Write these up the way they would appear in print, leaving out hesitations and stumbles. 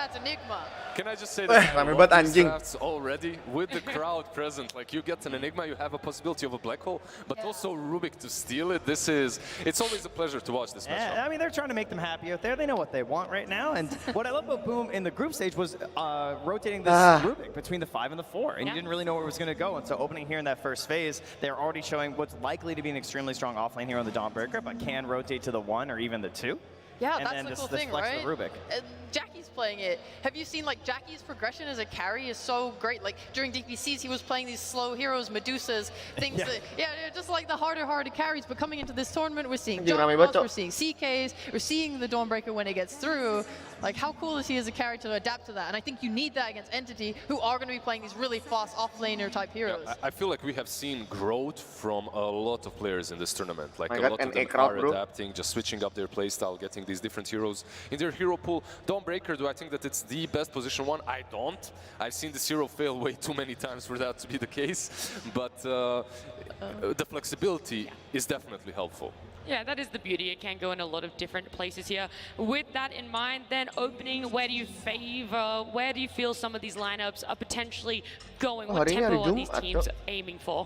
that's Enigma. Can I just say that rame banget anjing. drafts already with the crowd present, like you get an Enigma, you have a possibility of a black hole, but also Rubik to steal it. It's always a pleasure to watch this matchup. Yeah, I mean, they're trying to make them happy out there. They know what they want right now. And what I love about Boom in the group stage was rotating this Rubik between the 5 and the 4. And you didn't really know where it was going to go. And so opening here in that first phase, they're already showing what's likely to be an extremely strong offlane here on the Dawnbreaker, but can rotate to the 1 or even the 2. Yeah, and that's then the this, cool this thing, flex right? with Rubik. Jackie's playing it. Have you seen, like, Jackie's progression as a carry is so great. Like, during DPCs, he was playing these slow heroes, Medusas, things that, they're just like the harder carries. But coming into this tournament, we're seeing John, we're seeing CKs, we're seeing the Dawnbreaker when it gets through. Like, how cool is he as a carry to adapt to that? And I think you need that against Entity, who are going to be playing these really fast off-laner type heroes. Yeah, I feel like we have seen growth from a lot of players in this tournament. Like, a lot of them crowd, are adapting, just switching up their playstyle, getting these different heroes in their hero pool. Dawnbreaker, do I think that it's the best position one? I don't. I've seen this hero fail way too many times for that to be the case. But the flexibility is definitely helpful. Yeah, that is the beauty. It can go in a lot of different places here. With that in mind, then opening, where do you favor, where do you feel some of these lineups are potentially going? What tempo are these teams aiming for?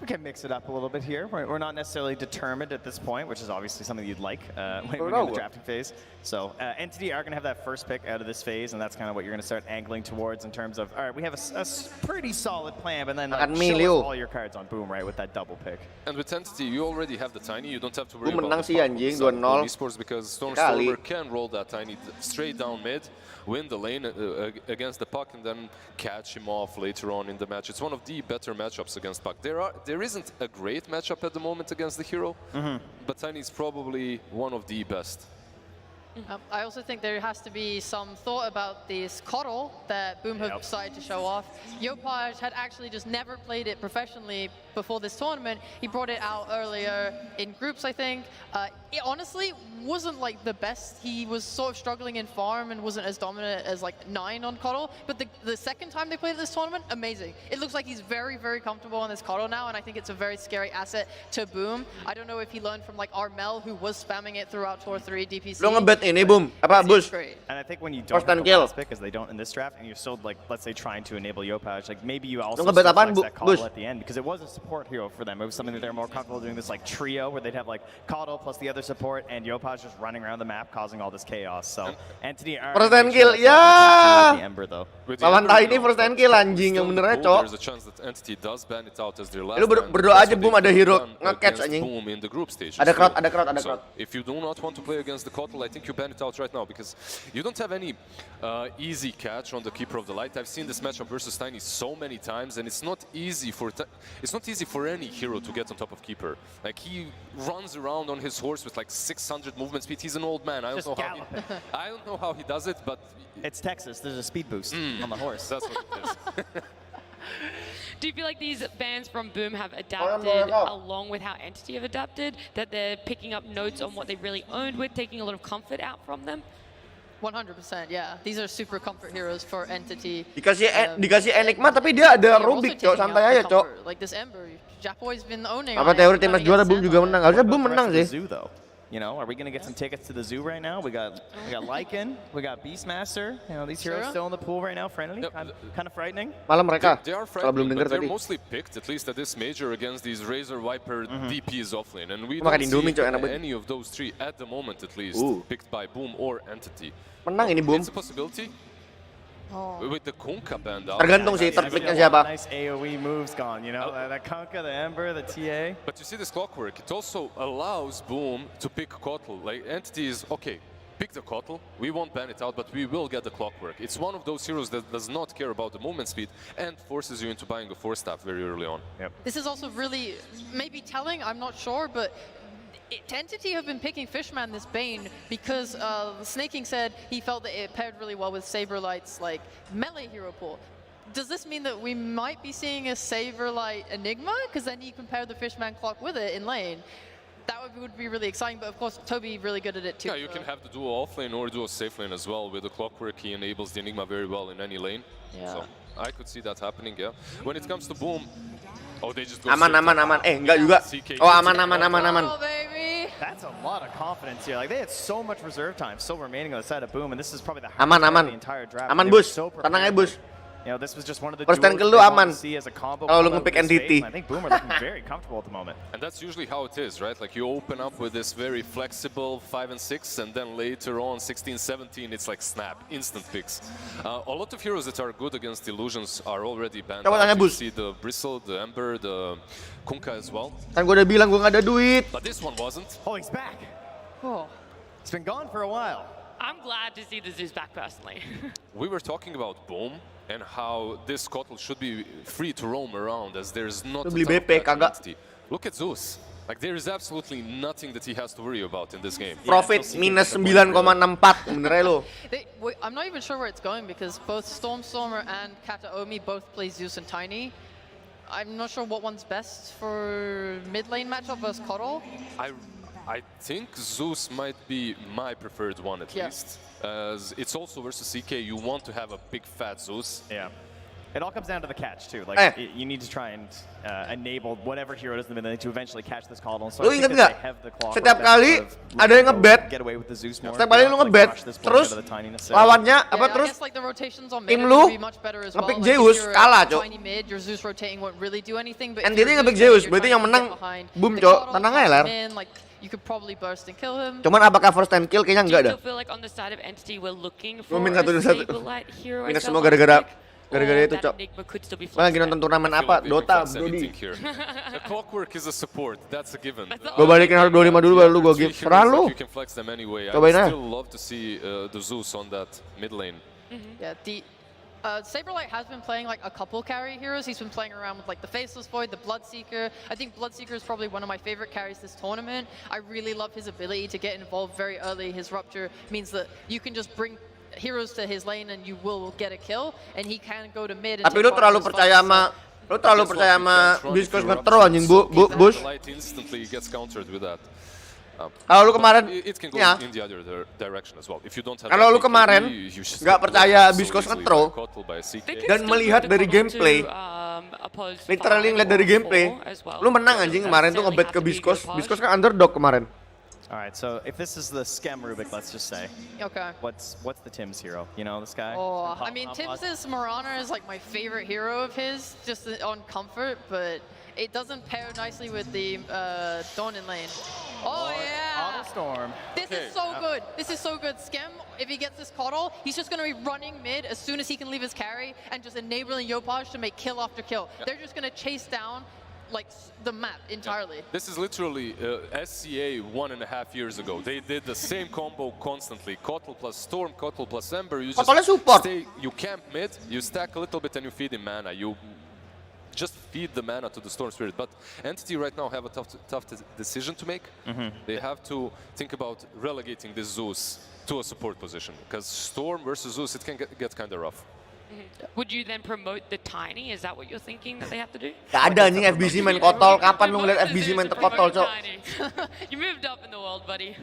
We can mix it up a little bit here. We're not necessarily determined at this point, which is obviously something you'd like when you're in the drafting phase. So Entity are going to have that first pick out of this phase, and that's kind of what you're going to start angling towards in terms of, all right, we have a pretty solid plan, but then like, show us all your cards on Boom, right, with that double pick. And with Entity, you already have the Tiny. You don't have to worry about the esports because Stormstormer can roll that Tiny straight down mid, win the lane against the puck, and then catch him off later on in the match. It's one of the better matchups against puck. There isn't a great matchup at the moment against the hero, but Tiny is probably one of the best. I also think there has to be some thought about this Coddle that Boom have decided to show off. Yopaj had actually just never played it professionally before this tournament. He brought it out earlier in groups, I think. It honestly wasn't like the best. He was sort of struggling in farm and wasn't as dominant as like 9 on Coddle. But the second time they played this tournament, amazing. It looks like he's very, very comfortable on this Coddle now, and I think it's a very scary asset to Boom. I don't know if he learned from like Armel, who was spamming it throughout Tour 3 DPC. Ini Boom, apa Bush? And I think when you don't have the last pick, as they don't in this draft, and you're still like, let's say, trying to enable Yopaj, like maybe you also flex that Coddle at the end, because it was a support hero for them. It was something that they're more comfortable doing, this like trio where they'd have like Coddle plus the other support and Yopaj just running around the map causing all this chaos. So Entity are first and kill, ya. The Ember though. Lawan Tiny first and kill anjing yang bener aja, Cok. There's a chance that Entity does ban it out as their last. Lu berdoa aja Boom ada hero nge-catch anjing. Boom in the group stage. Ada crowd. So if you do not want to play against the Coddle, I think you ban it out right now because you don't have any easy catch on the Keeper of the Light. I've seen this matchup versus Tiny so many times, and it's not easy for any hero to get on top of Keeper. Like he runs around on his horse with like 600 movement speed. He's an old man. I don't know how he does it, but it's Texas. There's a speed boost on the horse. That's what it is. Do you feel like these bans from Boom have adapted along with how Entity have adapted? That they're picking up notes on what they really owned with, taking a lot of comfort out from them? 100%, yeah. These are super comfort heroes for Entity. Dikasih Enigma tapi dia ada Rubik, Cok. Santai aja, Cok. Like this Ember, Japoy's been owning. Apa teori timnas juara Boom juga menang? Harusnya Boom menang sih. You know, are we going to get some tickets to the zoo right now? We got Lycan, we got Beastmaster. You know, these heroes still in the pool right now, friendly, kind of frightening. Malah mereka. They are frightening, but they're mostly picked, at least at this major, against these Razor Viper DPs offlane. And we don't see any of those three, at the moment at least, picked by Boom or Entity. Menang ini Boom. It's a possibility. With the Kunkka band out. Tergantung sih terpiknya siapa. Nice AoE moves gone, you know, that Kunkka, the Ember, the TA. But you see this clockwork, it also allows Boom to pick Coddle. Like Entity is, okay, pick the Coddle, we won't ban it out, but we will get the clockwork. It's one of those heroes that does not care about the movement speed and forces you into buying a 4-staff very early on. Yep. This is also really maybe telling, I'm not sure, but Entity have been picking Fishman this Bane because Snaking said he felt that it paired really well with Saberlight's like melee hero pool. Does this mean that we might be seeing a Saberlight Enigma? Because then you compare the Fishman clock with it in lane. That would be really exciting, but of course Toby really good at it too. Yeah, you can have the duo off lane or duo safe lane as well. With the clockwork, he enables the Enigma very well in any lane. Yeah. So I could see that happening, yeah. When it comes to Boom, oh, they just go aman. Enggak juga. Oh, aman. Oh, baby. That's a lot of confidence here. Like they had so much reserve time still remaining on the side of Boom, and this is probably the Aman, hardest part aman. of the entire draft. Aman, They were Bush. so Tenang aja, prepared. Bush. You know, this was just one of the First duos angle they lu wanted aman. to see as a combo. Kalau lu come out nge-pick with this NTT. phase, and I think Boom are looking very comfortable at the moment. And that's usually how it is, right? Like you open up with this very flexible 5 and 6, and then later on 16, 17, it's like snap, instant picks. A lot of heroes that are good against illusions are already banned. Coba tanya You Bus. see the Bristle, the Ember, the Kunkka as well. Kan gue udah bilang gue nggak ada duit. But this one wasn't. Oh, he's back. Oh. It's been gone for a while. I'm glad to see the Zeus back personally. We were talking about Boom and how this Kotl should be free to roam around as there's not a Beli ton of BP, catch kaga. entity. Look at Zeus. Like there is absolutely nothing that he has to worry about in this game. Profit minus 9,64. Bener ya lu. I'm not even sure where it's going because both Stormstormer and Kataomi both play Zeus and Tiny. I'm not sure what one's best for mid lane matchup versus Kotl. I think Zeus might be my preferred one at Yeah. least. As it's also versus CK, you want to have a big fat Zeus. Yeah. It all comes down to the catch too. Like you need to try and enable whatever hero does in the mid lane to eventually catch this Kotl. So Lu I think inget that nggak? they have the clock Setiap that kali sort of ada yang ngebet. get away with the Zeus more. Setiap kali lu Not, like, ngebet, rush this point terus into the Tiny necessarily. lawannya apa Yeah, I terus guess like the rotations on tim mid lu would be much better as well. ngepick Like, if Zeus, you're kalah, a Cok. Tiny mid, your Zeus rotating won't really do anything. But And if dia you're ngepick Zeus, Zeus, you're berarti trying yang to menang get behind Boom, the Cok. Kotl, Tenang toss aja, Ler. him in, like, you could probably burst and kill him. Cuman apakah first time kill kayaknya Do enggak you dah. still feel like on the side of Entity we're looking Gua for min a 1-1. Saberlight hero? Minus as semua well? gara-gara itu, Or Cok. that Enigma could still be Gua lagi flexible? nonton turnamen I feel apa? like they can Dota, flex Brody. anything here. The Clockwork is a support, that's a given. Gue balikin harus 25 dulu baru lu gue give. Serah lu. You can flex them anyway. I Cobain aja. still love to see the Zeus on that mid lane. Yeah, the Saberlight has been playing like a couple carry heroes. He's been playing around with like the Faceless Void, the Bloodseeker. I think Bloodseeker is probably one of my favorite carries this tournament. I really love his ability to get involved very early. His Rupture means that you can just bring heroes to his lane and you will get a kill, and he can go to mid and Tapi lu take part terlalu of his percaya fight, sama lu terlalu That's percaya what sama you can Biscos run ngetro anjing Bush. The light instantly gets countered with that. Kalau lu kemarin It can go ya, in the other direction as well. If you don't have kalau that lu PK, kemarin you should nggak still percaya get so Biscos easily ngetro, by CK. They could dan still melihat do the dari Kotl gameplay, to, oppose literally five ngeliat dari or gameplay, four as well. lu menang anjing kemarin tuh ngebet ke Biscos. Biscos kan underdog kemarin. All right, so if this is the Schem Rubik, let's just say, Okay. what's the Tim's hero? You know, this guy? Oh, Pop- I mean, pop- Tim's Marauder is like my favorite hero of his, just on comfort, but it doesn't pair nicely with the Dawn in lane. Oh yeah! Auto Storm. This is so good. This is so good. Schem, if he gets this Kotl, he's just going to be running mid as soon as he can leave his carry and just enabling Yopaj to make kill after kill. They're just going to chase down like the map entirely. This is literally SCA 1.5 years ago. They did the same combo constantly. Kotl plus Storm, Kotl plus Ember. You Kotlnya just support. you camp mid, you stack a little bit and you feed him mana. You just feed the mana to the Storm Spirit. But Entity right now have a tough decision to make. They have to think about relegating this Zeus to a support position. Because Storm versus Zeus, it can get kind of rough. Would you then promote the Tiny? Is that what you're thinking that they have to do? Gak ada anjing FBC main kotol. Kapan lu ngeliat FBC main terkotol, Cok? You moved up in the world, buddy.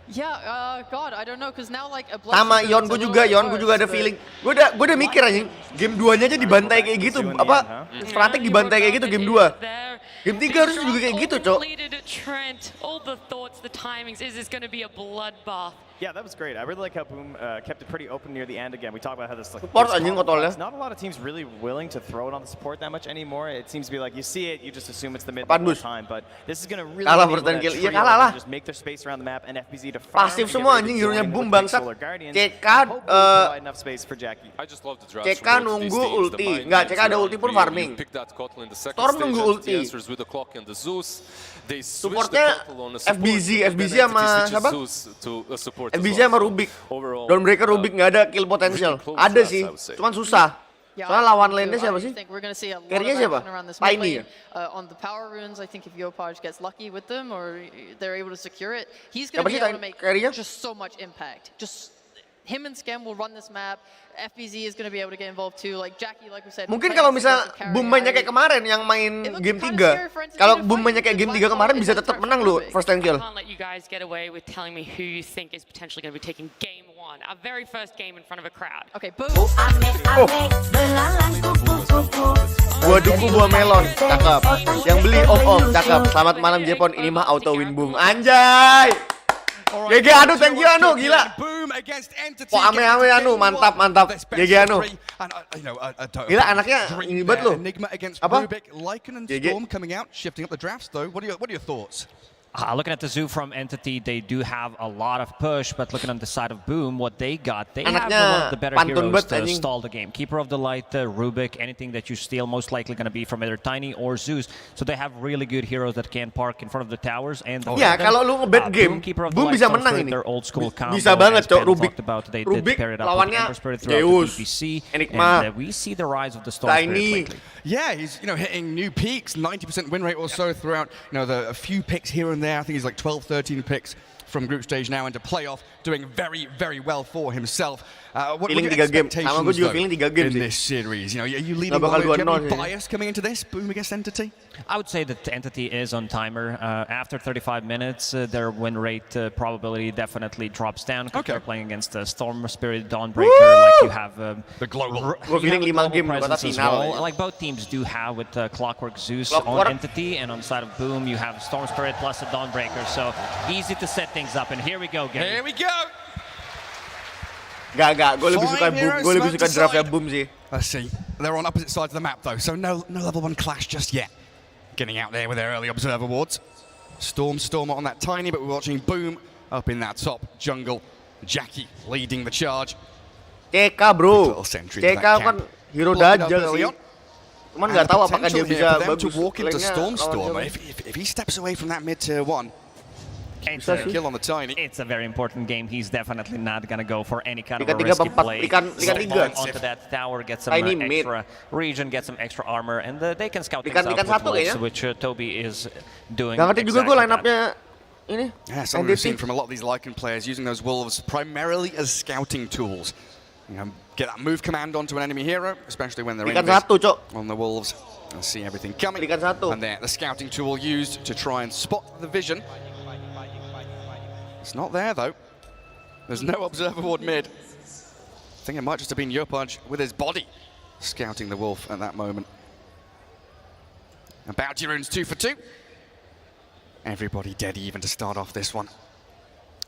Yeah, God, I don't know, because now like a Sama Yon gue juga, ada feeling. Gue udah mikir anjing, game 2-nya aja dibantai kayak gitu. Apa? Fnatic dibantai kayak gitu game 2. Game 3 harus juga kayak gitu, Cok. Trent, all the thoughts, the timings. Is this going to be a bloodbath? Yeah, that was great. I really like how Boom kept it pretty open near the end. Again, we talked about how this like Support this anjing combo kotolnya. flex, not a lot of teams really willing to throw it on the support that much anymore. It seems to be like you see it, you just assume it's the mid Apaan, all the Bus? time. But this is going to really Kalah enable first and that kill. Iya, trio kalah lah. to just make their space around the map and FBZ to farm. Pasif and get semua ready to anjing, join hero-nya with Boom, the big bangsat. Solar Guardians. CK, I hope Boom provide enough space for Jackie. I just love the drafts CK from both these nunggu teams. ulti. The mind Nggak, games CK ada are ulti pun unreal. farming. You pick that Kotl in the second Storm stage, nunggu and ulti. the answers with the clock and the Zeus. They switch the Supportnya Kotl on a support, FBZ and then sama Entity switches siapa? Zeus to a support as FBZ well. sama Rubik. Overall, Dawnbreaker Rubik nggak ada kill potential. close Ada drafts, sih, I would say. cuman susah. Yeah, Soalnya lawan lane-nya siapa I sih? think we're going to see a lot of Carry-nya siapa? action around this Tiny mid lane. On the power runes, I think if Yopaj gets lucky with them or they're able to secure it, he's going Siapa to be sih able to make carry-nya? just so much impact. Just him and Scam will run this map. FBZ is going to be able to get involved too. Like Jackie, like we said. Mungkin kalau misal Boom mainnya kayak kemarin yang main game 3. Kalau Boom mainnya kayak game 3 kemarin bisa tetap menang lu first time kill. I can't let you guys get away with telling me who you think is potentially going to be taking game 1, our very first game in front of a crowd. Okay, boom. Gua duku buah melon, cakep. Yang beli om, cakep. Selamat malam Jepon, ini mah auto win Boom. Anjay. GG Anu, thank you Anu, gila. Oh ame-ame Anu, mantap. GG Anu. Gila anaknya ini banget loh. Apa? GG. What are your thoughts? Looking at the zoo from Entity, they do have a lot of push, but looking on the side of Boom, what they got, they have one of the better heroes to stall the game. Keeper of the Light, Rubik, anything that you steal, most likely going to be from either Tiny or Zeus. So they have really good heroes that can park in front of the towers. And ya, kalau lu nge-bet game, Boom bisa menang ini. Bisa banget, Cok. Rubik lawannya Zeus, Enigma, Tiny. Yeah, he's hitting new peaks, 90% win rate or so throughout a few picks here and there. I think he's like 12, 13 picks from group stage now into playoff, doing very, very well for himself. What are your expectations though, in this series? Are you leading by any bias coming into this, Boom against Entity? I would say that Entity is on timer. After 35 minutes, their win rate probability definitely drops down because they're playing against Storm Spirit, Dawnbreaker, like you have the global presence as well. Like both teams do have with Clockwork Zeus on Entity, and on the side of Boom, you have Storm Spirit plus a Dawnbreaker, so easy to set things up. And here we go, gang. Here we go! Gak, gue lebih suka Boom, gue lebih suka draftnya Boom sih. Let's see. They're on opposite sides of the map though, so no level 1 clash just yet. Getting out there with their early observer wards. Storm on that Tiny, but we're watching Boom up in that top jungle. Jackie leading the charge. CK bro, CK kan hero dajal sih. Cuman nggak tahu apakah dia bisa bagus. Walk into Storm. If he steps away from that mid tier 1. Kill on the Tiny. It's a very important game. He's definitely not going to go for any kind of a risky play. Onto that tower, get some extra region, get some extra armor, and they can scout things out with wolves, which Toby is doing. Gak ngerti juga gue line-upnya ini. Yeah, something we've seen from a lot of these Lycan players using those wolves primarily as scouting tools. Get that move command onto an enemy hero, especially when they're on the wolves. And see everything coming. And there, the scouting tool used to try and spot the vision. It's not there though. There's no observer ward mid. I think it might just have been Yopaj with his body scouting the wolf at that moment. And bounty runes 2 for 2. Everybody dead even to start off this one.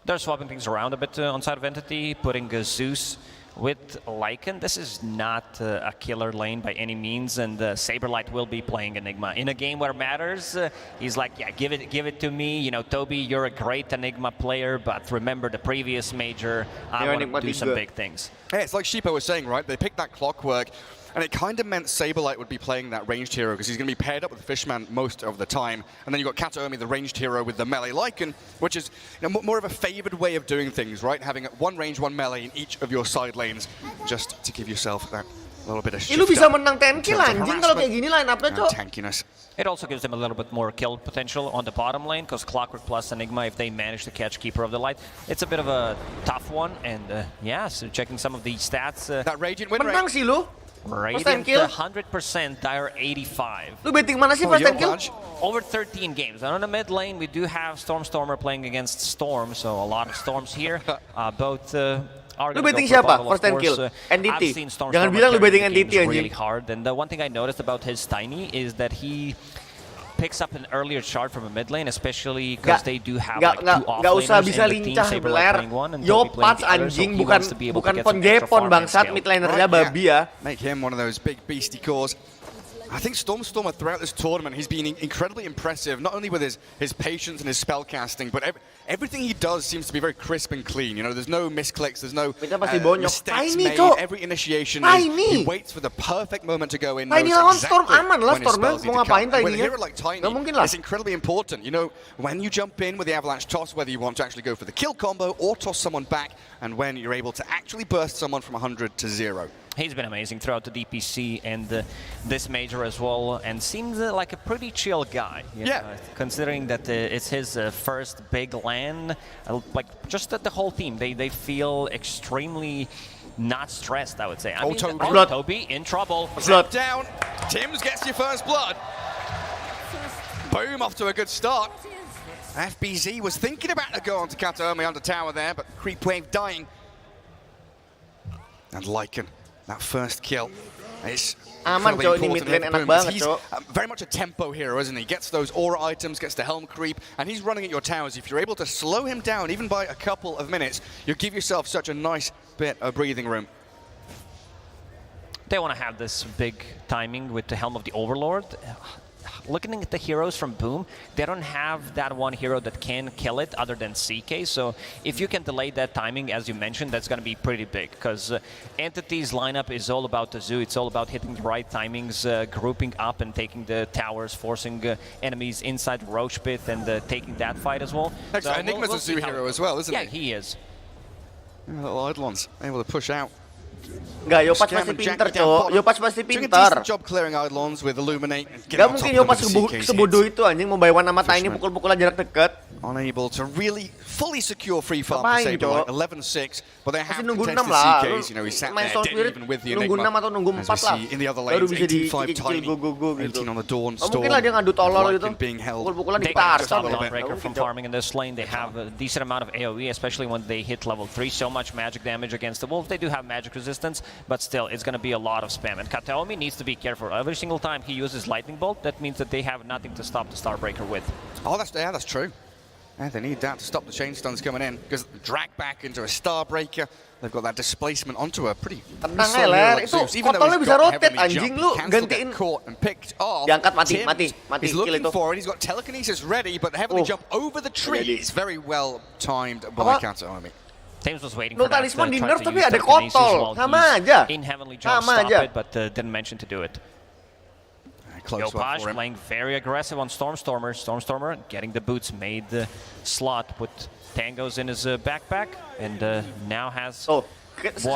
They're swapping things around a bit on side of Entity, putting Zeus with Lycan. This is not a killer lane by any means, and Saberlight will be playing Enigma. In a game where it matters, he's like, yeah, give it to me. Toby, you're a great Enigma player, but remember the previous major, I want to do some big things. Yeah, it's like Sheepo was saying, right? They picked that Clockwork, and it kind of meant Saberlight would be playing that ranged hero because he's going to be paired up with Fishman most of the time. And then you've got Kataomi, the ranged hero, with the melee Lycan, which is more of a favored way of doing things, right? Having 1 range, 1 melee in each of your side lanes, just to give yourself that little bit of shift. Lu bisa menang 10 kill anjing kalau kayak gini line up-nya, Cok. Tankiness. It also gives them a little bit more kill potential on the bottom lane, because Clockwork plus Enigma, if they manage to catch Keeper of the Light, it's a bit of a tough one. And yeah, so checking some of the stats. That Radiant win rate. Menang sih lu. Radiant 100%, Dire 85. Lu betting mana sih first time kill? Over 13 games. And on the mid lane, we do have Stormer playing against Storm, so a lot of Storms here. Both are lu betting siapa? First time kill? NDT. Jangan bilang lu betting NDT anjing. Really hard. And the one thing I noticed about his Tiny is that he picks up an earlier shard from a mid lane, especially because they do have like 2 offlaners in the team. Saberlight playing 1 and Toby playing the other, so he wants to be able to get some extra farm and skill. Mid lanernya babi ya. Make him one of those big beastie cores. I think Stormer throughout this tournament, he's been incredibly impressive, not only with his patience and his spell casting, but everything he does seems to be very crisp and clean. There's no misclicks, there's no mistakes made. Every initiation, he waits for the perfect moment to go in. Tiny lawan Storm aman lah, Stormnya mau ngapain Tiny-nya? With a hero like Tiny, it's incredibly important. When you jump in with the Avalanche toss, whether you want to actually go for the kill combo or toss someone back, and when you're able to actually burst someone from 100 to 0. He's been amazing throughout the DPC and this major as well, and seems like a pretty chill guy. You know, considering that it's his first big LAN, like just the whole team, they feel extremely not stressed, I would say. I mean, Toby in trouble. Slap down. Tim's gets your first blood. Boom, off to a good start. FBZ was thinking about to go on to Kataomi under tower there, but creep wave dying. And Lycan. That first kill is incredibly important. He's very much a tempo hero, isn't he? Gets those aura items, gets the helm creep, and he's running at your towers. If you're able to slow him down, even by a couple of minutes, you give yourself such a nice bit of breathing room. They want to have this big timing with the Helm of the Overlord. Looking at the heroes from Boom, they don't have that one hero that can kill it other than CK, so if you can delay that timing, as you mentioned, that's going to be pretty big, because Entity's lineup is all about the zoo, it's all about hitting the right timings, grouping up and taking the towers, forcing enemies inside Roach Pit and taking that fight as well. So Enigma's a zoo hero as well, isn't he? Yeah, he is. Little Eidolons able to push out. Enggak, Yopac masih pintar, cowok. Yopac masih pintar. Job clearing Eidolons with Illuminate. Gak mungkin Yopac sebodoh itu anjing mau buy one sama Tiny pukul-pukulan jarak dekat. Unable to really fully secure free farm for Saberlight. 11-6, but they have contested CKs. You know, he sat there dead even with the Enigma. Nunggu 6 atau nunggu 4 lah. In the other lanes, 18-5 Tiny, 18 on the Dawn, Storm, mungkin lah dia ngadu tolol itu. being held. Pukul-pukulan di They can tar. stop Dawnbreaker from farming in this lane. They have a decent amount of AoE, especially when they hit level 3. So much magic damage against the Wolf. They do have magic resistance, but still, it's going to be a lot of spam. And Kataomi needs to be careful. Every single time he uses Lightning Bolt, that means that they have nothing to stop the Starbreaker with. Oh, that's true. Yeah, they need that to stop the chain stuns coming in, because drag back into a Starbreaker, they've got that displacement onto a pretty tenang aja Ler, itu Kotolnya bisa rotate anjing lu, gantiin. Diangkat mati He's kill looking itu. for it, he's got telekinesis ready, but heavily jump over the trees. Very well timed by Kataomi. James was waiting for that. Talisman di tried nerf to tapi use ada telekinesis Kotol, while sama he's aja. in Heavenly Jump, stop it, but didn't mention to do it. Yopac playing very aggressive on Stormstormer. Stormstormer getting the boots, made the slot, put tangos in his backpack, and now has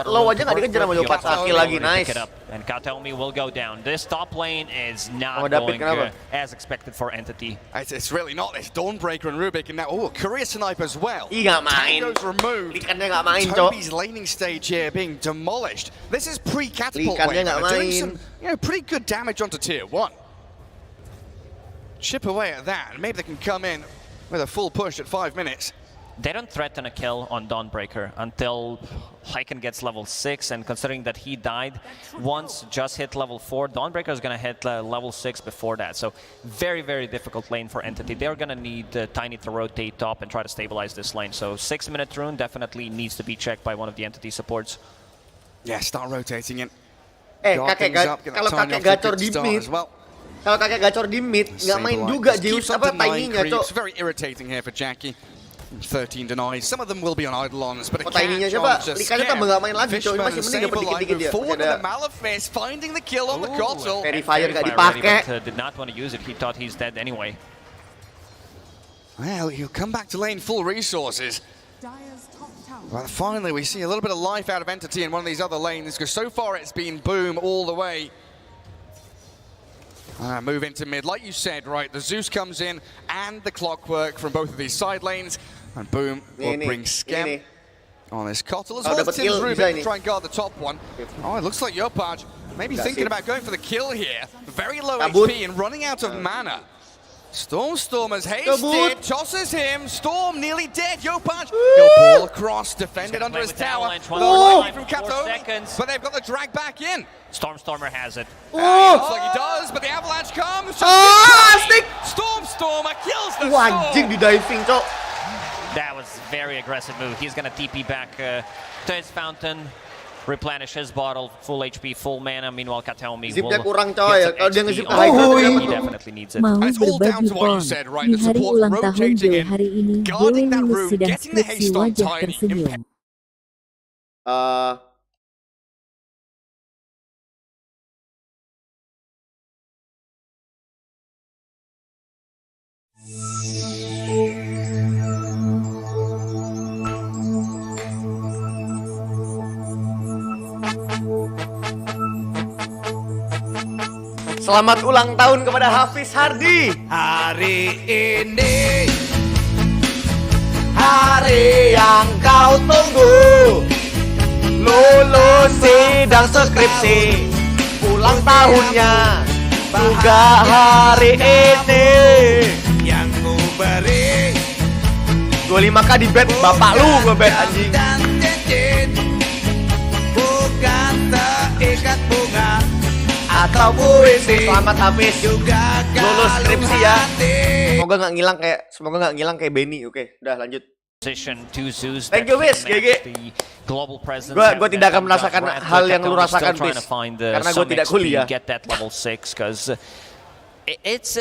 Low aja nggak dikejar sama Yopac, Aki lagi, nice. And Kataomi will go down. This top lane is not going as expected for Entity. It's really not. It's Dawnbreaker and Rubik, and now, Courier Snipe as well. Ih, nggak main. Tango's removed. Likannya nggak main, Cok. Toby's laning stage here being demolished. This is pre-catapult Likannya wave. nggak They're doing main. some, pretty good damage onto tier 1. Chip away at that, and maybe they can come in with a full push at 5 minutes. They don't threaten a kill on Dawnbreaker until Lycan gets level 6, and considering that he died once, just hit level 4, Dawnbreaker is going to hit level 6 before that. So very, very difficult lane for Entity. They're going to need Tiny to rotate top and try to stabilize this lane. So 6-minute rune definitely needs to be checked by one of the Entity supports. Yeah, start rotating in. Kalau kakek gacor di mid, kalau kakek gacor di mid, nggak main juga Zeus apa Tiny-nya, Cok. It's very irritating here for Jackie. 13 denies. Some of them will be on Eidolons, but a Tiny-nya catch coba, on just Likannya tambah nggak main lagi, Cok. Masih mending dapat dikit-dikit dia. Forward with the Malefice, finding the kill on the Gottel. Verifier nggak dipakai. But did not want to use it. He thought he's dead anyway. Well, he'll come back to lane full resources. Well, finally, we see a little bit of life out of Entity in one of these other lanes, because so far it's been Boom all the way. Move into mid. Like you said, right, the Zeus comes in and the Clockwork from both of these side lanes. And Boom will bring Scam on this Kottel, as well as Tim's Rubik to try and guard the top one. Oh, it looks like Yopac maybe thinking about going for the kill here. Very low HP and running out of mana. Stormstormer's hasted, tosses him, Storm nearly dead, Yopac, he'll ball across, defended under his tower, from Kataomi, but they've got the drag back in. Stormstormer has it. Looks like he does, but the avalanche comes, Stick! Stormstormer kills the Wah, anjing di diving, Cok. That was a very aggressive move. He's gonna TP back to his fountain, replenish his bottle, full HP, full mana. Meanwhile, Kataomi will Zipnya kurang, coy. Kalau dia nge-zip high high, he definitely needs it. Mau And it's all down berbagi to what you pon. said, right? Di The hari support ulang tahun rotating Joe in, hari ini, guarding that Dewi room, sedang getting the skripsi haste on wajah Tiny. tersenyum. Selamat ulang tahun kepada Hafiz Hardi. Hari ini Hari yang kau tunggu, lulus sidang skripsi, ulang tahunnya juga hari ini. yang ku beri 25k di bet, bapak lu gue bet anjing. dan cincin, bukan seikat bunga Atau puisi. Selamat Hafiz, juga lulus skripsi ya. hati. Semoga nggak ngilang kayak Benny. Oke, udah lanjut. Position to Zeus. Thank you, Wiz, GG. Gue tidak akan merasakan hal yang lu rasakan, Wiz, karena gue tidak kuliah. Get that level 6 because it's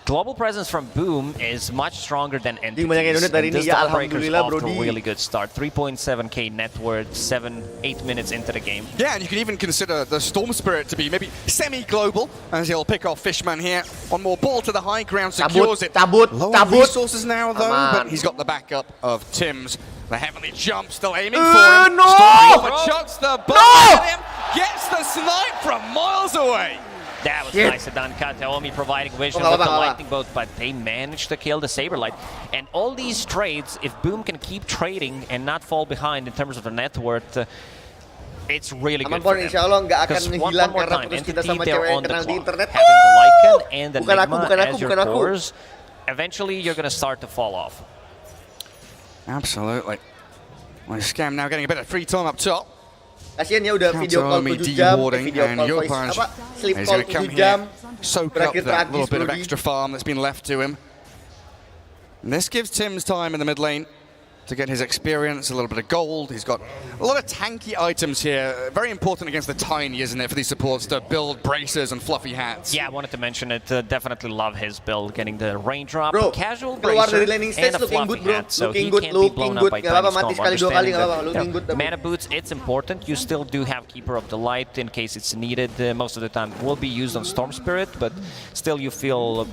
global presence from Boom is much stronger than Jadi banyak yang donate hari ini, ya alhamdulillah bro. Really good start. 3.7k net worth, 7-8 minutes into the game. Yeah, and you can even consider the Storm Spirit to be maybe semi-global, as he'll pick off Fishman here. One more ball to the high ground secures it. Cabut. Lower resources now though, but he's got the backup of Tim's. The heavenly jump still aiming for him. No! Storm chucks the ball at him, gets the snipe from miles away. That was nice done. Kataomi providing vision with the lightning bolt, but they managed to kill the Saberlight. And all these trades, if Boom can keep trading and not fall behind in terms of the net worth, it's really good for them. Insya Allah nggak akan Because menghilang one more karena time, terus kita Entity, sama they're cewek yang on the kenal di clock. internet. Having the Lycan and the Bukan Nigma as your bukan aku. cores, eventually you're going to start to fall off. Absolutely. Well, Scam now getting a bit of free time up top. Kasian ya udah video call 7 jam, video call voice apa, sleep call 7 jam. Soak up that little bit of extra farm that's been left to him. And this gives Tim's time in the mid lane to get his experience, a little bit of gold. He's got a lot of tanky items here. Very important against the tiny, isn't it, for these supports to build bracers and fluffy hats. Yeah, I wanted to mention it. Definitely love his build, getting the raindrop, Bro, casual keluar bracer, dari landing stage and a looking fluffy good, bro. hat, so Looking he good, can't be blown up by nggak apa-apa, Tiny mati Storm. sekali 2 kali, nggak apa-apa, Understanding looking good. that, mana boots, it's important. You still do have Keeper of the Light in case it's needed. Most of the time will be used on Storm Spirit, but still you feel,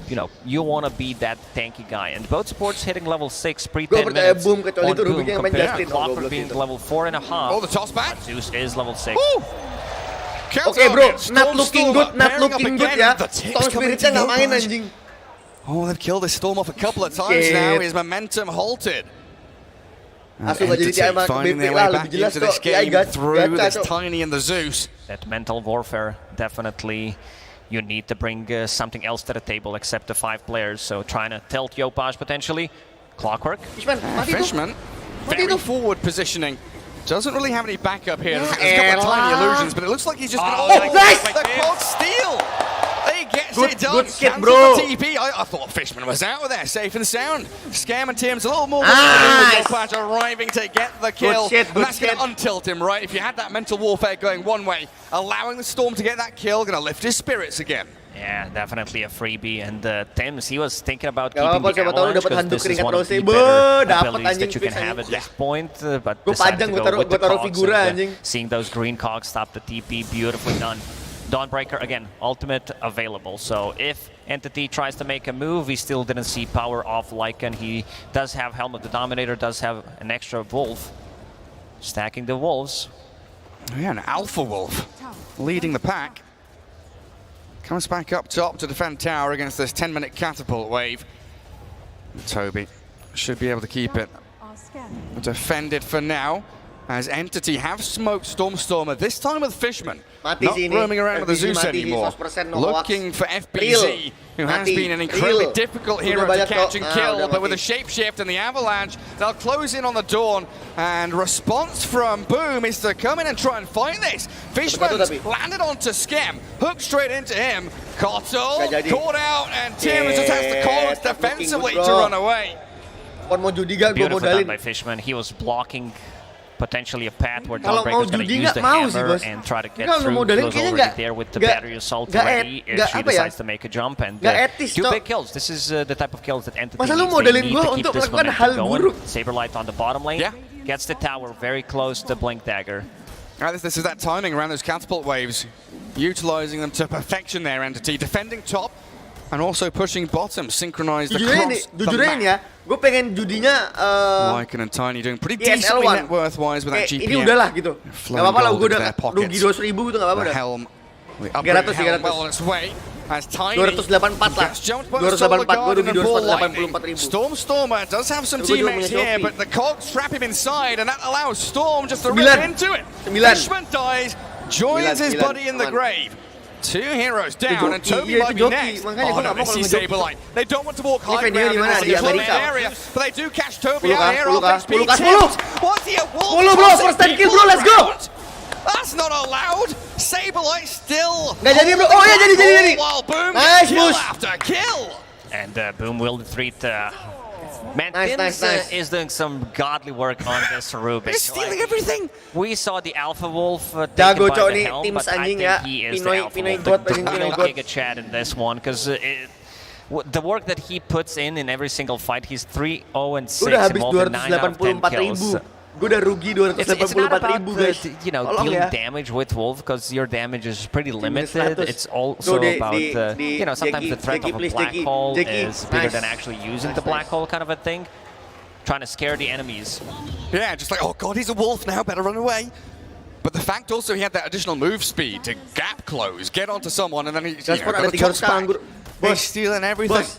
you want to be that tanky guy. And both supports hitting level 6 pre-10 minutes Boom, kecuali on itu Boom Rubinya yang main compared Justin. to Clockwork being level 4.5. Oh, the toss back. Zeus is level 6. Oke bro, not looking good ya. Storm Spiritnya nggak main anjing. Oh, they've killed this Storm off a couple of times now. His momentum halted. Asuh nggak jadi TI finding their way back into this game through this Tiny and the Zeus. That mental warfare, definitely you need to bring something else to the table except the 5 players. So trying to tilt Yopaj potentially. Clockwork. Fishman, very forward positioning. Doesn't really have any backup here. There's a couple of tiny illusions, but it looks like he's just going to... nice! The cold steal! He gets it done. Good skip, Cancels bro. the TP. I thought Fishman was out of there, safe and sound. Scam and Tim's a little more Nice. Patch arriving to get the kill. Good And that's going shit. to untilt him, right? If you had that mental warfare going one way, allowing the Storm to get that kill, going to lift his spirits again. Yeah, definitely a freebie. And Tims, he was thinking about Gak keeping apa-apa, the siapa tahu avalanche dapat because handuk this is keringat one of rose. the Be, better dapat abilities anjing that you can fix have at anjing. this point. But Gue decided panjang, to gue go taruh with the cogs figura and, anjing. seeing those green cogs stop the TP, beautifully done. Dawnbreaker, again, ultimate available. So if Entity tries to make a move, he still didn't see power off Lycan. He does have Helm of the Dominator, does have an extra Wolf. Stacking the Wolves. Yeah, an Alpha Wolf leading the pack. Comes back up top to defend tower against this 10-minute catapult wave. Toby should be able to keep it defended for now, as Entity have smoked Stormer, this time with Fishman. Mati Not sih ini. roaming around with the FBZ Zeus mati, anymore. 100% no Looking hoax. for FBZ, who has Mati. been an incredibly Real. difficult Udah hero to banyak catch kok. and kill, udah but with a mati. shapeshift and the avalanche, they'll close in on the Dawn, and response from Boom is to come in and try and fight this. Fishman's landed onto Scam, hooked straight into him. Kotl caught out, and Tim just has to call it defensively to run away. Kon mau judi gak, gue Beautiful done modalin. by Fishman. He was blocking potentially a path where Kalau mau Dawnbreaker's going to judi use nggak the mau sih, hammer bos. and try to get Kalau through. modalin He was kayaknya already nggak- there with the nggak- battery assault nggak already if she apa ya? decides to make a jump. And Nggak etis, 2 Cok. big kills. This is the type of kills that Entity Masa lu needs. They modelin need gua to keep untuk this melakukan momentum hal going. buruk? Saberlight on the bottom lane. Yeah. Gets the tower very close to Blink Dagger. Right, this is that timing around those catapult waves, utilizing them to perfection there, Entity. Defending top, and also pushing bottom, synchronized across the jujur ini ya, map. gue pengen judinya Lycan and Tiny doing pretty ESL decently one. net worth-wise with that Kayak GPM. ini udahlah gitu. Gak Flowing apa-apa lah, gold gue into udah their pockets. rugi 200.000 gitu gak apa-apa The dah. Helm The upgrade 300, held 300. well on its way. As Tiny 284 lah. gets jumped by the Solar 284, gue Guardian rugi and Ball 284 Lightning. ribu. Stormer does have some Gue juga teammates punya here, Shopee. but the cogs trap him inside, and that allows Storm just to 9. rip into it. 9. Fishman dies, joins his 9, buddy in the aman. grave. 2 heroes down, joki, and Toby iya, might itu be joki. next. Makanya Oh gua no, nggak mau they see kalau joki. Saberlight. They don't want to walk high venue ground di in mana? this Di little Amerika. area, but they do catch Toby 10 out here off 10 HP 10 tips. What's he a wolf? 10 bro, first time kill bro, let's go. That's not allowed. Saberlight still. Nggak jadi bro, oh iya jadi. While Boom Nice kill push. after kill. And Boom will retreat. Man, Nice, Tims nice. is doing some godly work on this Rubik. He's stealing everything. We saw the Alpha Wolf Jago, taken by cowok the nih, helm, Tims but I anjing think ya. he is Pinoy- the Alpha Pinoy Wolf, God, the anjing, Pinoy real God. Giga Chad in this one, because the work that he puts in every single fight, he's 3-0 and 6 Udah and habis more than 9 out of 10 284 kills. ribu. Gue udah rugi It's not 284 about ribu guys. Tolong dealing ya. damage with Wolf, because your damage is pretty Minus limited. 100. It's also Go, about sometimes Jackie, the threat Jackie, of a please, black Jackie. hole Jackie, is bigger nice. than actually using the Nice, black nice. hole kind of a thing. Trying to scare the enemies. Yeah, just like, oh god, he's a wolf now, better run away. But the fact also he had that additional move speed to gap close, get onto someone, and then he Gaspar got ada a 300 touch back. anggur. He's Bos, stealing everything. bos.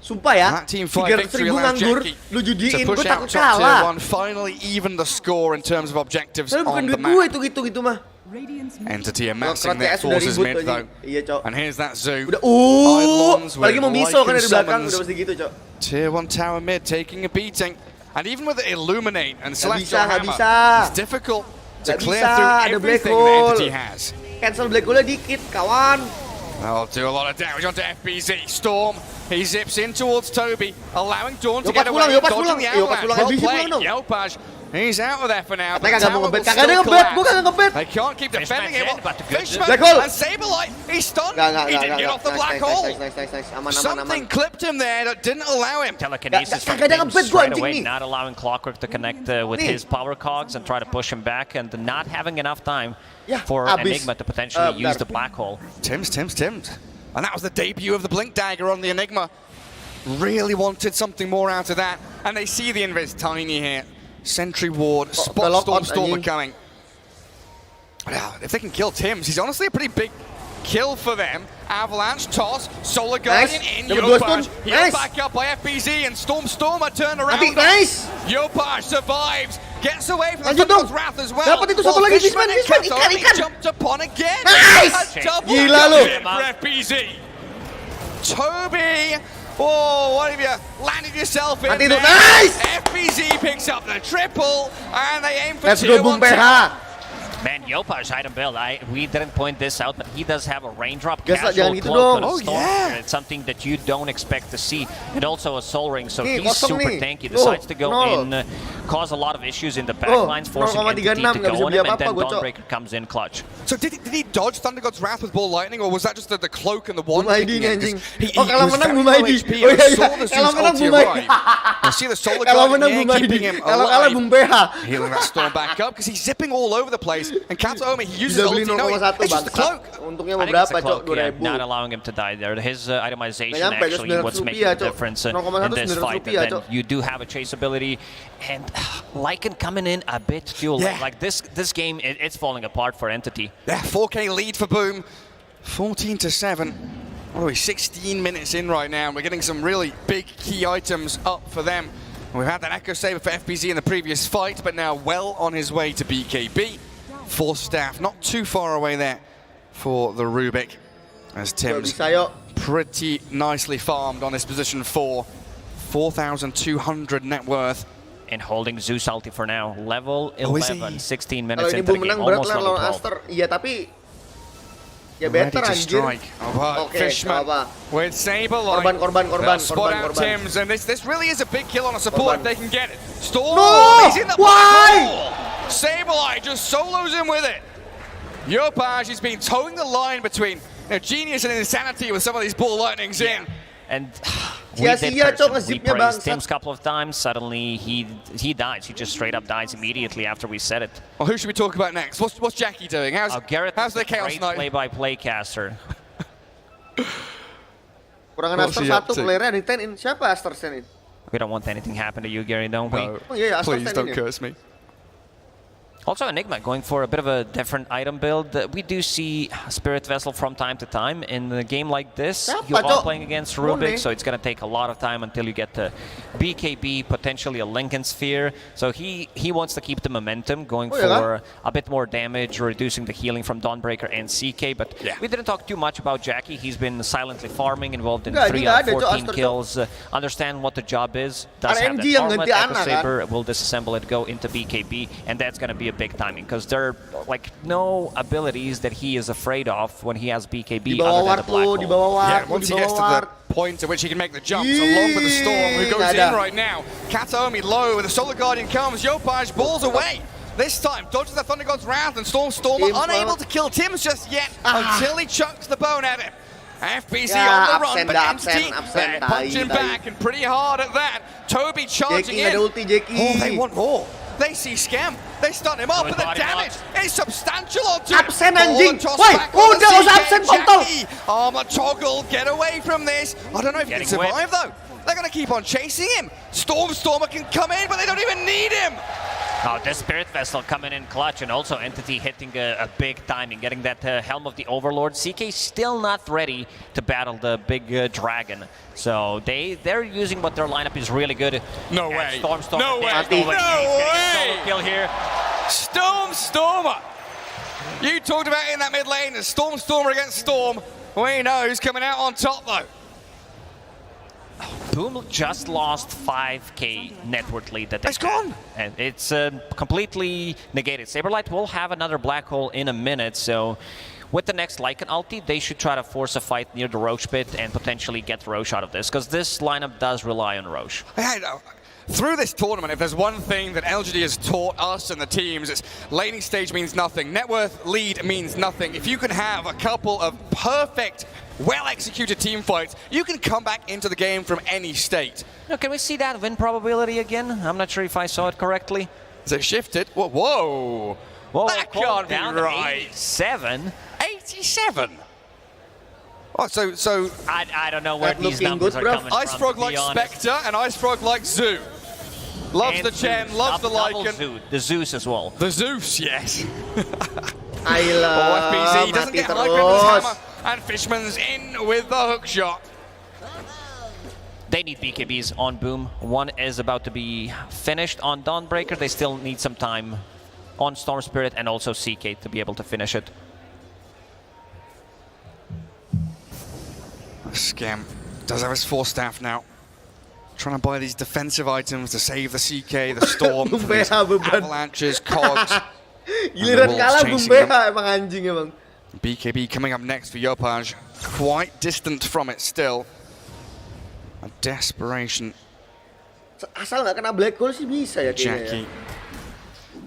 Sumpah ya. That team fight 300 victory ribu allows nganggur, Jackie lu judiin, to push gue out takut top tier kalah. 1, finally even the score in terms of objectives Tapi bukan on the duit gue map. itu mah. Entity amassing Kalau their TS udah forces ribut mid tuh, though. Iya cok. And here's that zoo. Udah, Eidolons apalagi with mau miso kan dari Lycan belakang, summons. udah pasti gitu cok. Tier 1 tower mid taking a beating. And even with the Illuminate and Celestial nggak Hammer, bisa. it's difficult to Nggak clear bisa, through ada black everything that hole. Entity has. Cancel black hole-nya dikit, kawan. That'll do a lot of damage onto FBZ. Storm, he zips in towards Toby, allowing Dawn to Yopas get pulang, away, Yopas dodging pulang. the Yopas avalanche. pulang, Well FBZ pulang played, dong. Yopaj, he's out of there for now, but Katanya the kagak mau tower will ngebet, kagak ada still ngebet, gue collapse. kagak ngebet. They can't keep defending it. Fishman's in, but the good Fishman Black hole. and Saberlight, he's stunned. Nggak, He didn't get off the black nice, hole. nice. Aman. Something clipped him there that didn't allow him. Telekinesis from Kagak ada Tims ngebet gua, straight anjing away, nih. not allowing Clockwork to connect with Nih. his power cogs and try to push him back, and not having enough time Ya, for abis. Enigma to potentially use Bentar. the black hole. Tims. And that was the debut of the Blink Dagger on the Enigma. Really wanted something more out of that. And they see the invis Tiny here. Sentry Ward, Spot lock Storm, on, Stormer anjing. coming. Now, if they can kill Tims, he's honestly a pretty big kill for them. Avalanche, toss, Solar Guardian in, Dapat dua Yopaj. stun. He's Nice. back up by FBZ and Stormer turn around. Mati, nice. Yopaj survives, gets away from the Lanjut dong. Thunderbolt's Wrath as well. Dapat itu satu While lagi, Fishman and Fishman, Kato ikan. only jumped upon again. Nice. A double Gila kill lu. for FBZ. Toby, oh, what have you landed yourself in Mati itu, there? nice. FBZ picks up the triple, and they aim for Let's tier go, Boom 1 tower. PH. Man, Yopaj item build, we didn't point this out, but he does have a raindrop Guys, casual jangan gitu cloak dong. on a Oh, storm. yeah. It's something that you don't expect to see. And also a soul ring, so Nih, he's kosong super nih. tanky. Tuh, Decides to go nol. in, cause a lot of issues in the back Oh, lines, forcing 0,36, Entity to nggak bisa go on beli him, and apa-apa, then gua, Cok. Dawnbreaker comes in clutch. So did he dodge Thunder God's Wrath with Ball Lightning, or was that just the cloak and the wand? Boom ID kicking nih, in? 'Cause anjing. Oh, kalau was menang very Boom low ID. HP, Oh, and iya, I saw iya. the Kalau Zeus menang ulti Boom ID. arrive. I see the Solar Kalau Guardian menang here Boom ID. keeping him Kalau kalah alive. Boom PH. Healing that storm back up because he's zipping all over the place. And Kataomi, he uses Bisa beli ulti. No, 0,1 it's just the bangsat. cloak. Untungnya I mau think it's berapa, the Cok? cloak, yeah, 2.000. not allowing him to die there. His itemization Nggak nyampe, actually 900 what's making rupiah, the Cok. difference 0,1 in this 900 fight. rupiah, And then Cok. you do have a chaseability, and Lycan coming in a bit too late. Yeah. Like this game, it's falling apart for Entity. Yeah, 4K lead for Boom. 14-7. What are we, 16 minutes in right now. We're getting some really big key items up for them. We've had that Echo Saber for FBZ in the previous fight, but now well on his way to BKB. Force Staff, not too far away there for the Rubik. As Gak Tim's bisa, yuk. pretty nicely farmed on his position 4. 4,200 net worth. And holding Zeus ulti for now. Level Oh, is he? 11, 16 Kalau minutes ini into the Boom game, menang berat almost lah level lawan 12. Aster. Iya, tapi ya Ready better to anjir. strike. Oh, but Oke, Fishman apa? with Saberlight. Korban. Spot out Tims, and this really is a big kill on a support if they can get it. Storm, No! he's in the Why? black hole. Saberlight just solos him with it. Yopaj has been towing the line between genius and insanity with some of these Ball Lightnings in. And we Sia-sia, did Cok, we ngezipnya, praised bangsat. Tims a couple of times. Suddenly he dies. He just straight up dies immediately after we said it. Well, who should we talk about next? What's Jackie doing? Garrett how's is the a Chaos great Knight? play-by-play caster. Kurangan What's Aster he up satu, to? playernya di 10 in. Siapa Aster 10 in? We don't want anything happen to you, Gary, don't we? No, Oh iya, Aster please 10 don't in ya? curse me. Also, Enigma going for a bit of a different item build. We do see Spirit Vessel from time to time in a game like this. You are playing against Rubik, so it's going to take a lot of time until you get to BKB, potentially a Lincoln Sphere. So he wants to keep the momentum, going for a bit more damage, reducing the healing from Dawnbreaker and CK. But we didn't talk too much about Jackie. He's been silently farming, involved in 3 out of 14 kills. Understand what the job is. Does have that armlet, Echo Saber, will disassemble it, go into BKB, and that's going to be a big timing, because there are like no abilities that he is afraid of when he has BKB other than the black hole. Yeah, once he gets to the point at which he can make the jumps, along with the Storm, who goes in right now. Kataomi low, the Solar Guardian comes, Yopaj balls away. This time, dodges the Thunder God's Wrath, and Stormer unable to kill Tims just yet until he chucks the bone at him. FBC on the run, but Entity punching back, and pretty hard at that. Toby charging in. Oh, they want more. They see Scam. They stun him up, but the damage is substantial onto absen anjing. Woi, udah usah absen kontol. Armor toggle, get away from this. I don't know if he can survive though. They're going to keep on chasing him. Stormer can come in, but they don't even need him. Oh, the Spirit Vessel coming in clutch, and also Entity hitting a big timing, getting that Helm of the Overlord. CK still not ready to battle the big dragon. So they're using what their lineup is really good. No way. Storm, no way. No way. Solo kill here. Stormer. You talked about it in that mid lane, and Stormer against Storm. We know who's coming out on top though. Boom just lost 5k net worth lead that they It's gone! And it's completely negated. Saberlight will have another black hole in a minute, so with the next Lycan ulti, they should try to force a fight near the Roche pit and potentially get Roche out of this, because this lineup does rely on Roche. Through this tournament, if there's one thing that LGD has taught us and the teams, it's laning stage means nothing. Net worth lead means nothing. If you can have a couple of perfect, well-executed team fights, you can come back into the game from any state. Now, can we see that win probability again? I'm not sure if I saw it correctly. Is it shifted? Whoa. That can't be right. 87? 87? Oh, so I don't know where these numbers are coming from. Ice Frog like Spectre and Ice Frog like Zoo. Loves the Chen, loves the Lycan. The Zeus as well. The Zeus, yes. I love FBZ doesn't get high ground with his hammer, and Fishman's in with the hook shot. They need BKBs on Boom. One is about to be finished on Dawnbreaker. They still need some time on Storm Spirit and also CK to be able to finish it. Scam does have his 4 staff now. Trying to buy these defensive items to save the CK, the Storm, from these avalanches, cogs. Giliran kalah Bumbeha emang anjing emang. BKB coming up next for Yopaj. Quite distant from it still. A desperation. Asal nggak kena black hole sih bisa ya Jackie.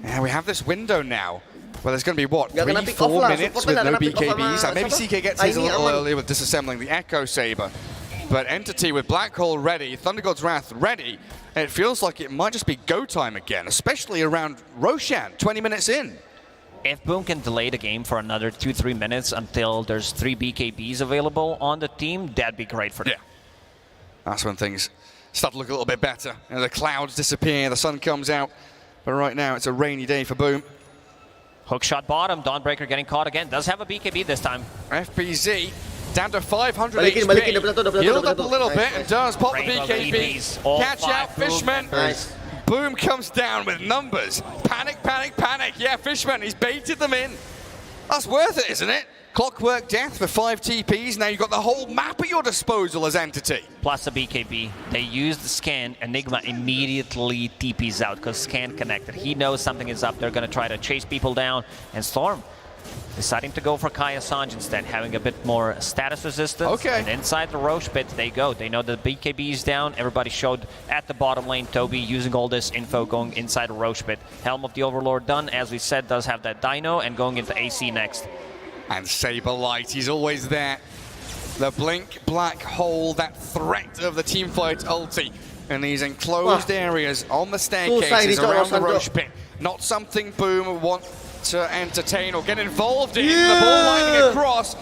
Yeah, we have this window now. Well, there's going to be, what, 3-4 minutes with no BKBs? Maybe CK gets his a little earlier with disassembling the Echo Saber. But Entity with Black Hole ready, Thunder God's Wrath ready, it feels like it might just be go time again, especially around Roshan, 20 minutes in. If Boom can delay the game for another 2-3 minutes until there's 3 BKBs available on the team, that'd be great for them. Yeah. That's when things start to look a little bit better. You know, the clouds disappear, the sun comes out. But right now, it's a rainy day for Boom. Hookshot bottom, Dawnbreaker getting caught again. Does have a BKB this time. FBZ down to 500 HP. Healed up a little bit and does pop the BKB. Catch out Fishman. Nice. Boom comes down with numbers. Panic. Yeah, Fishman, he's baited them in. That's worth it, isn't it? Clockwork Death for 5 TPs. Now you've got the whole map at your disposal as Entity. Plus a BKB. They use the scan. Enigma immediately TPs out because scan connected. He knows something is up. They're going to try to chase people down. And Storm deciding to go for Kaya Sanj instead, having a bit more status resistance. Okay. And inside the Roche pit they go. They know the BKB is down. Everybody showed at the bottom lane. Toby using all this info going inside the Roche pit. Helm of the Overlord done. As we said, does have that Dino and going into AC next. And Saberlight, he's always there. The blink black hole, that threat of the teamfight ulti. In these enclosed areas on the staircases around the Roche pit. Not something Boom want to entertain or get involved in. The ball lining across.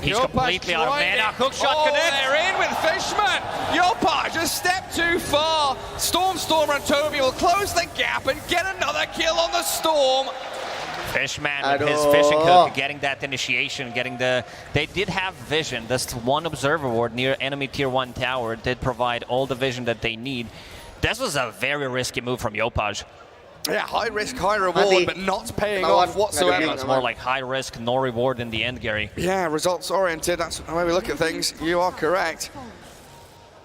He's completely out of mana. Hookshot connect. They're in with Fishman. Yopaj just stepped too far. Stormer and Toby will close the gap and get another kill on the Storm. Fishman with his fishing hook, getting that initiation, They did have vision. This one observer ward near enemy tier 1 tower did provide all the vision that they need. This was a very risky move from Yopaj. Yeah, high risk, high reward, but not paying off whatsoever. It's more like high risk, no reward in the end, Gary. Yeah, results oriented. That's the way we look at things. You are correct.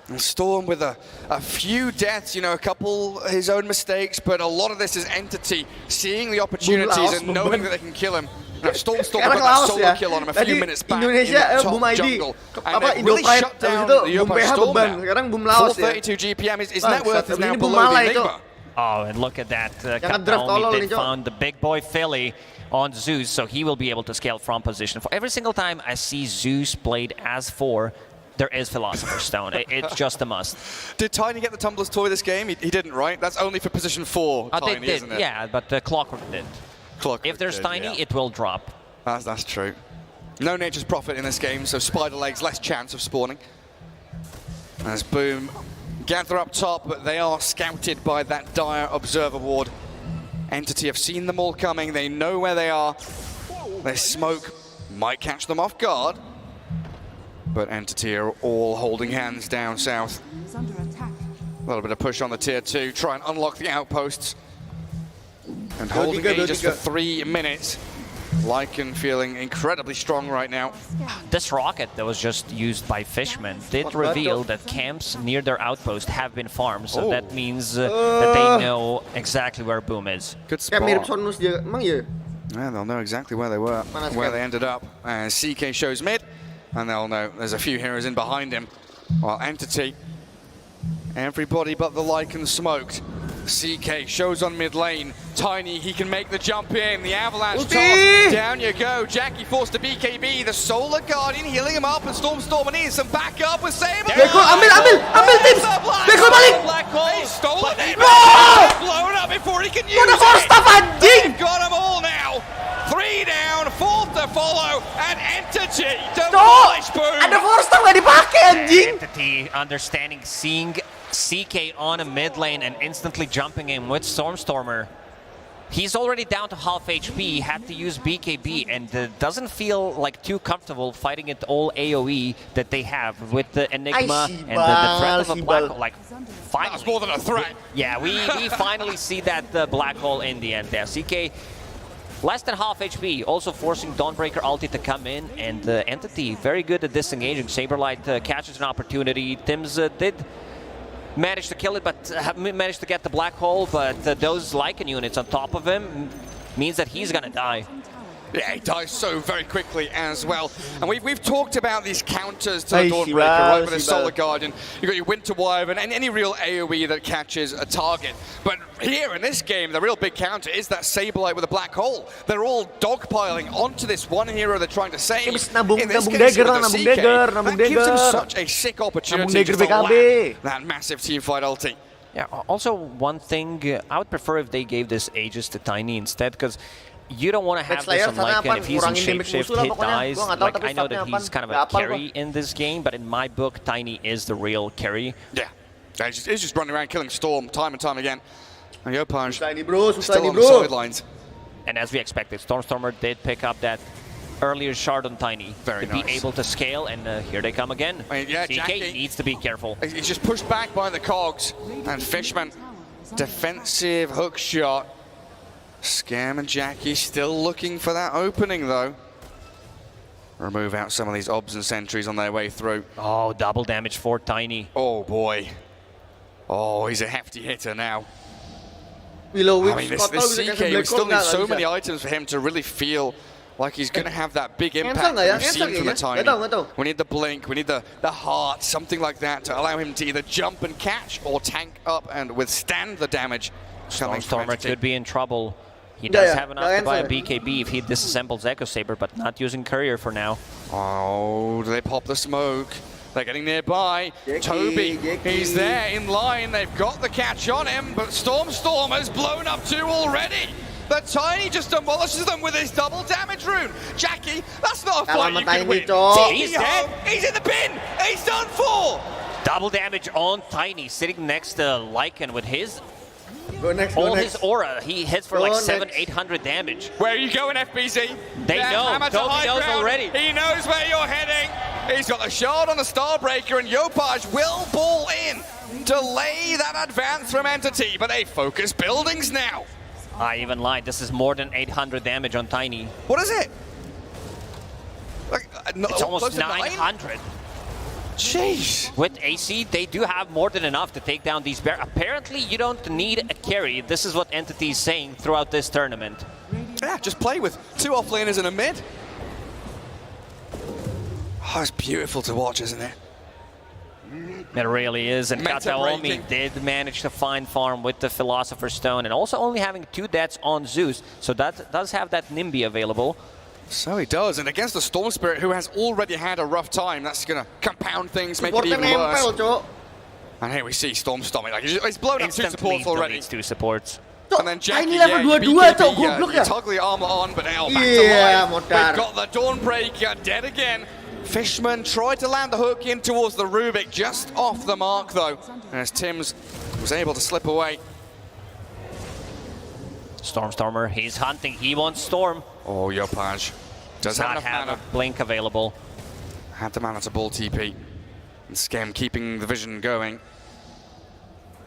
And Storm with a few deaths, you know, a couple his own mistakes, but a lot of this is Entity seeing the opportunities and knowing that they can kill him. Now, Storm got that solo kill on him a few minutes back Indonesia, in the boom top ID. jungle. And they really shut down the Yopaj Storm now. 432 GPM, his net worth is now below the Enigma. Oh, and look at that. Kaga did found the big boy Philly on Zeus, so he will be able to scale from position. For every single time I see Zeus played as 4, there is Philosopher's Stone. It's just a must. Did Tiny get the Tumbler's Toy this game? He didn't, right? That's only for position 4, Tiny, isn't it? Yeah, but Clockwork did. If there's Tiny, it will drop. That's true. No Nature's Prophet in this game, so Spider Legs, less chance of spawning. As Boom gather up top, but they are scouted by that dire observer ward. Entity have seen them all coming. They know where they are. Their smoke might catch them off guard. But Entity are all holding hands down south. A little bit of push on the tier 2. Try and unlock the outposts. And holding Aegis for 3 minutes. Lycan feeling incredibly strong right now. This rocket that was just used by Fishman did reveal that camps near their outpost have been farmed, so that means that they know exactly where Boom is. Good spot. Yeah, they'll know exactly where they were, where they ended up. And CK shows mid, and they'll know there's a few heroes in behind him. While Entity, everybody but the Lycan smoked. CK shows on mid lane. Tiny, he can make the jump in. The avalanche toss. Down you go. Jackie forced to BKB. The Solar Guardian healing him up. And Storm needs some backup with Saber. Ambil tips. Gacor balik. Black Hole. He stole it. No! Blown up before he can use it. anjing. Got them all now. 3 down, 4th to follow. And Entity demolish Boom. Ada force staff nggak dipakai anjing. Entity understanding, seeing CK on a mid lane and instantly jumping in with Stormer. He's already down to half HP, had to use BKB, and doesn't feel like too comfortable fighting it all AoE that they have with the Enigma and the threat of a black hole. Like, finally. That's more than a threat. Yeah, we finally see that black hole in the end there. CK less than half HP, also forcing Dawnbreaker ulti to come in, and Entity very good at disengaging. Saberlight catches an opportunity. Tims did managed to kill it, but managed to get the black hole, but those Lycan units on top of him means that he's gonna die. Yeah, he dies so very quickly as well. And we've talked about these counters to the Dawnbreaker, right, with the Solar Guardian. You've got your Winter Wyvern and any real AoE that catches a target. But here in this game, the real big counter is that Saberlight with a black hole. They're all dogpiling onto this one hero they're trying to save. In this case, that gives him such a sick opportunity to land that massive teamfight ulti. Yeah, also one thing, I would prefer if they gave this Aegis to Tiny instead, because you don't want to have this on Lycan if he's in shapeshift, he dies. Like, I know that he's kind of a carry in this game, but in my book, Tiny is the real carry. Yeah, he's just running around killing Storm time and time again. And Yopaj still on the sidelines. And as we expected, Stormer did pick up that earlier shard on Tiny to be able to scale, and here they come again. I mean, yeah, CK Jackie needs to be careful. He's just pushed back by the cogs, and Fishman, defensive hook shot. Scam and Jackie still looking for that opening, though. Remove out some of these obs and sentries on their way through. Oh, double damage for Tiny. Oh, boy. Oh, he's a hefty hitter now. I mean, this CK, we still need so many items for him to really feel like he's going to have that big impact that we've seen from the Tiny. We need the blink, we need the heart, something like that to allow him to either jump and catch or tank up and withstand the damage. Stormer could be in trouble. He does have enough to buy a BKB if he disassembles Echo Saber, but not using Courier for now. Oh, do they pop the smoke? They're getting nearby. Toby, he's there in line. They've got the catch on him, but Stormer's blown up 2 already. The Tiny just demolishes them with his double damage rune. Jackie, that's not a fight you can win. He's dead. He's in the bin. He's done for. Double damage on Tiny, sitting next to Lycan with his Go next, All go his next. aura, he hits for Go like next. 700-800 damage. Where are you going, FBZ? They know. Toby knows already. He knows where you're heading. He's got the shard on the Starbreaker, and Yopaj will ball in to lay that advance from Entity, but they focus buildings now. I even lied. This is more than 800 damage on Tiny. What is it? Like, no, It's almost close to 900. Jeez. With AC, they do have more than enough to take down these bears. Apparently, you don't need a carry. This is what Entity is saying throughout this tournament. Yeah, just play with 2 offlaners and a mid. Oh, it's beautiful to watch, isn't it? It really is, and Meta Kataomi breaking. did manage to find farm with the Philosopher's Stone, and also only having 2 deaths on Zeus, so that does have that Nimby available. So he does, and against the Storm Spirit, who has already had a rough time, that's going to compound things, make it even worse. Cok. And here we see Storm Stomping, like he's blown up 2 Instantly supports already. deletes 2 supports. And then Jackie, Tiny level 22, Cok. BKB, Goblok ya. toggle the armor on, but now back Yeah, to life. modar. We've got the Dawnbreaker dead again. Fishman tried to land the hook in towards the Rubik, just off the mark though. And as Tim's was able to slip away. Stormer, he's hunting. He wants Storm. Oh, Yopaj does Does not have enough have mana. a blink available. Had the mana to ball TP. And Skem keeping the vision going.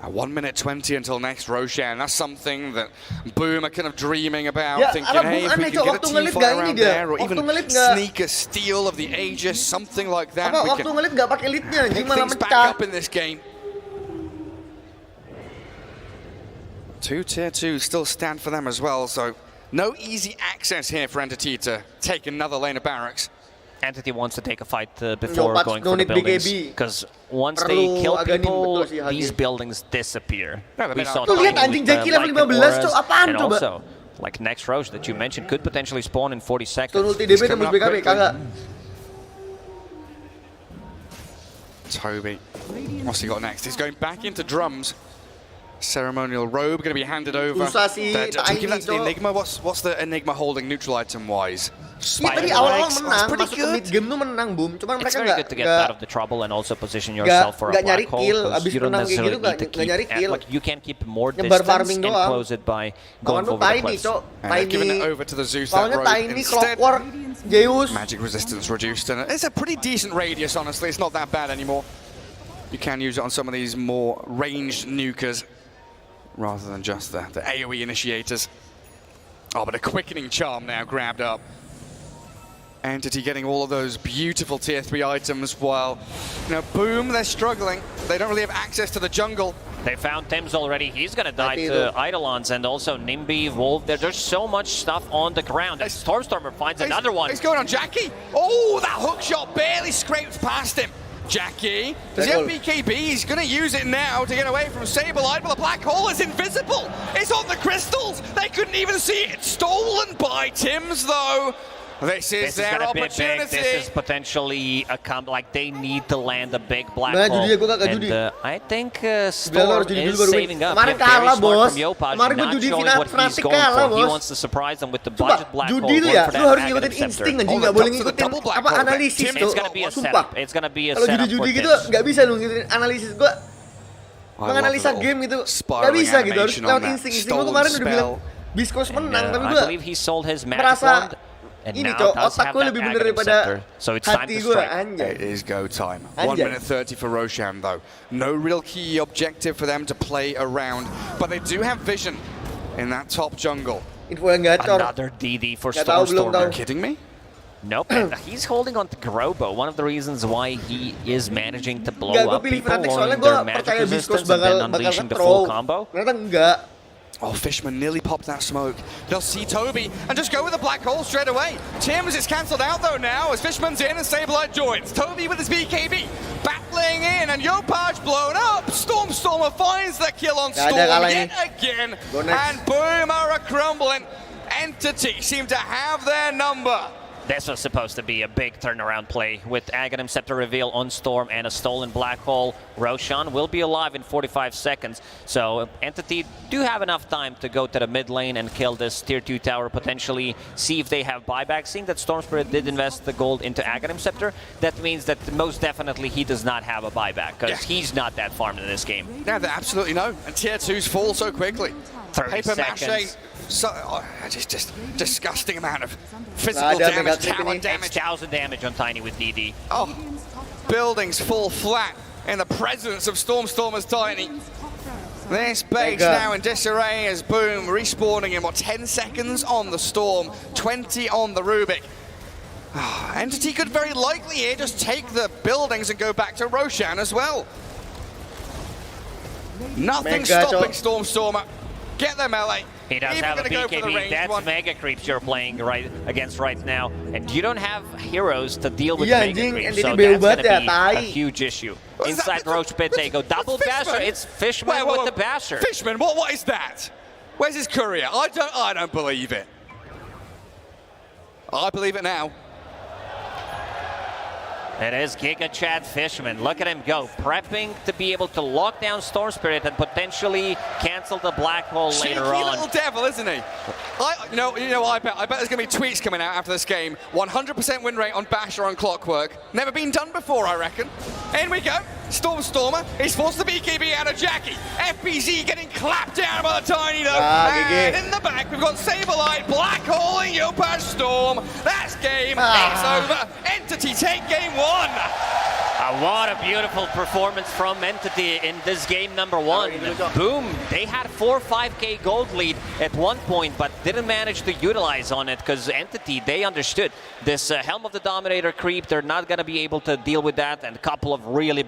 1 minute 20 until next Roshan. That's something that Boom are kind of dreaming about, Ya, thinking, ala hey, Boom if we aneh, can Cok. get a Waktu team ngelit fight nggak ini around dia. there, or Waktu even ngelit nggak. sneak a steal of the Aegis, something like that. Apa We waktu can ngelit nggak pakai leadnya, anjing pick malah things back mecah. up in this game. 2 tier 2 still stand for them as well, so no easy access here for Entity to take another lane of barracks. Entity wants to take a fight before Nyopat going for the donate buildings, BKB. because once Perlu they kill agak nih, people, betul sih, Hagi. these buildings disappear. Yeah, but We then saw Tuh, lihat Tiny anjing with, Jackie level Lycan 15, auras, Cok. Apaan and coba? also, like next Roche that you mentioned, could potentially spawn in 40 Tuh seconds. ulti DB coming tembus up BKB, quickly. kagak. Toby, what's he got next? He's going back into drums. Ceremonial robe going to be handed over. Susah sih, To Tiny, give that to the Cok. Enigma. What's the Enigma holding neutral item wise? Iya tadi awal-awal Spikes. menang, Pretty masuk ke good. mid game tuh menang, Boom. Cuman It's mereka very good to get out of the trouble and also position yourself for a nggak nyari black hole, kill. because Abis you don't menang kayak necessarily gitu, need to nggak nyari keep, kill. like you can keep more Nyebar distance farming and doang. close it by Lawan going tuh over the Tiny, cliffs. Cok. And they're giving it Tiny. over to the Zeus that Soalnya robe Tiny, instead. Clockwork, Zeus. Magic resistance reduced, and it's a pretty decent radius, honestly. It's not that bad anymore. You can use it on some of these more ranged nukers rather than just the AoE initiators. Oh, but a quickening charm now grabbed up. Entity getting all of those beautiful tier 3 items while, Boom, they're struggling. They don't really have access to the jungle. They found Tim's already. He's gonna die Mati to itu. Eidolons and also Nimby, Wolf. There's so much stuff on the ground. And Stormstormer finds another one. He's going on Jackie. Oh, that hook shot barely scraped past him. Jackie, does he have BKB? He's going to use it now to get away from Saberlight, but the black hole is invisible. It's on the crystals. They couldn't even see it. Stolen by Tim's, though. This is their gonna be opportunity. big. This is potentially a like they need to land a big black Nah, hole. judi, gua nggak And judi. I think Bilang Storm harus judi is dulu baru win. saving up. Kemarin Yeah, very kalah, smart bos. from Yopaj, Kemarin gua not judi showing final what he's Fnatic going kalah, for. He bos. wants to surprise them with the Coba, budget black hole. judi going tuh ya, for lu that harus Magnet ngikutin Scepter. insting anjing, Oh, nggak the boleh double ngikutin black apa hole. analisis Tim, tuh. It's gonna be a Sumpah. setup. It's gonna be a Kalau setup for judi-judi gitu Tims. nggak bisa lu ngikutin analisis gua. Menganalisa game gitu nggak bisa gitu, harus lewat insting. Gua kemarin udah bilang Biskos menang, tapi I gua believe he sold his magic merasa wand. And ini, now Cok, does otak have gue that lebih bener Aghanim daripada Scepter. So it's time hati to gue, strike. anjay. It is go time. Anjay. 1 minute 30 for Roshan, though. No real key objective for them to play around, but they do have vision in that top jungle. Info yang gacor. Another DD for Nggak tahu, belum Stormstormer. tahu. Kidding me? Nope, and he's holding on to Grobo. One of the reasons why he is managing to blow Enggak, gue up pilih people, Fnatic soalnya lowering gue their magic percaya Biskos resistance and then bakal unleashing the nge-throw. full combo. Ternyata enggak. Oh, Fishman nearly popped that smoke. They'll see Toby and just go with the black hole straight away. Tim's is cancelled out though now as Fishman's in and Saberlight joins. Toby with his BKB battling in and Yopaj blown up. Stormstormer finds the kill on Nggak Storm ada kalah yet ini. again. Go next. And Boom are a crumbling. Entity seem to have their number. This was supposed to be a big turnaround play with Aghanim Scepter reveal on Storm and a stolen Black Hole. Roshan will be alive in 45 seconds, so Entity do have enough time to go to the mid lane and kill this tier 2 tower, potentially see if they have buyback. Seeing that Storm Spirit did invest the gold into Aghanim Scepter, that means that most definitely he does not have a buyback, because he's not that farmed in this game. Yeah, absolutely no. And tier 2s fall so quickly. 30 Paper seconds. mache, just disgusting amount of physical damage, talent damage. 6,000 damage on Tiny with DD. Oh, buildings fall flat in the presence of Storm's Tiny. This base now in disarray as Boom respawning in, what, 10 seconds on the Storm, 20 on the Rubik. Entity could very likely here just take the buildings and go back to Roshan as well. Nothing stopping Stormer. Get the melee. He does have a BKB. That's mega creeps you're playing against right now, and you don't have heroes to deal with mega creeps, so that's going to be a huge issue. Inside Roach Pit, they go double basher. It's Fishman with the basher. Fishman, what is that? Where's his courier? I don't believe it. I believe it now. It is Giga Chad Fishman. Look at him go, prepping to be able to lock down Storm Spirit and potentially cancel the Black Hole later on. Cheeky little devil, isn't he? I bet there's going to be tweets coming out after this game. 100% win rate on Basher on Clockwork. Never been done before, I reckon. In we go. Stormer is forced the BKB out of Jackie. FBZ getting clapped down by the Tiny though. And in the back we've got Saberlight, Black Hole and Yopaj Storm. That's game. It's over. Entity take game 1. What a beautiful performance from Entity in this game number 1. Boom, they had 4-5k gold lead at one point, but didn't manage to utilize on it because Entity, they understood this Helm of the Dominator creep. They're not going to be able to deal with that, and a couple of really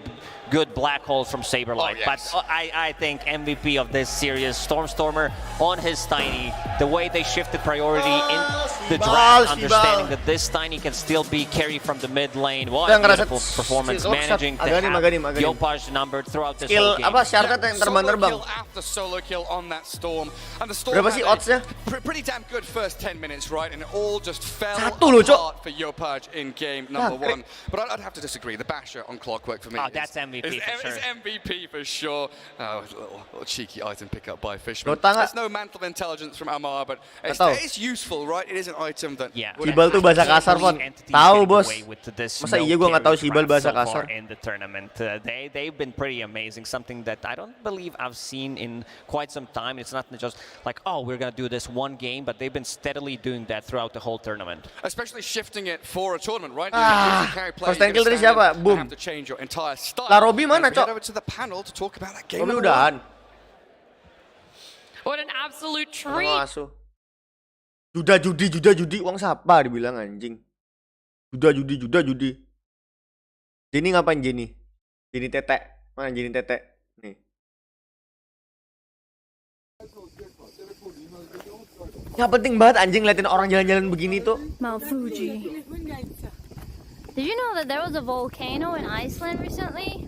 good Black Holes from Saberlight. But I think MVP of this series, Stormer on his Tiny, the way they shifted priority in the draft, understanding that this Tiny can still be carried from the mid lane. What a beautiful performance, managing to have Yopaj numbered throughout this whole game. Solo kill after solo kill on that Storm. And the Storm had a pretty damn good first 10 minutes, right? And it all just fell apart for Yopaj in game number 1. But I'd have to disagree. The Basher on Clockwork for me that's MVP for sure. It's MVP for sure. Oh, a little cheeky item pickup by Fishman. There's no Mantle of Intelligence from Amar, but it's useful, right? It is an item that... Sibal tuh bahasa kasar, Pon. Tahu, bos. Masa iya gua nggak tahu Sibal bahasa kasar? In the tournament, they've been pretty amazing. Something that I don't believe I've seen in quite some time. It's not just like, oh, we're gonna do this one game, but they've been steadily doing that throughout the whole tournament. Especially shifting it for a tournament, right? First kill dari siapa? Boom. Have to change your entire style. Lah Robby mana, Cok? Head over to the panel to talk about that game. Robby udahan. What an absolute treat. Juda judi, uang siapa dibilang anjing. Juda judi. Jenny ngapain Jenny? Jenny tetek. Mana Jenny tetek? Nih. Nggak penting banget anjing liatin orang jalan-jalan begini tuh. Mount Fuji. Did you know that there was a volcano in Iceland recently?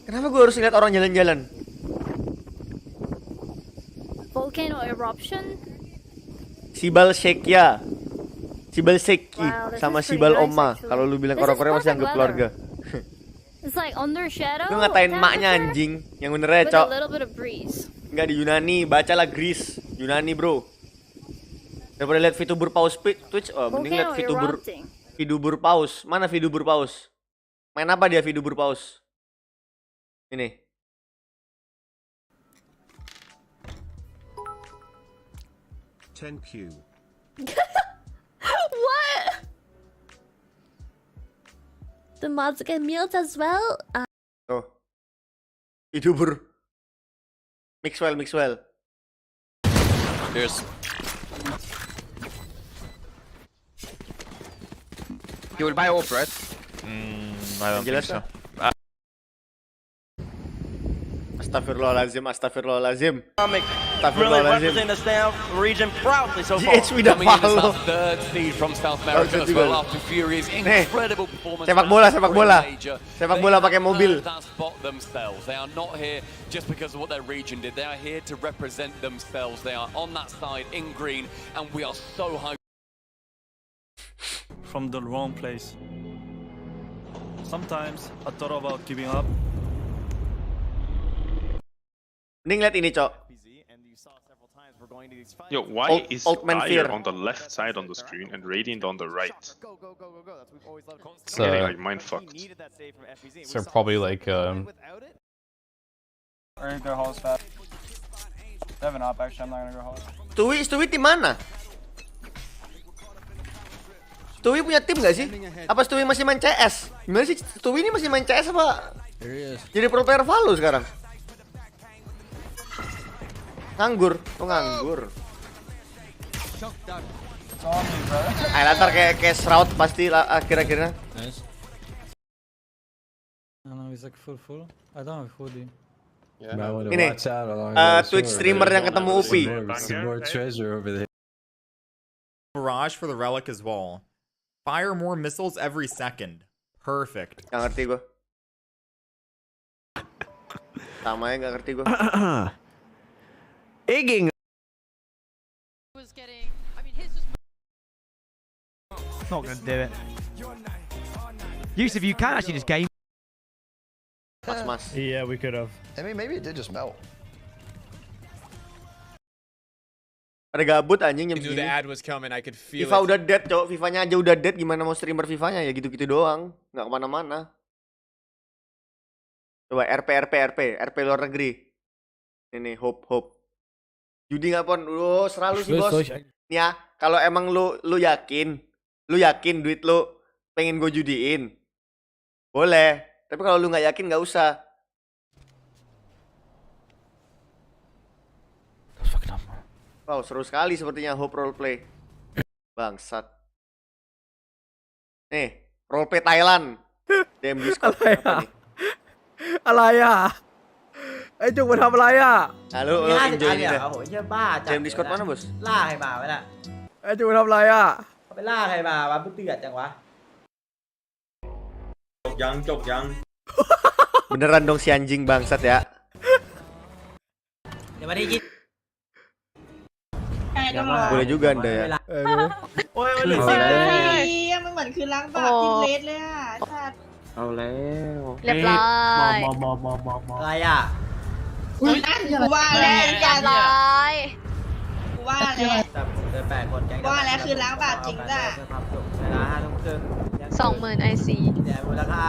Kenapa gue harus lihat orang jalan-jalan? Volcano eruption? Sibal Sheikya. Sibal Seki sama Sibal Oma. Kalau lu bilang orang Korea masih anggap keluarga. It's like under shadow. Lu ngatain maknya anjing. Yang bener ya, Cok. A little bit of breeze. Enggak di Yunani, bacalah Greece. Yunani, bro. Daripada lihat VTuber Paus Twitch, mending lihat VTuber Paus. Mana VTuber Paus? Main apa dia VTuber Paus? Ini. $10Q. What? The mods get meals as well? Oh. VTuber. Mixwell. Cheers. You will buy off, right? I don't think so. Astagfirullahaladzim, astagfirullahaladzim. Really Astagfirullahaladzim. representing us now, region proudly so far. GH udah Coming in as follow. our third seed from South America as well after Fury's incredible performance. Sepak bola, sepak bola. Sepak bola pakai mobil. That spot themselves. They are not here just because of what their region did. They are here to represent themselves. They are on that side in green, and we are so hyped. From the wrong place. Sometimes I thought about giving up. Mending lihat ini, Cok. Yo, why is Old Man Fire Fear on the left side on the screen and Radiant on the right? It's Getting like mind fucked. So probably like Or go house fast. They have an op actually, I'm not gonna go house. Stewie di mana? Stewie punya tim gak sih? Apa Stewie masih main CS? Gimana sih Stewie ini masih main CS apa? Jadi pro player Valo sekarang? Nganggur, nganggur. Lantar kayak Shroud pasti akhir-akhirnya. Nice. I don't know, he's like full. I don't have hoodie. Ini Twitch streamer yang ketemu Upi. Barrage for the relic as well. Fire more missiles every second. Perfect. Gak ngerti gue. Sama ya gak ngerti gue. Egging. Not gonna do it. Yusuf, you can actually just game. Mas. Yeah, we could have. I mean, maybe it did just melt. Ada gabut anjing jam I knew the segini. ad was coming. I could feel FIFA it. udah dead, Cok. FIFA-nya aja udah dead, gimana mau streamer FIFA-nya? Ya gitu-gitu doang. Nggak kemana-mana. Coba RP luar negeri. Ini Hope. Judi nggak Pon? Selalu sih bos. Nih ya, kalau emang lu yakin duit lu pengen gue judiin, boleh. Tapi kalau lu nggak yakin nggak usah. Wow, seru sekali sepertinya Hope roleplay. Bangsat. Nih, roleplay Thailand. DM Discord. Apa nih? อะไรอ่ะ ไอ้จุกมันทำอะไรอ่ะ Halo, enjoy ini dah. โอ้โหเหี้ยบ้าจั DM Discord mana, Bos? ล่าใครมาวะน่ะไอ้จุกมันทำอะไรอ่ะไปล่าใครมาวะเพิ่งเดือดจังวะ จกยัง Beneran dong si anjing bangsat ya. เดี๋ยวมาได้ยิน Boleh juga Anda ya. โอ้ย มันเหมือนคือล้างบาปกินเลสเลยอ่ะ เอาแล้ว เรียบร้อย อะไรอ่ะ กูว่าแล้วอย่าร้อยกูว่าแล้ว แต่ผมเดิน8 คนแก๊ง ว่าแล้วคือล้างบาปจริงจ้ะ ความสุขเวลา 5:30 20,000 IC เดี๋ยวมูลค่า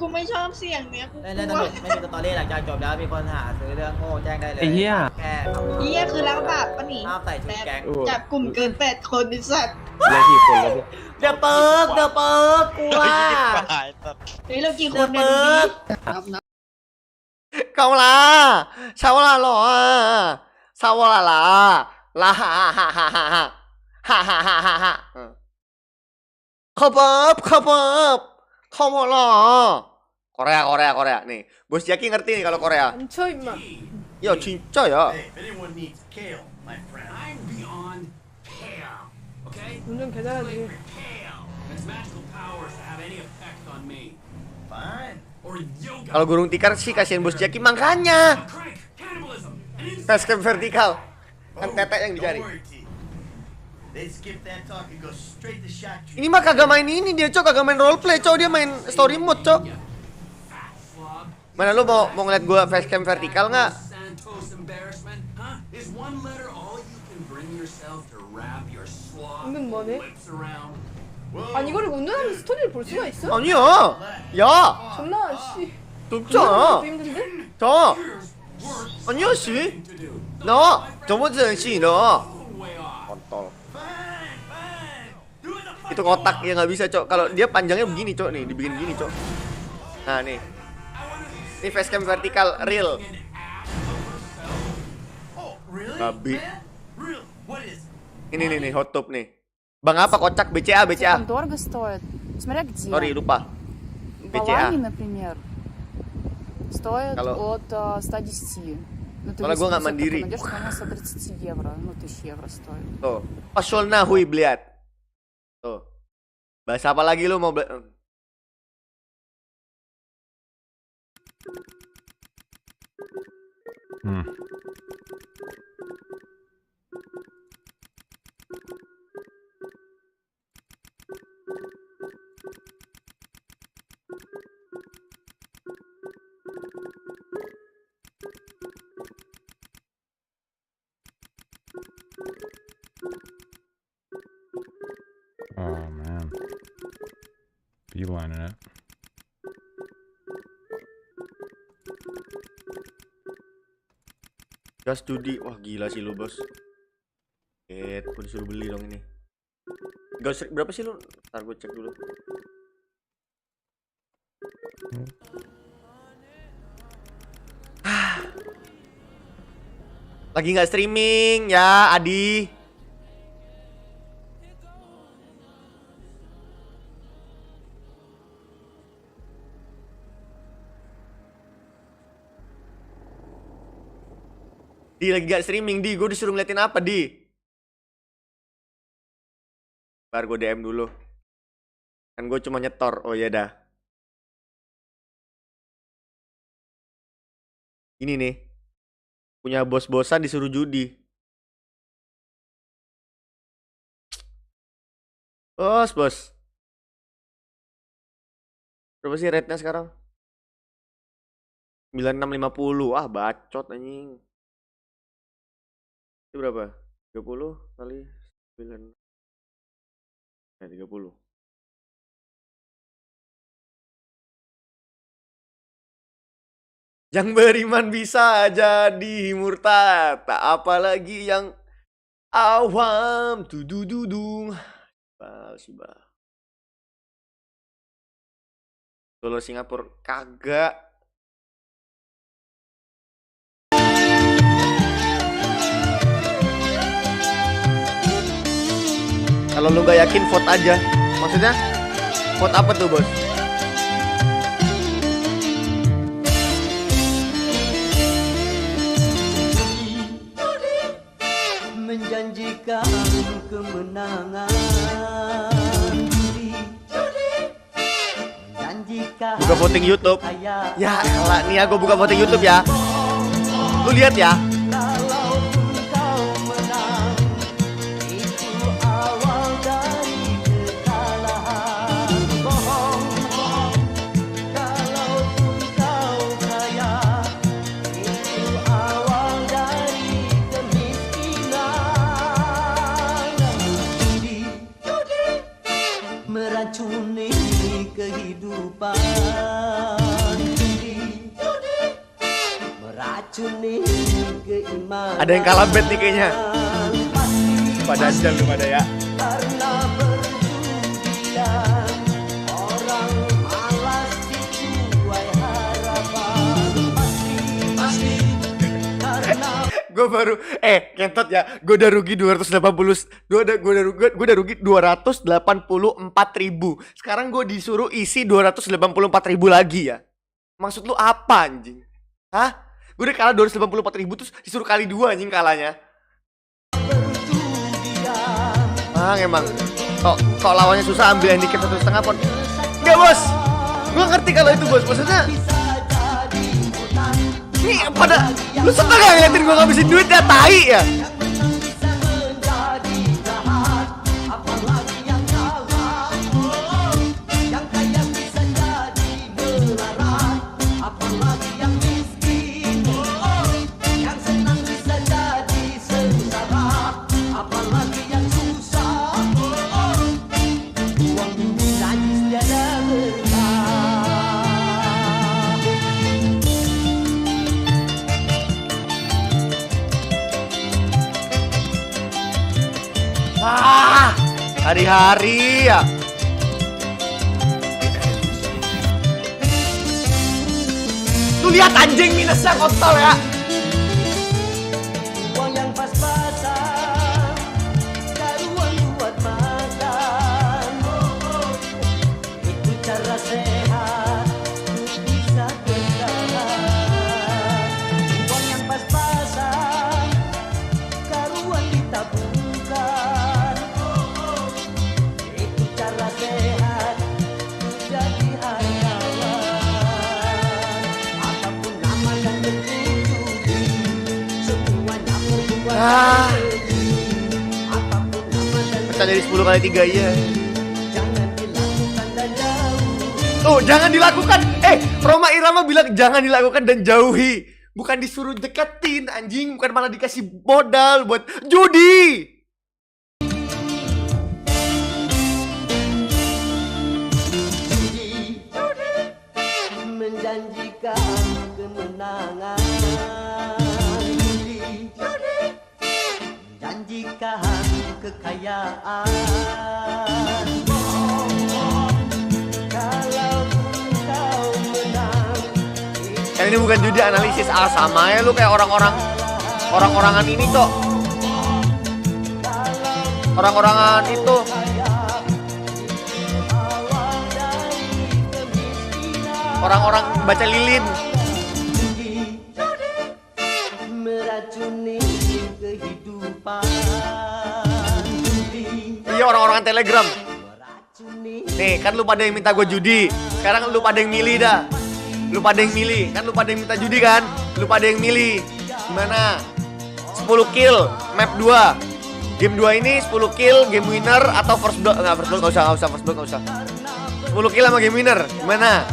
กูไม่ชอบเสียงเนี้ยกู เล่นสนุกไม่มีสตอรี่หลังจากจบแล้วมีคนหาซื้อเรื่องโง่แจ้งได้เลย ไอ้เหี้ย แค่ เหี้ยคือล้างบาปปะนี่ ห้ามใส่ชุดแก๊ง จับกลุ่มเกิน8 คนดิสัตว์ เล่นกี่คนแล้วเนี่ย เดี๋ยวเปิดกูว่า เฮ้ยเรากี่คนเนี่ยดูดิ Kau lah. Sawalah lo. Sawalah lah. Lah ha ha ha ha ha. Ha ha ha ha ha. Kebab. Kamu lo. Korea. Nih, Bos Jaki ngerti nih kalau Korea. Ya, cinta ya. Kalau Gurung Tikar sih kasihan Bos Jaki makanya. Facecam vertikal. Kan tetek yang dicari. Ini mah kagak main ini dia, Cok, kagak main roleplay, Cok, dia main story mode, Cok. Mana lu mau ngeliat gua facecam vertikal nggak? 이건 뭐네? 아니 이거를 운전하면서 스토리를 볼 수가 있어? 아니야. 야. 존나 씨. 좁잖아. 힘든데? 저. 아니야 씨. 너. 저번에 씨 너. Kontol. Itu kotak ya nggak bisa, Cok. Kalau dia panjangnya begini, Cok, nih, dibikin gini, Cok. Nah, nih. Ini facecam vertikal real. Babi. Ini nih hot top nih. Bang apa kocak BCA. Дорого стоит. Смотря где. Sorry lupa. BCA. например. стоит Kalau- от 110. Ну, то Soalnya есть, gue nggak если ты mandiri. найдешь, то она 130 евро. Ну, 1000 евро стоит. Tuh. Pasolna hui bliat. Tuh. Bahasa apa lagi lu mau Oh man. Beelining it. gas judi. Wah, gila sih lu, Bos. Gue disuruh beli dong ini. Gas berapa sih lu? Ntar gue cek dulu. Lagi nggak streaming ya, Adi. Di lagi gak streaming, Di. Gue disuruh ngeliatin apa, Di? Ntar gue DM dulu. Kan gue cuma nyetor. Oh iya dah. Ini nih. Punya bos-bosan disuruh judi. Bos. Berapa sih rate-nya sekarang? 9650. Ah, bacot anjing. Itu berapa? 30 kali 9. Ya, 30. Yang beriman bisa jadi murtad, tak apalagi yang awam. Tudududung. Sibah. Solo Singapura kagak. Kalau lu nggak yakin, vote aja. Maksudnya, vote apa tuh, Bos? Menjanjikan kemenangan. Menjanjikan. Buka voting YouTube. Ya elah, nih aku buka voting YouTube ya. Lu lihat ya. Meracuni kehidupan. Meracuni keimanan. Ada yang kalah bet nih kayaknya. Pada aja lu pada ya. Karena perjudian orang malas dituai harapan. Pasti karena Gue baru kentot ya. Gue udah rugi 280. Gue udah rugi 284.000. Sekarang gue disuruh isi 284.000 lagi ya. Maksud lu apa anjing? Hah? Gue udah kalah 284.000 terus disuruh kali 2 anjing kalahnya. Emang. Kok lawannya susah, ambil handicap 1,5 pon. Enggak, Bos. Gue ngerti kalau itu, Bos. Maksudnya ini pada lu seneng gak ngeliatin gue ngabisin duit ya, tai ya? Hari-hari ya. Tuh lihat anjing minusnya kontol ya. uang yang pas-pasan, daruan buat makan. Itu cara sehat untuk bisa bertahan. Pecah dari 10 kali 3 ya. Tuh, jangan dilakukan. Roma Irama bilang jangan dilakukan dan jauhi. Bukan disuruh deketin, anjing. Bukan malah dikasih modal buat judi. Menjanjikan kemenangan, menjanjikan kekayaan. Kalau kau menang, Ini bukan judi, analisis. Sama ya lu kayak orang-orangan ini kok. Orang-orangan itu. Orang-orang baca lilin. meracuni kehidupan. Iya, orang-orang Telegram. Nih, kan lu pada yang minta gue judi. Sekarang lu pada yang milih dah. Lu pada yang milih. Kan lu pada yang minta judi kan? Lu pada yang milih. Gimana? 10 kill, map 2. Game 2 ini 10 kill, game winner atau first blood? Enggak, first blood enggak usah, first blood enggak usah. 10 kill sama game winner. Gimana?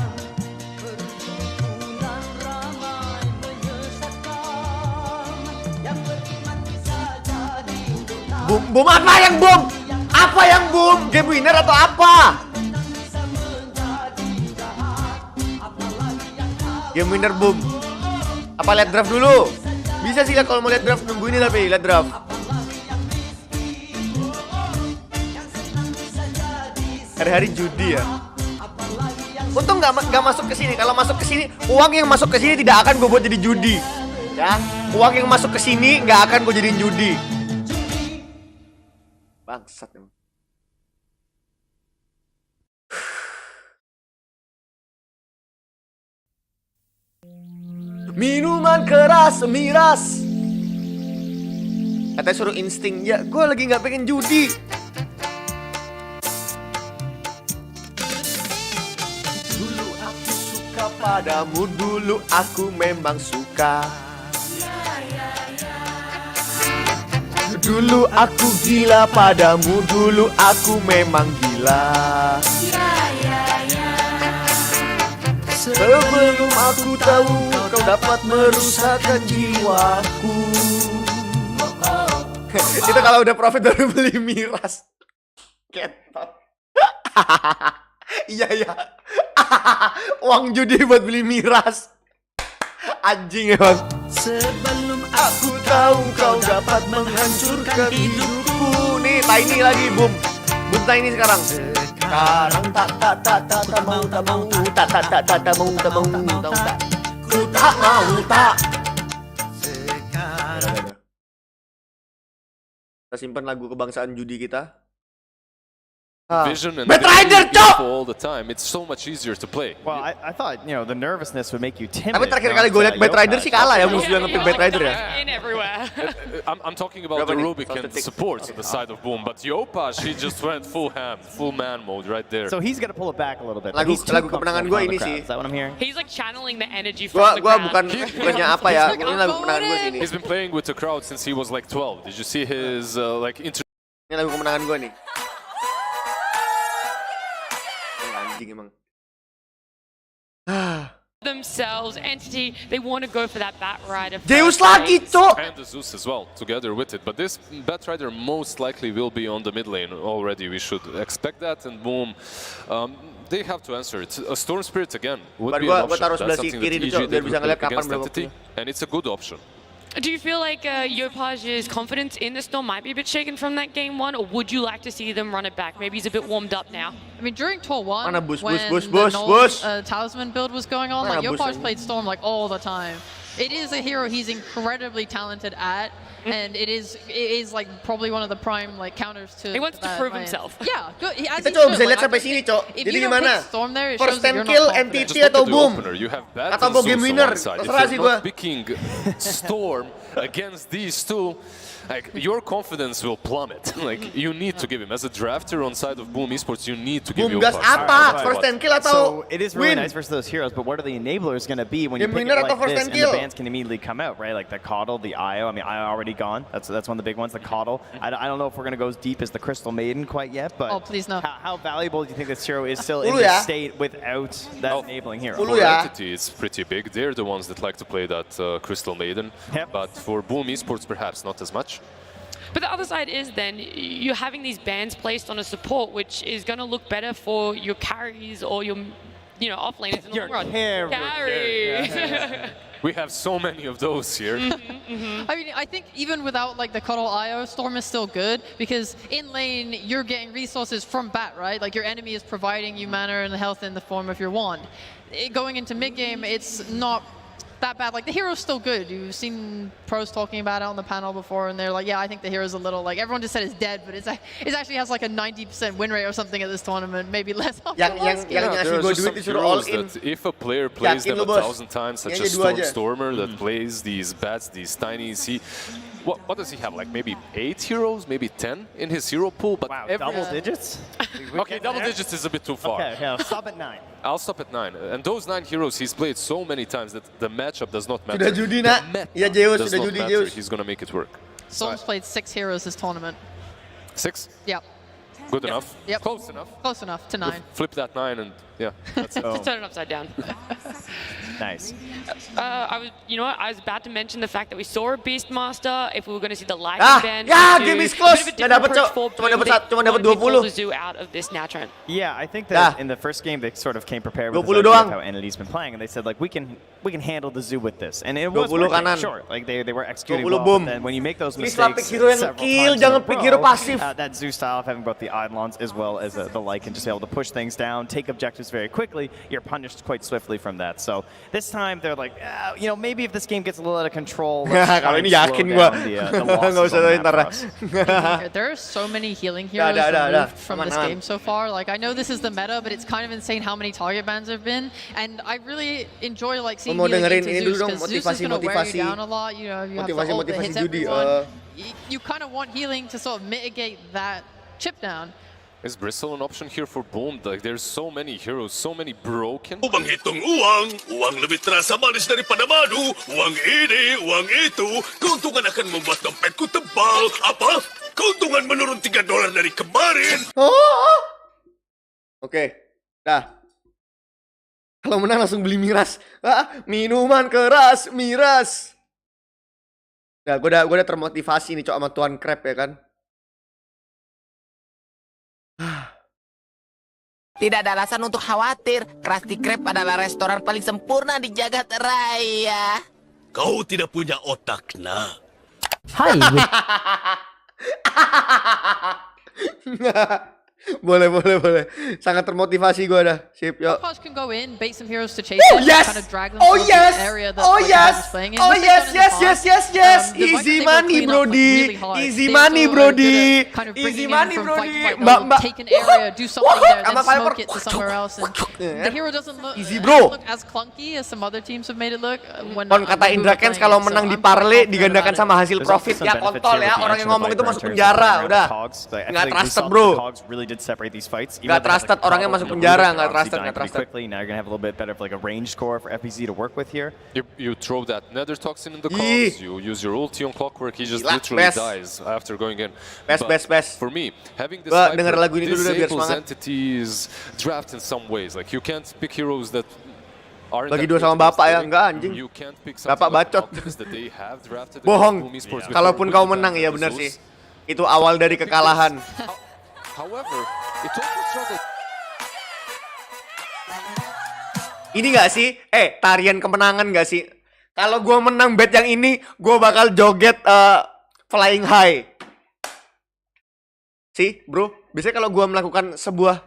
Boom apa yang boom? Apa yang boom? Game winner atau apa? Game winner boom. Apa lihat draft dulu? Bisa sih lah kalau mau lihat draft, nunggu ini tapi lihat draft. Hari-hari judi ya. Untung nggak masuk ke sini. Kalau masuk ke sini, uang yang masuk ke sini tidak akan gue buat jadi judi. Ya, uang yang masuk ke sini nggak akan gue jadiin judi. Bangsat emang. Minuman keras, miras. Katanya suruh insting. Ya, gue lagi nggak pengen judi. Dulu aku suka padamu, dulu aku memang suka. Dulu aku gila padamu, dulu aku memang gila. Sebelum aku tahu kau dapat merusakkan jiwaku. Itu kalau udah profit baru beli miras. Ketot. Iya. Uang judi buat beli miras. Anjing emang. Sebelum aku tahu kau dapat menghancurkan hidupku. Nih, Tiny lagi, boom. Boom Tiny sekarang. Sekarang tak mau. Ku tak mau. Kita simpan lagu kebangsaan judi kita. Vision and Rider, all the time. It's so much easier to play. Well, I thought, you know, the nervousness would make you timid. Tapi terakhir kali gue liat Bad Rider sih kalah ya, musuh yang ngepick Bad Rider ya. I'm talking about the Rubik and supports on the side of Boom, but Yopash, he just went full ham, full man mode right there. So he's gonna pull it back a little bit. Lagu kemenangan gue ini sih. Is that what I'm hearing? He's like channeling the energy from the Gua crowd. bukannya apa ya, ini lagu kemenangan gue sih ini. He's been playing with the crowd since he was like 12. Did you see his Ini lagu kemenangan gue nih. Anjing emang. Themselves, Entity, they want to go for that Bat Rider. Zeus lagi, cok! And the Zeus as well, together with it. But this Bat Rider most likely will be on the mid lane already. We should expect that, and Boom. They have to answer it. A Storm Spirit again would be an option. That's something that EG did against Entity, and it's a good option. Do you feel like Yopaj's confidence in the Storm might be a bit shaken from that game 1, or would you like to see them run it back? Maybe he's a bit warmed up now. I mean, during Tour 1, Mana bush, when bush, the bush. Talisman build was going on, Mana like bush, Yopaj played Storm like all the time. It is a hero he's incredibly talented at, and it is like probably one of the prime like counters to. He wants to that prove lane. himself. Yeah, good. Kita coba bisa lihat sampai sini, cok. Jadi gimana? First 10 kill, MTT atau Boom? Atau mau game winner? Terserah sih gua. Picking Storm against these two. like your confidence will plummet. Like you need to give him as a drafter on side of Boom Esports. You need to give Boom Yopaj. gas apa? First 10 kill atau So it is really win? nice versus those heroes, but what are the enablers going to be when you Game pick winner it atau like first this 10 and kill? the bans can immediately come out, right? Like the Coddle, the Io. I mean, Io already gone. That's one of the big ones, the Coddle. I don't know if we're going to go as deep as the Crystal Maiden quite yet, but Oh, please no. how valuable do you think this hero is still in Ulu this ya. state without that enabling hero? Ulu For ya. Entity, it's pretty big. They're the ones that like to play that Crystal Maiden. Yep. But for Boom Esports, perhaps not as much. But the other side is then you're having these bans placed on a support, which is going to look better for your carries or your, off laners in the long run. Carries. We have so many of those here. I mean, I think even without like the Cuddle IO, Storm is still good because in lane you're getting resources from bat, right? Like your enemy is providing you mana and health in the form of your wand. Going into mid game, it's not that bad. Like the hero's still good. You've seen pros talking about it on the panel before, and they're like, yeah, I think the hero's a little like everyone just said it's dead, but it actually has like a 90% win rate or something at this tournament, maybe less. Yang ngasih gue duit disuruh all in. That if a player plays Yakin them lu, bos. 1,000 times, such Ini as aja 2 aja. Stormer that plays these bats, these tinies, what does he have? Like maybe 8 heroes, maybe 10 in his hero pool, but Wow, every double digits? Okay, double digits is a bit too far. Okay, yeah, stop at 9. I'll stop at 9. And those 9 heroes he's played so many times that the matchup does not matter. Sudah judi nak? Ya Zeus, Does sudah not judi matter. Zeus. He's gonna make it work. Storm's played 6 heroes this tournament. 6? Yep. Good enough. Yep. Close enough. Close enough to 9. Flip that 9 and yeah, that's it. To turn it upside down. Nice. I was about to mention the fact that we saw a Beastmaster. If we were going to see the light band, game is close. Nggak dapat cok. Cuma dapat 20. Zoo out of this now, Trent. Yeah, I think that in the first game they sort of came prepared with 20 this idea of doang. how Entity's been playing, and they said like we can handle the zoo with this, and it was 20 working, kanan. sure. Like they were executing 20 well, boom. but then when you make those Please lah mistakes pick hero yang several kill, times jangan in a pick row, hero pasif. that zoo style of having both the Eidolons as well as the Lycan just be able to push things down, take objectives very quickly, you're punished quite swiftly from that. So this time they're like, maybe if this game gets a little out of control, let's try Kalau and ini slow yakin down gua. the Nggak losses usah on doain that ntar. for us. There are so many healing heroes removed from this game so far. Like I know this is the meta, but it's kind of insane how many target bans there have been, and I really enjoy like seeing Mau healing dengerin into ini Zeus dulu dong, because Zeus is going to wear you motivasi. down a lot. You know, you have the ult that hits Judi. everyone. You kind of want healing to sort of mitigate that chip down. Is Bristle an option here for Boom? Like there's so many heroes, so many broken. Menghitung uang lebih terasa manis daripada madu. Uang ini, uang itu, keuntungan akan membuat dompetku tebal. Apa? Keuntungan menurun $3 dari kemarin. Oke, dah. Kalau menang langsung beli miras. Minuman keras, miras. Nah, gue udah termotivasi nih cok sama Tuan Crab ya kan. Tidak ada alasan untuk khawatir. Krusty Krab adalah restoran paling sempurna di jagat raya. Kau tidak punya otak, nak. Hai. Boleh. Sangat termotivasi gue dah. Sip, yuk. Yopaj can go in, bait some heroes to chase Oh him, yes! kind of drag them Oh towards yes! the area that Oh Yopaj yes! is playing in. Oh Which they've yes! done in the past. The Easy Viper money, Saber clean up Brody. really hard. Easy They money, also are Brody. good at kind of Easy bringing him money, from Brody. fight to fight. They'll take an area, do something there, then smoke it to somewhere else. And the hero doesn't look, look as clunky as some other teams have made it look. When Kata Indra Kens kalau menang di parlay digandakan sama hasil profit ya kontol ya. Orang yang ngomong itu masuk penjara udah. Nggak trusted bro. Nggak trusted, orangnya masuk penjara. Nggak trusted. Now you're gonna have a little bit better of like a range score for FBZ to work with here. You throw that nether toxin in the cogs, you use your ulti on Clockwork, he just literally dies after going in. Best. For me, having this denger lagu ini dulu udah biar disables semangat. entities draft in some ways. Like you can't pick heroes that aren't Bagi that dua sama good bapak ya, at enggak anjing. You can't pick something Bapak like bacot. Alchemist that they have drafted Bohong. against Boom Esports before Kalaupun with kau the menang ban ya of benar Zeus. sih. Itu awal dari kekalahan. However, it also struggled. Ini gak sih? Tarian kemenangan gak sih? Kalau gue menang bet yang ini, gue bakal joget flying high. Sih, bro. Biasanya kalau gue melakukan sebuah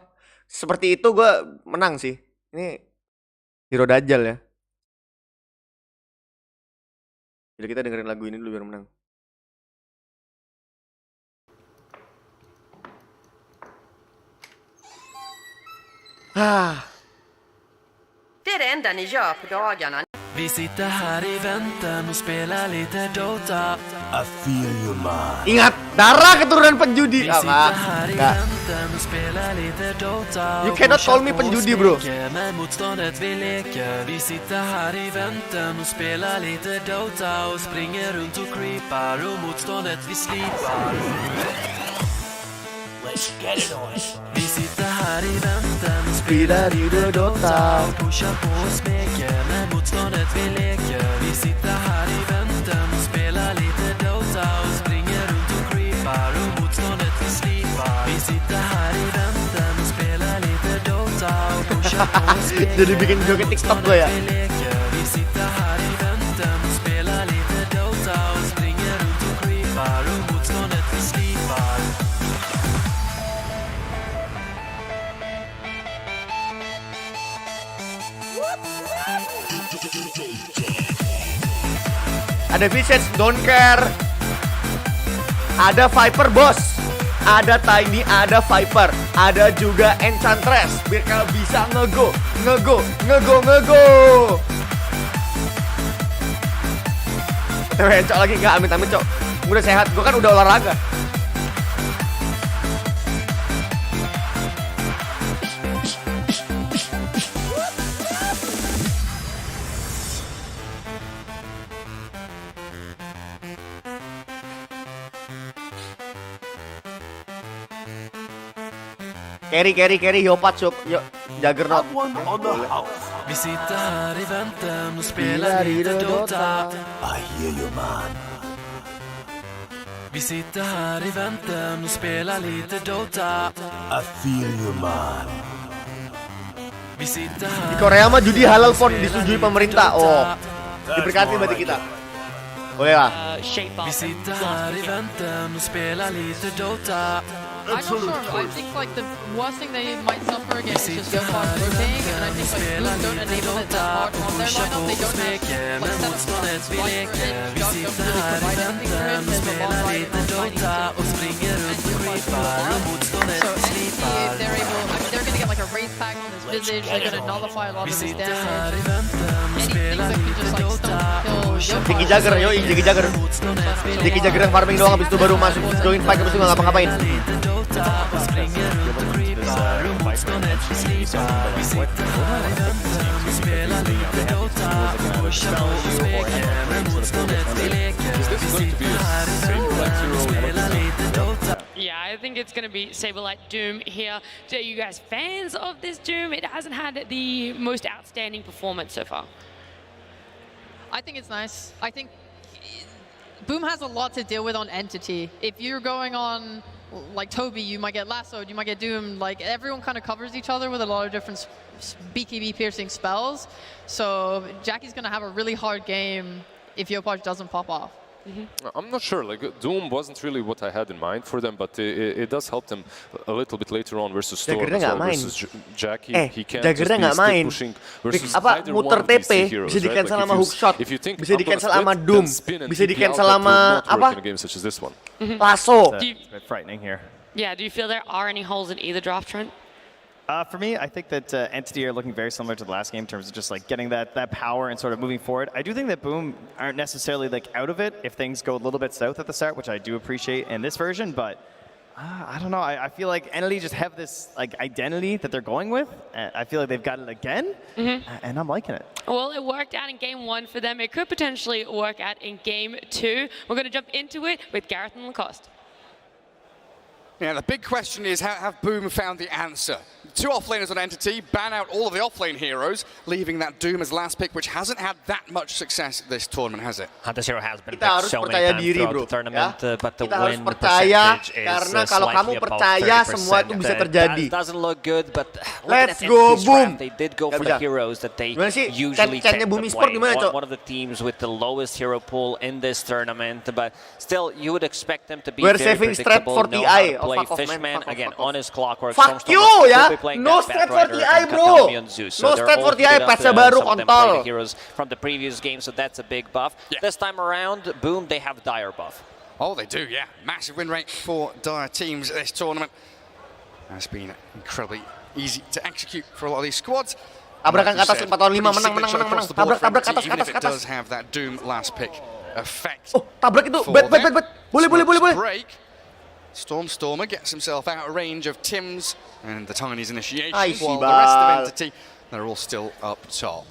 seperti itu, gue menang sih. Ini hero Dajjal ya. Jadi kita dengerin lagu ini dulu biar menang. Det är det enda ni gör på dagarna. Vi sitter här i väntan och spelar lite Dota. I feel you, man. Ingat, darah keturunan penjudi. Enggak. You cannot call me penjudi, bro. Vi sitter här i väntan och spelar lite Dota och springer runt och creepar och motståndet vi slipar. Let's get it on. Vi sitter här i väntan och spelar lite Dota och pushar på och smeker när motståndet vi leker. Vi sitter här i väntan och spelar lite Dota och springer runt och creepar och motståndet vi slipar. Vi sitter här i väntan och spelar lite Dota och pushar på och smeker. Jadi bikin joget TikTok gue ya. Vi sitter här i väntan och spelar lite Dota och springer runt och creepar och motståndet vi slipar. Ada Visage, don't care. Ada Viper, bos. Ada Tiny, ada Viper. Ada juga Enchantress. Biar kalian bisa ngego. Cok lagi nggak, amit-amit cok. Udah sehat, gue kan udah olahraga. Carry, Yopat, yuk, Juggernaut. Vi sitter här i väntan och spelar lite Dota. I hear you, man. Vi sitter här i väntan och spelar lite Dota. I feel you, man. Vi sitter här. Di Korea mah judi halal pon disetujui pemerintah. Oh, diberkati berarti kita. Boleh lah. Vi sitter här i väntan och spelar lite Dota. I'm not sure. I think like the worst thing they might suffer against is just Yopaj rotating, and I think like Boom don't enable it that hard on their lineup. They don't have like setup slots like for it. Jug don't really provide anything for him. There's a long ride on Tiny so NCT, if they're able, I mean they're gonna get like a Wraith pack on his Visage. They're gonna nullify a lot of his damage. Anything that can just like kill Jiki Jagger, yoi, Jiki Jagger. Jiki Jagger yang farming doang, habis itu baru masuk join fight, habis itu nggak ngapa-ngapain. Yeah, I think it's going to be Saberlight Doom here. So are you guys fans of this Doom? It hasn't had the most outstanding performance so far. I think it's nice. I think Boom has a lot to deal with on Entity. If you're going on like Toby, you might get lassoed, you might get doomed. Like everyone kind of covers each other with a lot of different BKB piercing spells. So Jackie's gonna have a really hard game if Yopaj doesn't pop off. I'm not sure. Like Doom wasn't really what I had in mind for them, but it does help them a little bit later on versus Storm as well, versus Jackie. He can't just be still pushing versus either one of these two heroes, bisa di cancel sama hookshot, if you think bisa di cancel sama Doom, bisa di cancel sama apa? In a game such as this one. Lasso. It's a bit frightening here. Yeah, do you feel there are any holes in either draft, Trent? For me, I think that Entity are looking very similar to the last game in terms of just like getting that power and sort of moving forward. I do think that Boom aren't necessarily like out of it if things go a little bit south at the start, which I do appreciate in this version, but I don't know. I feel like Entity just have this like identity that they're going with. I feel like they've got it again, and I'm liking it. Well, it worked out in game 1 for them. It could potentially work out in game 2. We're going to jump into it with Gareth and Lacoste. Yeah, the big question is, have Boom found the answer? 2 offlaners on Entity, ban out all of the offlane heroes, leaving that Doom as last pick, which hasn't had that much success this tournament, has it? Hunter Zero has been Kita harus so percaya many diri, times bro. throughout the tournament, but the Kita harus win percaya, percentage is karena kalau kamu slightly above percaya, 30%. semua itu bisa terjadi. That doesn't look good, but Let's looking at go, Entity's Boom. draft, they did go Gak for bisa. the heroes that they Gimana sih? usually tend Boom to Esport play. gimana, Cok? One of the teams with the lowest hero pool in this tournament, but still, you would expect them to be We're very saving strat predictable, for know TI. how to Oh, play fuck off, man. Fishman, Fuck off, again, fuck off. on his clockwork. Fuck Stormstorm you, will ya. be playing No that strat for Batrider TI, and bro. Katami on Zeus. No So they're strat for all TI, beat up, patch baru, some of them play kontol. the heroes from the previous game, so that's a big buff. This time around, Boom, they have dire buff. Oh, they do, yeah. Massive win rate for Dire teams this tournament. It's been incredibly easy to execute for a lot of these squads. Tabrakan ke atas 4 lawan 5, menang. Tabrak, Tabrak ke atas, even if it does have that Doom last pick effect. Oh, tabrak itu. for Bet. them. Boleh. Break. Stormer gets himself out of range of Tim's and the Tiny's initiation, Nice, while the Bal. rest of Entity, they're all still up top.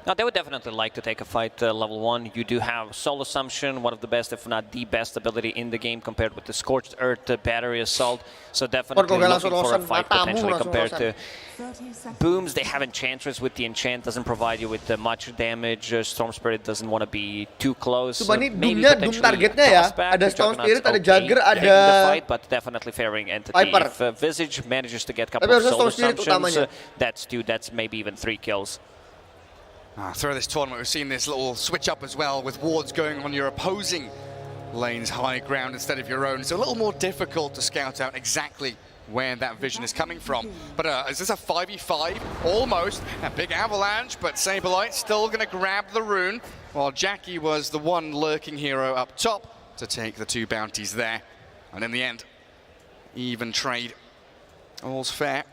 Now, they would definitely like to take a fight level 1. You do have Soul Assumption, one of the best, if not the best ability in the game compared with the Scorched Earth Battery Assault. So definitely looking for a fight potentially compared to Booms. They have Enchantress with the Enchant, doesn't provide you with much damage. Storm Spirit doesn't want to be too close. Coba nih Doom-nya, Doom targetnya ya. Ada Storm Spirit, ada Jagger, ada fight, but definitely favoring Entity. Viper. If Visage manages to get a couple of Soul Assumptions, that's 2, that's maybe even 3 kills. Through this tournament, we've seen this little switch up as well, with wards going on your opposing lane's high ground instead of your own. So a little more difficult to scout out exactly where that vision is coming from. But is this a 5v5? Almost. A big avalanche, but Saberlight still going to grab the rune, while Jackie was the one lurking hero up top to take the 2 bounties there. And in the end, even trade. All's fair.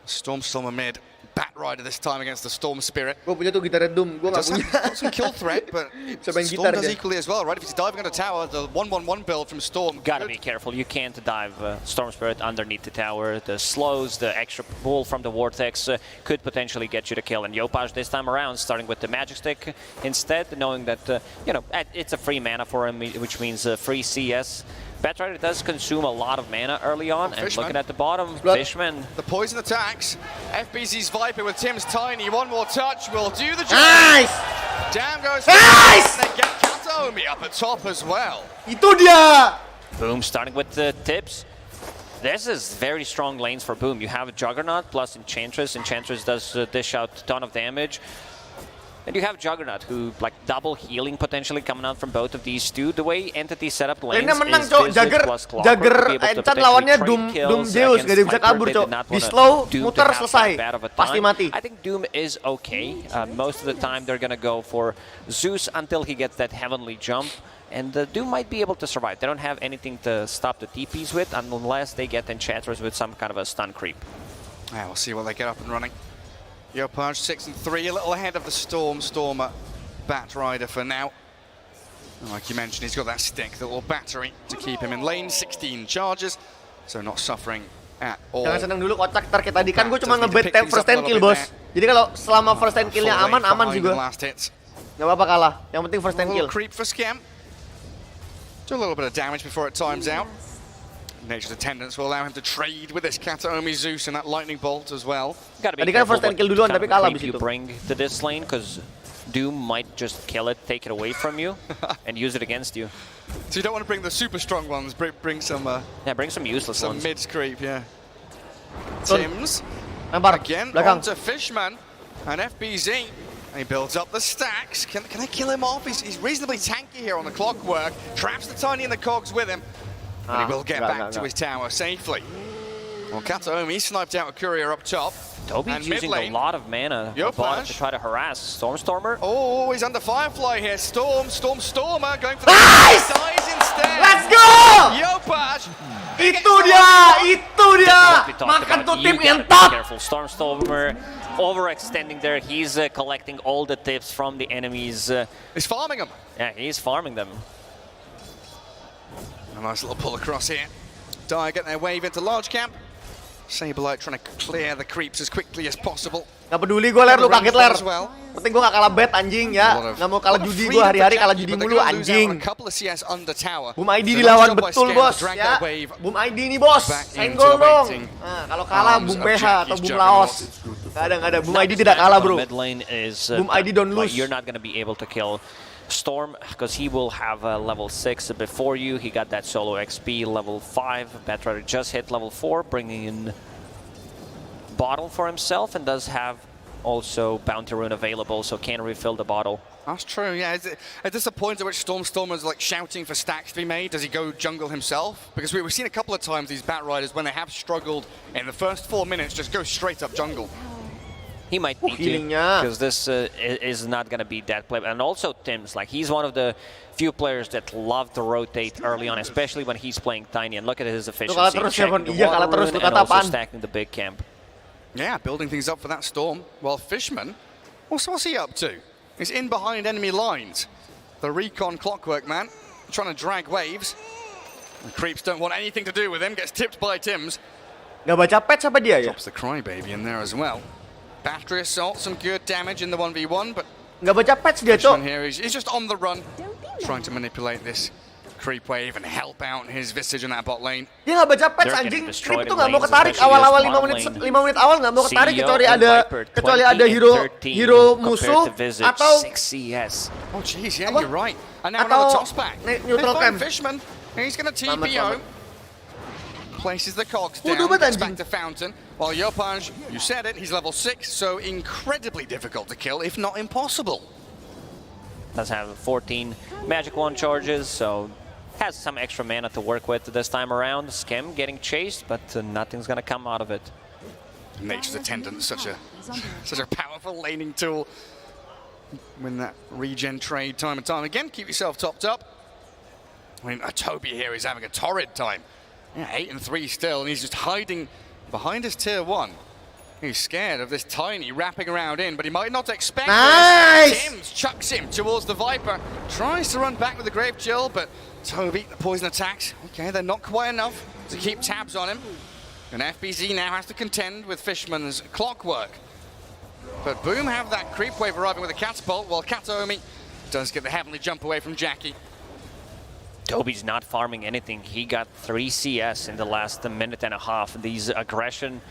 Stormer mid. Bat Rider this time against the Storm Spirit. Gue punya tuh gitarnya Doom, gue gak punya. Got some kill threat, but Storm does equally as well, right? If he's diving on the tower, the 1-1-1 build from Storm. Gotta be careful. You can't dive Storm Spirit underneath the tower. The slows, the extra pull from the Vortex could potentially get you to kill. And Yopaj this time around, starting with the Magic Stick instead, knowing that, you know, it's a free mana for him, which means free CS. Batrider does consume a lot of mana early on, and looking at the bottom, Fishman. The poison attacks. FBZ's Viper with Tim's Tiny. One more touch will do the job. Nice! Down goes. Nice! They get Kataomi up at top as well. Itu dia! Boom, starting with the tips. This is very strong lanes for Boom. You have Juggernaut plus Enchantress. Enchantress does dish out a ton of damage. And you have Juggernaut, who, like, double healing potentially coming out from both of these two. The way Entity set up lanes menang, is Cok. Visage plus Clockwork Jagger to be able to Enchant potentially lawannya trade Doom kills Zeus, against gak dia bisa Viper. kabur, They Cok. did not Di wanna slow, Doom to muter, have that selesai. bad of a Pasti time. mati. I think Doom is okay. Most of the time they're gonna go for Zeus until he gets that heavenly jump. And Doom might be able to survive. They don't have anything to stop the TPs with unless they get Enchantress with some kind of a stun creep. Yeah, we'll see what they get up and running. Yopaj 6-3, a little ahead of the Stormer. Bat Rider for now. And like you mentioned, he's got that stick, the little battery to keep him in lane. 16 charges, so not suffering at all. Jangan seneng dulu kocak, ntar kayak tadi kan gue cuma ngebet first 10 kill, bos. Jadi kalau selama first 10 killnya aman sih gue. Gak apa-apa kalah, yang penting first 10 kill. Creep for Scam. Do a little bit of damage before it times out. Nature's attendance will allow him to trade with this Kataomi Zeus and that lightning bolt as well. Tadi kan first 10 kill duluan tapi kalah abis itu. You bring to this lane because Doom might just kill it, take it away from you, and use it against you. So you don't want to bring the super strong ones, bring some... yeah, bring some useless ones. Some mid-creep, yeah. Tim's, again, belakang. onto Fishman, and FBZ. He builds up the stacks. Can I kill him off? He's reasonably tanky here on the Clockwork. Traps the Tiny and the Cogs with him. But he will get back to his tower safely. Well, Kataomi sniped out a courier up top. Toby's using a lot of mana to try to harass Stormer. Oh, he's under Firefly here. Stormer going for the nice! Dies instead. Let's go! Yopaj. Itu dia. Makan tuh tim entot. Careful, Stormer overextending there. He's collecting all the tips from the enemies. He's farming them. Yeah, he's farming them. A nice little pull across here. Dire getting their wave into large camp. Saberlight trying to clear the creeps as quickly as possible. Gak peduli gue ler, lu kaget ler. Penting gue gak kalah bet anjing ya. Gak mau kalah judi gue hari-hari kalah judi mulu anjing. Boom ID dilawan betul bos ya. Boom ID nih bos. Senggol dong. Nah, kalau kalah Boom PH atau Boom Laos. Gak ada. Boom ID tidak kalah bro. Boom ID don't lose. You're not gonna be able to kill Storm because he will have level 6 before you. He got that solo XP level 5. Batrider just hit level 4, bringing in bottle for himself, and does have also bounty rune available, so can refill the bottle. That's true, yeah. Is this a point at which Stormer's like shouting for stacks to be made? Does he go jungle himself? Because we've seen a couple of times these Bat Riders, when they have struggled in the first 4 minutes, just go straight up jungle. He might need to, because this is not going to be that play. And also Tim's, like, he's one of the few players that love to rotate early on, especially when he's playing Tiny. And look at his efficiency, checking the water rune and also stacking the big camp. Yeah, building things up for that Storm. Well, Fishman, what's he up to? is in behind enemy lines. The recon Clockwork man trying to drag waves. The creeps don't want anything to do with him. Gets tipped by Tims. Nggak baca patch apa dia ya? Drops the Crybaby in there as well. Battery assault, some good damage in the 1v1, but nggak baca patch dia, Cok. here he's just on the run, trying to manipulate this creep wave and help out his Visage in that bot lane. Dia nggak baca patch anjing. Creep tuh nggak mau ketarik awal-awal 5 menit awal nggak mau ketarik kecuali ada hero musuh atau oh jeez, yeah, you're right. And now another top spec. Neutral camp. Fishman, he's gonna TPO. Places the cogs down, gets back to Fountain. While Yopaj, you said it, he's level 6, so incredibly difficult to kill, if not impossible. Does have 14 magic wand charges, so has some extra mana to work with this time around. Skem getting chased, but nothing's gonna come out of it. Nature's Attendant, such a powerful laning tool. Win that regen trade time and time again. Keep yourself topped up. I mean, Toby here is having a torrid time. Yeah, 8 and 3 still, and he's just hiding behind his tier 1. He's scared of this Tiny wrapping around in, but he might not expect this. Tims chucks him towards the Viper, tries to run back with the Grave Chill, but Toby, the poison attacks, okay, they're not quite enough to keep tabs on him. And FBZ now has to contend with Fishman's Clockwork. But Boom have that creep wave arriving with a catapult, while Kataomi does get the heavenly jump away from Jackie. Toby's not farming anything. He got 3 CS in the last minute and a half. These aggression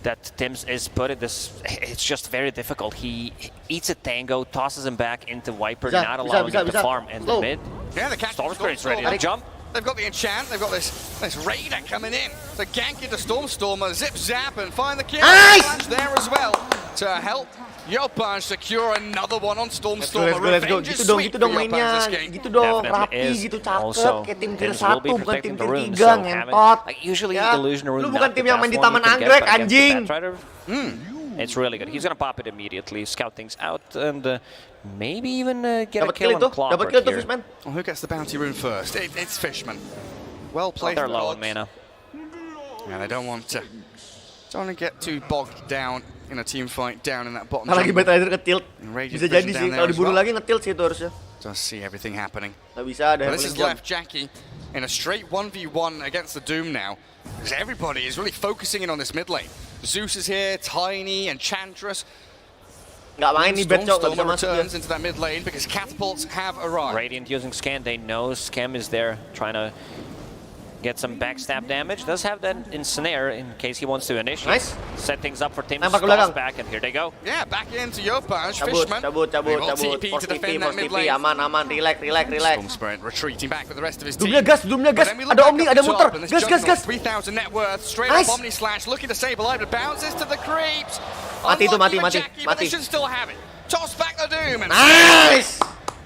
that Tims is put in this, it's just very difficult. He eats a tango, tosses him back into Viper, not allowing him to farm in the mid. Yeah, the Storm Spirit's ready to jump. They've got the enchant, they've got this Raider coming in. The gank into Stormstormer, zip zap and find the kill. Nice! There as well to help Yopaj secure another one on Stormstormer. Let's go. Gitu dong mainnya. Gitu dong, rapi gitu, cakep. Kayak tim tier 1, bukan tim tier 3, ngentot. Usually Illusion Rune, lu bukan tim yang main di Taman Anggrek, anjing. It's really good. He's gonna pop it immediately, scout things out, and maybe even get a kill on Clockwork here. Well, who gets the bounty rune first? It's Fishman. Well played. They're low on mana. Yeah, they don't want to get too bogged down in a team fight down in that bottom. Lagi Bad Rider ke-tilt. Bisa jadi sih, kalau dibunuh lagi nge-tilt sih itu harusnya. Just see everything happening. Nggak bisa ada. This has left Jackie in a straight 1v1 against the Doom now. Because everybody is really focusing in on this mid lane. Zeus is here, Tiny, Enchantress. Nggak main nih bet, Cok. Nggak bisa masuk returns into that mid lane because catapults have arrived. Radiant using scan, they know Skem is there trying to get some backstab damage. Does have that ensnare in case he wants to initiate. Nice. Set things up for Tim. Toss back, and here they go. Yeah, back into Yopaj. Fishman. Cabut. TP to defend that mid lane. Aman. Relax. Storm Spirit retreating back with the rest of his team. Dumnya gas. Ada Omni, ada muter. Gas. 3,000 net worth. Straight up Omni Slash, looking to save alive, but bounces to the creeps. Mati. But they should still have it. Toss back the Doom. And nice.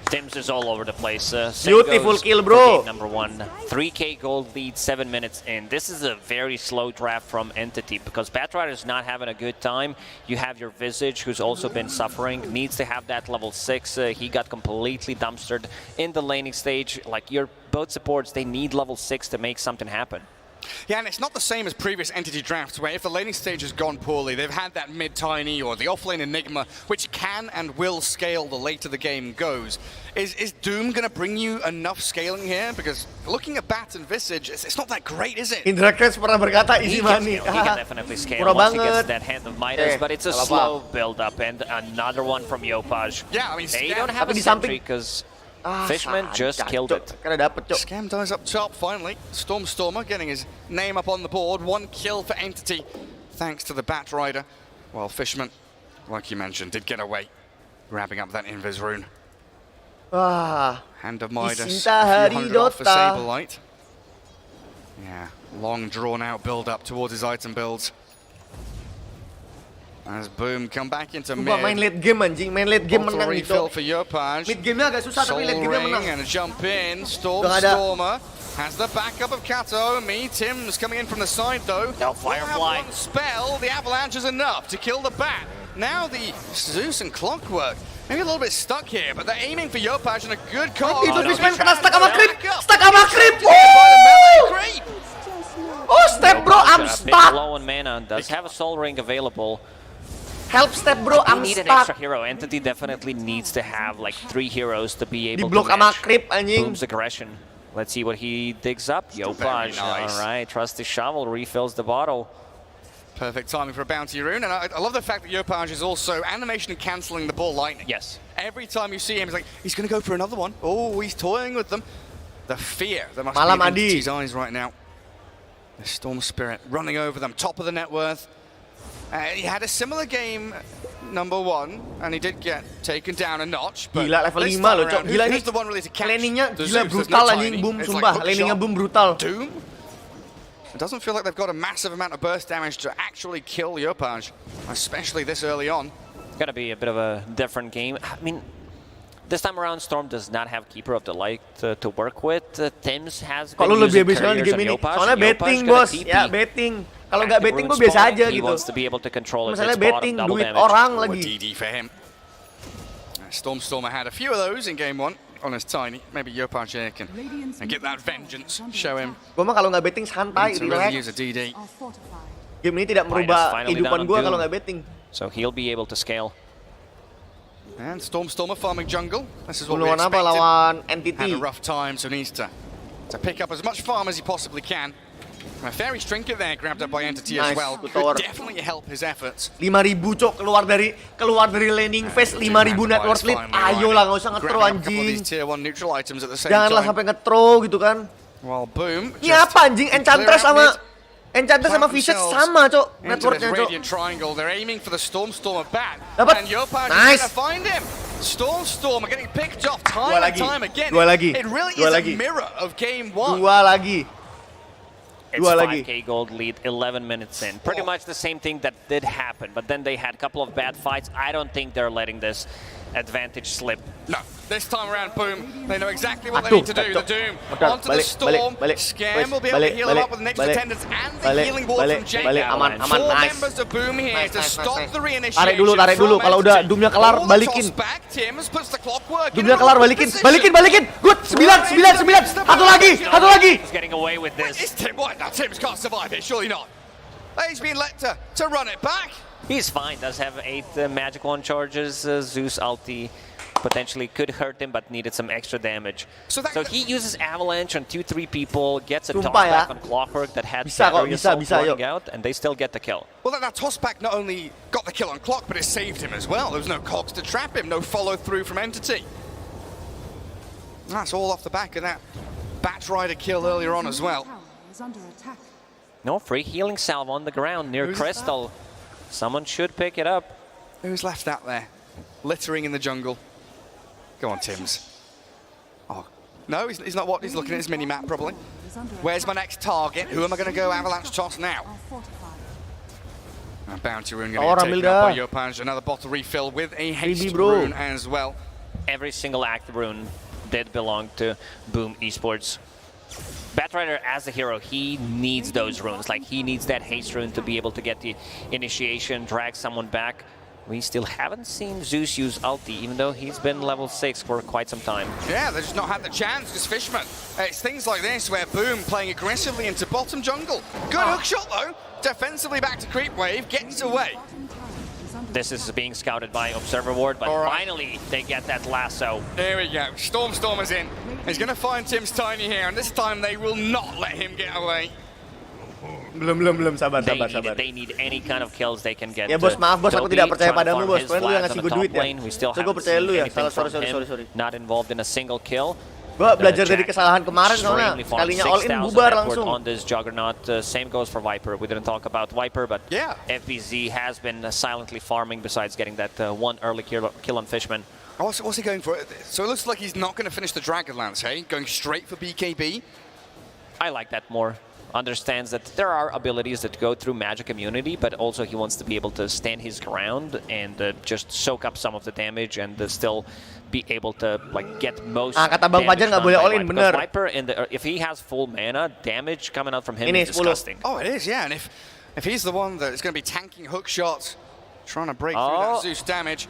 Tims is all over the place. Beautiful kill, bro. Number 1. 3k gold lead, 7 minutes in. This is a very slow draft from Entity because Batrider is not having a good time. You have your Visage, who's also been suffering, needs to have that level 6. He got completely dumpstered in the laning stage. Like, your both supports, they need level 6 to make something happen. Yeah, and it's not the same as previous Entity drafts where if the laning stage has gone poorly, they've had that mid-Tiny or the offlane Enigma, which can and will scale the later the game goes. Is Doom going to bring you enough scaling here? Because looking at Bat and Visage, it's not that great, is it? Indra Kres pernah berkata easy money. He can definitely scale once he gets that Hand of Midas, but it's a slow build-up, and another one from Yopaj. Yeah, I mean, they don't have a sentry because Fishman just killed it. Scam dies up top finally. Stormstormer getting his name up on the board. 1 kill for Entity thanks to the Batrider. While Fishman, like you mentioned, did get away, grabbing up that Invis rune. Hand of Midas, a few hundred off for Saberlight. Yeah, long drawn out build up towards his item builds. As Boom come back into mid. Main late game anjing, main late game menang refill for Yopaj. Mid game-nya agak susah tapi late game-nya menang. And a jump in. Stormstormer has the backup of Kataomi. Tim's coming in from the side though. No Firefly. One spell, the avalanche is enough to kill the Bat. Now the Zeus and Clockwork. Maybe a little bit stuck here, but they're aiming for Yopaj and a good call. Fishman kena stuck sama creep. Woo! Oh, step bro, I'm Bit stuck. low on mana. Does have a Soul Ring available. Help step bro, We I'm need an stuck. extra hero. Entity definitely needs to have like 3 heroes to be able Di-block to sama match creep anjing. Boom's aggression. Let's see what he digs up. Yopaj, nice. all right, trusty shovel refills the bottle. Perfect timing for a bounty rune, and I love the fact that Yopaj is also animation and cancelling the ball lightning. Yes. Every time you see him, he's going to go for another one. Oh, he's toying with them. The fear that must Malam be in Adi. Entity's eyes right now. The Storm Spirit running over them, top of the net worth. He had a similar game, number 1, and he did get taken down a notch. But Gila level this 5 time loh, Cok. around, Gila who's ini the one really to catch landingnya the gila Zeus? There's brutal no anjing, timing. Boom, It's sumpah. like hook Landingnya shot. Boom brutal. Doom? It doesn't feel like they've got a massive amount of burst damage to actually kill Yopaj, especially this early on. Gonna be a bit of a different game. I mean, this time around, Storm does not have Keeper of the Light to work with. Tims has been Kalau lebih using habis di couriers game on ini, Yopaj. soalnya Yopaj betting gonna bos, TP. ya betting. Kalau nggak Active betting rune gue biasa spawning, aja He gitu. wants to be able to control it. Misalnya It's bottom, betting double duit damage. orang Oh, a lagi. DD for him. Stormer had a few of those in game 1 on his tiny. Maybe Yopaj here can and get that vengeance. Show him. Gue mah kalau nggak betting santai, To really use relax. a DD. Game ini tidak merubah finally kehidupan down on gue Doom. kalau nggak betting. So he'll be able to scale. And Stormer farming jungle. This is what we Lawan apa? expected. Lawan Had Entity. a rough time, so needs to pick up as much farm as he possibly can. And a fairy trinket there grabbed up by Entity as Nice, well. good Could tower. definitely help his efforts. 5.000 cok keluar dari landing phase 5.000 net worth lead. Ayolah nggak usah nge-throw Grabbing a couple of anjing. these tier 1 neutral items at the same Janganlah time. sampai nge-throw gitu kan. Well, Boom. Ini apa anjing? Enchantress sama Visage sama cok net Into this worth-nya cok. radiant triangle, they're aiming for the Stormer bat. Dapat. And Yopaj Nice. is going to find him. Stormer getting picked off time Dua and lagi. time again. Dua lagi. It really Dua is lagi. a mirror of game 1. Dua lagi. It's Dua lagi. 5k gold lead, 11 minutes in. Pretty much the same thing that did happen, but then they had a couple of bad fights. I don't think they're letting this advantage slip. No, this time around, Boom, they know exactly what they Aduh, need to do. The cok. Doom Modal, onto the balik, Storm. balik. Scam will be able Balik, to heal him balik, up with Nature's balik. Attendants and the Balik, healing wall balik, from Jake. balik, aman, aman, 4 nice. members of Boom here Nice, to nice, stop nice. the reinitiation. Tarik dulu. Kalau udah Doomnya kelar, balikin. Tims puts the clockwork in Doomnya a kelar, good balikin. position. Balikin. Good. 9. Satu lagi. He's getting away with this. It's Tim White. Now Tims can't survive here, surely not. He's been let to run it back. He's fine, does have 8 magic wand charges. Zeus ulti potentially could hurt him, but needed some extra damage. So he uses avalanche on 2-3 people, gets a toss Sumpah ya. back on clockwork that had Bisa kok, Barrier Assault bisa, running yuk. out, and they still get the kill. Well, that toss back not only got the kill on clock, but it saved him as well. There was no cogs to trap him, no follow through from Entity. That's all off the back of that Bat Rider kill earlier on as well. No free healing salve on the ground near Crystal. Someone should pick it up. Who's left that there? Littering in the jungle. Go on, Tims. Oh, no, he's not what he's looking at his mini-map, probably. Where's my next target? Who am I going to go avalanche toss now? And Bounty Rune going to get taken up by Yopaj. Another bottle refill with a haste rune as well. Every single active rune did belong to Boom Esports. Batrider as a hero, he needs those runes. Like, he needs that haste rune to be able to get the initiation, drag someone back. We still haven't seen Zeus use ulti, even though he's been level 6 for quite some time. Yeah, they've just not had the chance, because Fishman. It's things like this where Boom playing aggressively into bottom jungle. Good hook shot, though. Defensively back to creep wave, gets away. This is being scouted by Observer Ward, but finally they get that lasso. There we go. Stormer's in. He's going to find Tim's Tiny here, and this time they will not let him get away. Belum, sabar. They need any kind of kills they can get. Ya bos, maaf bos, aku tidak percaya padamu bos. Kalian lu yang ngasih gue duit ya. We still So gue haven't percaya seen lu ya. anything from Sorry. him. Not involved in a single kill. Gue belajar dari kesalahan kemarin soalnya. Kalinya all in bubar langsung. On this Juggernaut. Same goes for Viper. We didn't talk about Viper, but FBZ has been silently farming besides getting that one early kill on Fishman. What's he going for? So it looks like he's not going to finish the Dragonlance, hey? Going straight for BKB? I like that more. Understands that there are abilities that go through magic immunity, but also he wants to be able to stand his ground and just soak up some of the damage and still be able to like get most. Kata Bang Fajar nggak boleh all in, bener. Viper, if he has full mana, damage coming out from him is disgusting. Oh, it is, yeah. And if he's the one that is going to be tanking hook shots, trying to break through that Zeus damage.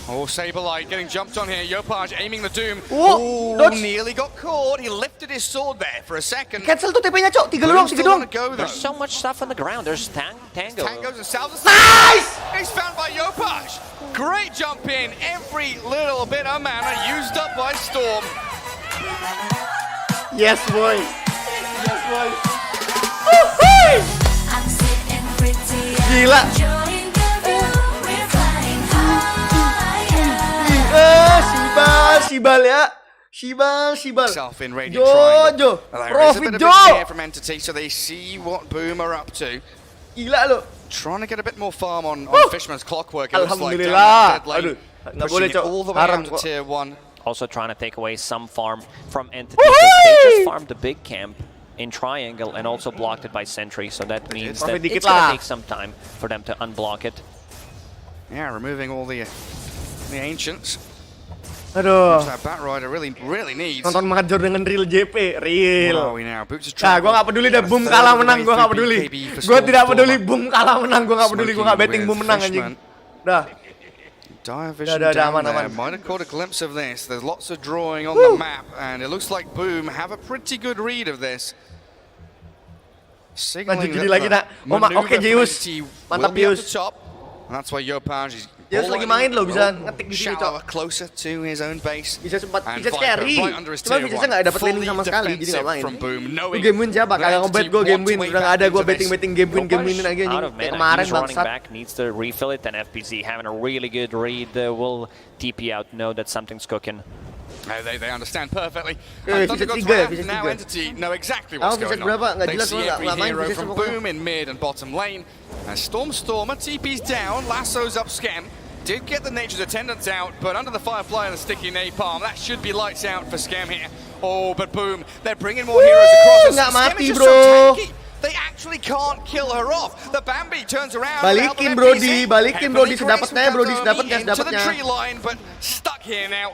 Oh, Saberlight getting jumped on here. Yopaj aiming the Doom. Oh, nearly got caught. He lifted his sword there for a second. Cancel tuh TP-nya, Cok. 3 doang. There's so much stuff on the ground. There's Tango. Tango's and Sal's. Nice! He's found by Yopaj. Great jump in. Every little bit of mana used up by Storm. Yes, boy. Yes, boy. Gila. Sibal ya. Sibal. Jojo. Profit Jo. From Entity, so they see what Boom are up to. Gila lo. Trying to get a bit more farm on Fishman's Clockwork. It looks like Alhamdulillah. Aduh, Nggak boleh, Cok. all the way Haram out to kok. tier 1. Also trying to take away some farm from Entity. They just farmed the big camp in Triangle and also blocked it by Sentry, so that means that it's going to take some time for them to unblock it. Yeah, removing all the Ancients. Aduh. That Batrider really needs. Nonton Major dengan real JP, real. Wow, now Boots is Nah, gue gak peduli deh, Boom kalah menang, gue gak peduli. Gue tidak peduli, Boom kalah menang, gue gak peduli, gue gak betting Boom menang anjing. Dah. Dire Vision down there. Might have caught a glimpse of this. There's lots of drawing on the map, and it looks like Boom have a pretty good read of this. Signaling that Oke, Zeus. Mantap, Zeus. And that's why Yopaj is Zeus lagi main loh, bisa ngetik di sini, Cok. Closer to his own base. Bisa sempat, bisa carry. Cuma bisa nggak dapet laning sama sekali, jadi nggak main. Lu game win siapa? Kagak ngebet gue game win. Udah nggak ada gue betting game win lagi anjing. Kayak kemarin bangsat. Back, needs to refill it, and FPZ having a really good read will TP out, know that something's cooking. They understand perfectly. Now Entity know exactly what's going on. They see every hero from Boom in mid and bottom lane. And Stormer TP's down, lassos up Scam. Did get the Nature's Attendants out, but under the Firefly and the sticky Napalm, that should be lights out for Scam here. Oh, but Boom, they're bringing more heroes across. Nggak mati, Scam is just bro. so tanky. They actually can't kill her off. The Bambi turns around. Balikin, Brody. Sedapatnya, Brody. Into the tree line, but stuck here now.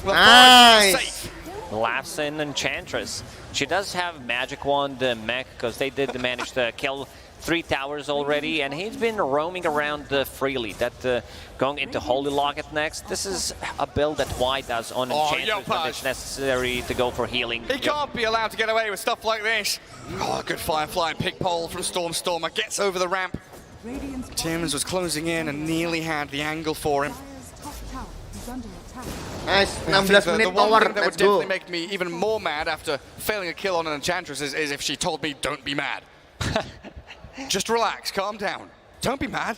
Nice. Laughs in Enchantress. She does have Magic Wand mech, because they did manage to kill 3 towers already, and he's been roaming around freely. That going into Holy Locket next. This is a build that Y does on Enchantress when it's necessary to go for healing. He can't be allowed to get away with stuff like this. Oh, good Firefly and pick pole from Stormer. Gets over the ramp. Timms was closing in and nearly had the angle for him. Nice, 16 menit the one power, thing that would let's go. definitely make me even more mad after failing a kill on an Enchantress is if she told me, don't be mad. Just relax, calm down. Don't be mad.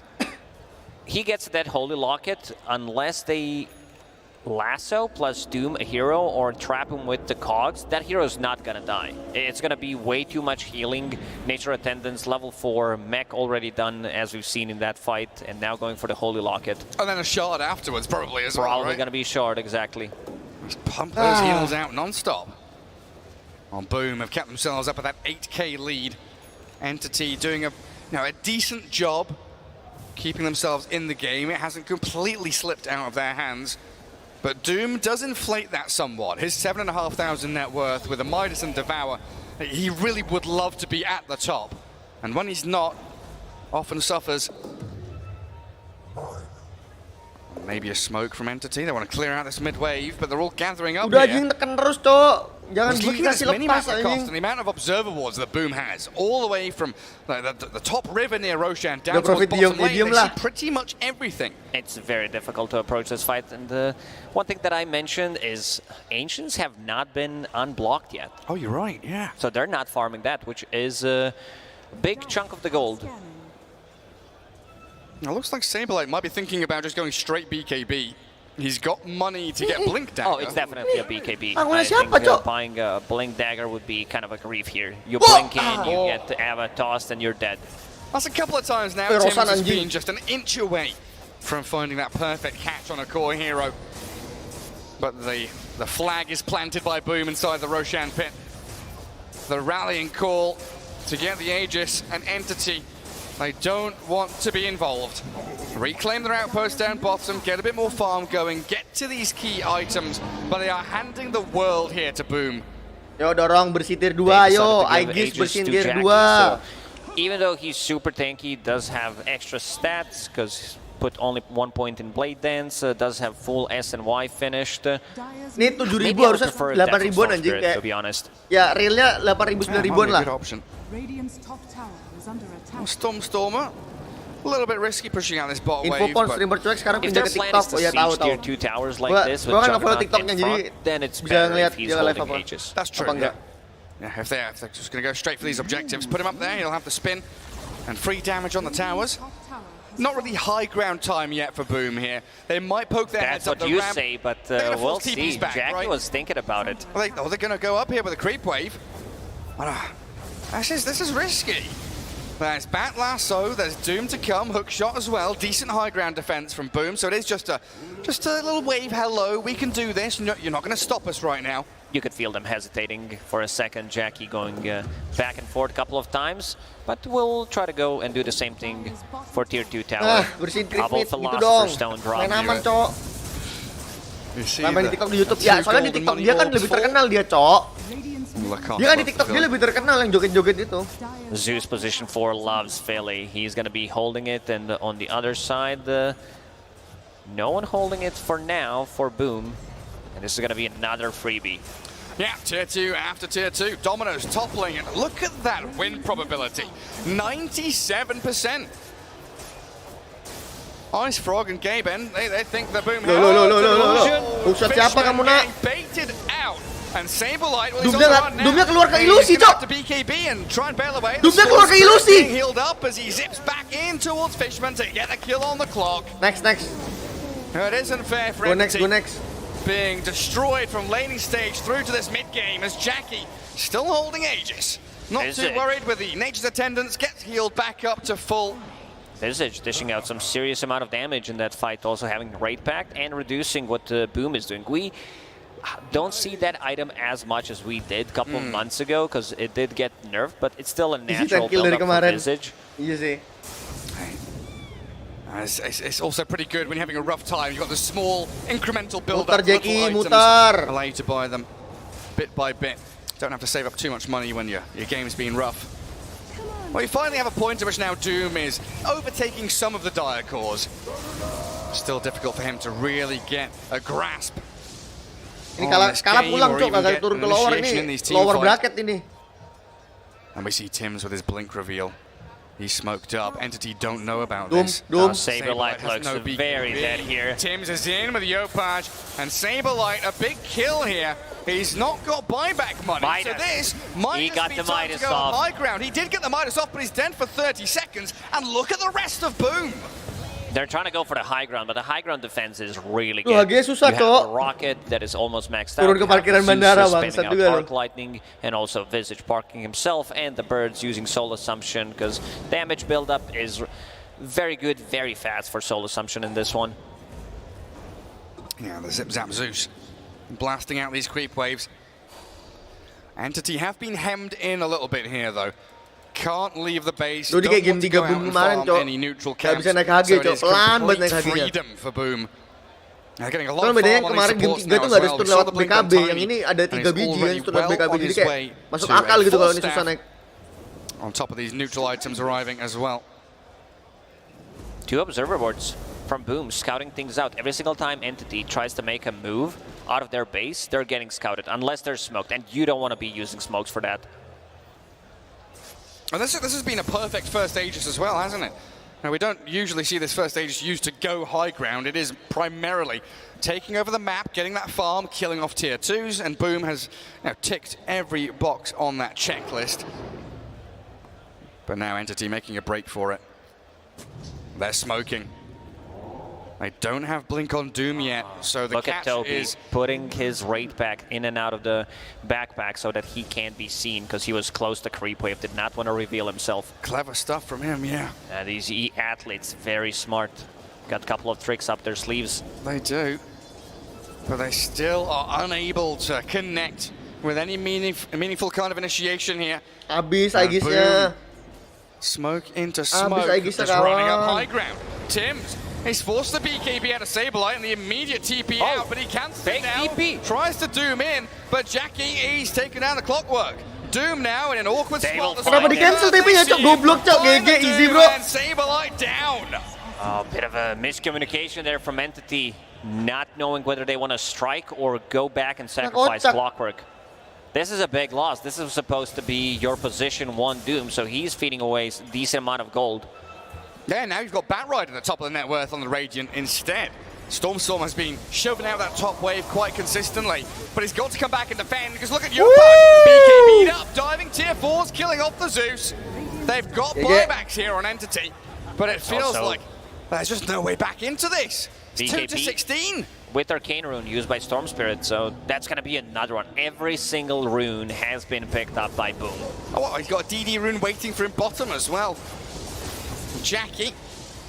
He gets that Holy Locket unless they lasso plus doom a hero or trap him with the cogs. That hero is not gonna die. It's gonna be way too much healing. Nature Attendants, level 4, mech already done as we've seen in that fight, and now going for the Holy Locket. And then a shard afterwards probably as well, Probably right? gonna be shard, exactly. Just pump those heals out non-stop. On Boom have kept themselves up at that 8k lead. Entity doing a decent job keeping themselves in the game. It hasn't completely slipped out of their hands. But Doom does inflate that somewhat. His 7,500 net worth with a Midas and Devour, he really would love to be at the top. And when he's not, often suffers. Maybe a smoke from Entity. They want to clear out this mid wave, but they're all gathering up Udah here. anjing tekan terus, Cok. Jangan Looking at this dikasih lepas cost anjing. and the amount of observer wards that Boom has, all the way from the top river near Roshan down Udah towards profit bottom lane, diem they lah. see pretty much everything. It's very difficult to approach this fight, and one thing that I mentioned is Ancients have not been unblocked yet. Oh, you're right, yeah. So they're not farming that, which is a big chunk of the gold. It looks like Saberlight might be thinking about just going straight BKB. He's got money to get Blink Dagger. Oh, it's definitely a BKB. Aku I siapa, think Cok? buying a Blink Dagger would be kind of a grief here. You blink in, you get Ava tossed, and you're dead. That's a couple of times now. Rosan Timms has anjing. been just an inch away from finding that perfect catch on a core hero. But the flag is planted by Boom inside the Roshan pit. The rallying call to get the Aegis and Entity. They don't want to be involved. Reclaim their outpost down bottom, get a bit more farm going, get to these key items, but they are handing the world here to Boom. Yo dorong bersih tier 2, yo. Aegis bersihin tier 2. Even though he's super tanky, he does have extra stats, because put only 1 point in Blade Dance, does have full S and Y finished. Ini 7.000 harusnya 8.000-an anjing kayak. To be honest. Ya realnya 8.000 9.000-an lah. Stormer. A little bit risky pushing out this bot wave. Info streamer cuek sekarang pindah ke TikTok. Oh ya tahu. Tier 2 towers like this with nge-follow Juggernaut TikToknya in jadi front, then it's bisa better ngeliat if he's dia live holding apa. Aegis. That's true. Yeah, if they're just going to go straight for these objectives, put him up there, he'll have the spin and free damage on the towers. Not really high ground time yet for Boom here. They might poke their heads up the ramp. That's what you say, but we'll see. Jackie was thinking about it. They're going to go up here with a creep wave. This is risky. There's Bat Lasso, there's Doom to come, hook shot as well, decent high ground defense from Boom, so it is just a little wave hello, we can do this, you're not going to stop us right now. You could feel them hesitating for a second, Jackie going back and forth a couple of times, but we'll try to go and do the same thing for Tier 2 tower. Double Philosopher's Stone drop main aman, here. Cok. Main di TikTok di YouTube. Ya, soalnya di TikTok dia kan lebih terkenal dia, Cok. Dia kan di TikTok dia lebih terkenal yang joget-joget itu. Zeus position 4 loves Philly. He's going to be holding it, and on the other side, no one holding it for now for Boom. And this is going to be another freebie. Yeah, Tier 2 after Tier 2. Dominoes toppling, and look at that win probability. 97%. Ice Frog and Gaben, they think the Boom Usah siapa kamu nak? Baited out. And Saberlight, Doomnya keluar ke ilusi, Cok. Doomnya keluar ke ilusi. Healed up as he zips back in towards Fishman to get a kill on the clock. Next. No, it isn't fair for Go next. Being destroyed from laning stage through to this mid game as Jackie still holding Aegis. Not too worried with the Nature's Attendants, gets healed back up to full. Visage dishing out some serious amount of damage in that fight, also having Raid Pact and reducing what Boom is doing. We don't see that item as much as we did a couple of months ago because it did get nerfed, but it's still a natural build-up for Visage. Iya sih. It's also pretty good when you're having a rough time. You've got the small incremental build-up. Mutar, Jackie, mutar. Allow you to buy them bit by bit. Don't have to save up too much money when your game's been rough. Well, you finally have a point at which now Doom is overtaking some of the dire cores. Still difficult for him to really get a grasp. Ini kalah pulang, Cok, kagak turun ke lower ini. Lower bracket ini. And we see Tims with his blink reveal. He's smoked up. Entity don't know about Doom. Saberlight looks very dead here. Tims is in with Yopaj, and Saberlight, a big kill here. He's not got buyback money, so this might he got be the time to Midas go off. high ground. He did get the Midas off, but he's dead for 30 seconds. And look at the rest of Boom. They're trying to go for the high ground, but the high ground defense is really good. You susah, have the rocket that is almost maxed out. Turun ke parkiran bandara, bangsat juga. Arc lightning, and also Visage parking himself, and the birds using Soul Assumption, because damage buildup is very good, very fast for Soul Assumption in this one. Yeah, the Zip Zap Zeus blasting out these creep waves. Entity have been hemmed in a little bit here, though. Can't leave the base. Don't kayak game 3 Boom kemarin, Cok. Gak bisa naik HG, Cok. Pelan banget naik HG-nya. Freedom for Boom. Kalau bedanya yang kemarin game 3 tuh nggak ada stun lewat BKB. Yang ini ada 3 biji kan stun lewat BKB. Jadi kayak masuk akal gitu kalau ini susah naik. On top of these neutral items arriving as well. 2 observer boards from Boom, scouting things out. Every single time Entity tries to make a move out of their base, they're getting scouted, unless they're smoked, and you don't want to be using smokes for that. And this has been a perfect first Aegis as well, hasn't it? Now, we don't usually see this first Aegis used to go high ground. It is primarily taking over the map, getting that farm, killing off tier 2s, and Boom has ticked every box on that checklist. But now Entity making a break for it. They're smoking. They don't have Blink on Doom yet, so the Look catch at Toby is putting his Raid Pack in and out of the backpack so that he can't be seen, because he was close to creep wave, did not want to reveal himself. Clever stuff from him, yeah. These athletes, very smart. Got a couple of tricks up their sleeves. They do, but they still are unable to connect with any meaningful kind of initiation here. Habis Aegisnya. Smoke into smoke, just running up high ground. Tims, he's forced the BKB out of Saberlight and the immediate TP out, but he cancels it now. TP. Tries to Doom in, but Jackie, he's taken down the clockwork. Doom now in an awkward spot. Kenapa di cancel TP-nya, Cok? Goblok, Cok. GG, easy, bro. Saberlight down. A bit of a miscommunication there from Entity, not knowing whether they want to strike or go back and sacrifice Clockwork. This is a big loss. This is supposed to be your position 1 Doom, so he's feeding away a decent amount of gold. Yeah, now you've got Batrider at the top of the net worth on the Radiant instead. Storm has been shoving out that top wave quite consistently, but he's got to come back and defend, because look at Yopash, BKB'd up, diving tier 4s, killing off the Zeus. They've got buybacks here on Entity, but it feels like there's just no way back into this. It's 2-16. With Arcane Rune used by Storm Spirit, so that's going to be another one. Every single rune has been picked up by Boom. Oh, well, he's got a DD rune waiting for him bottom as well. Jackie,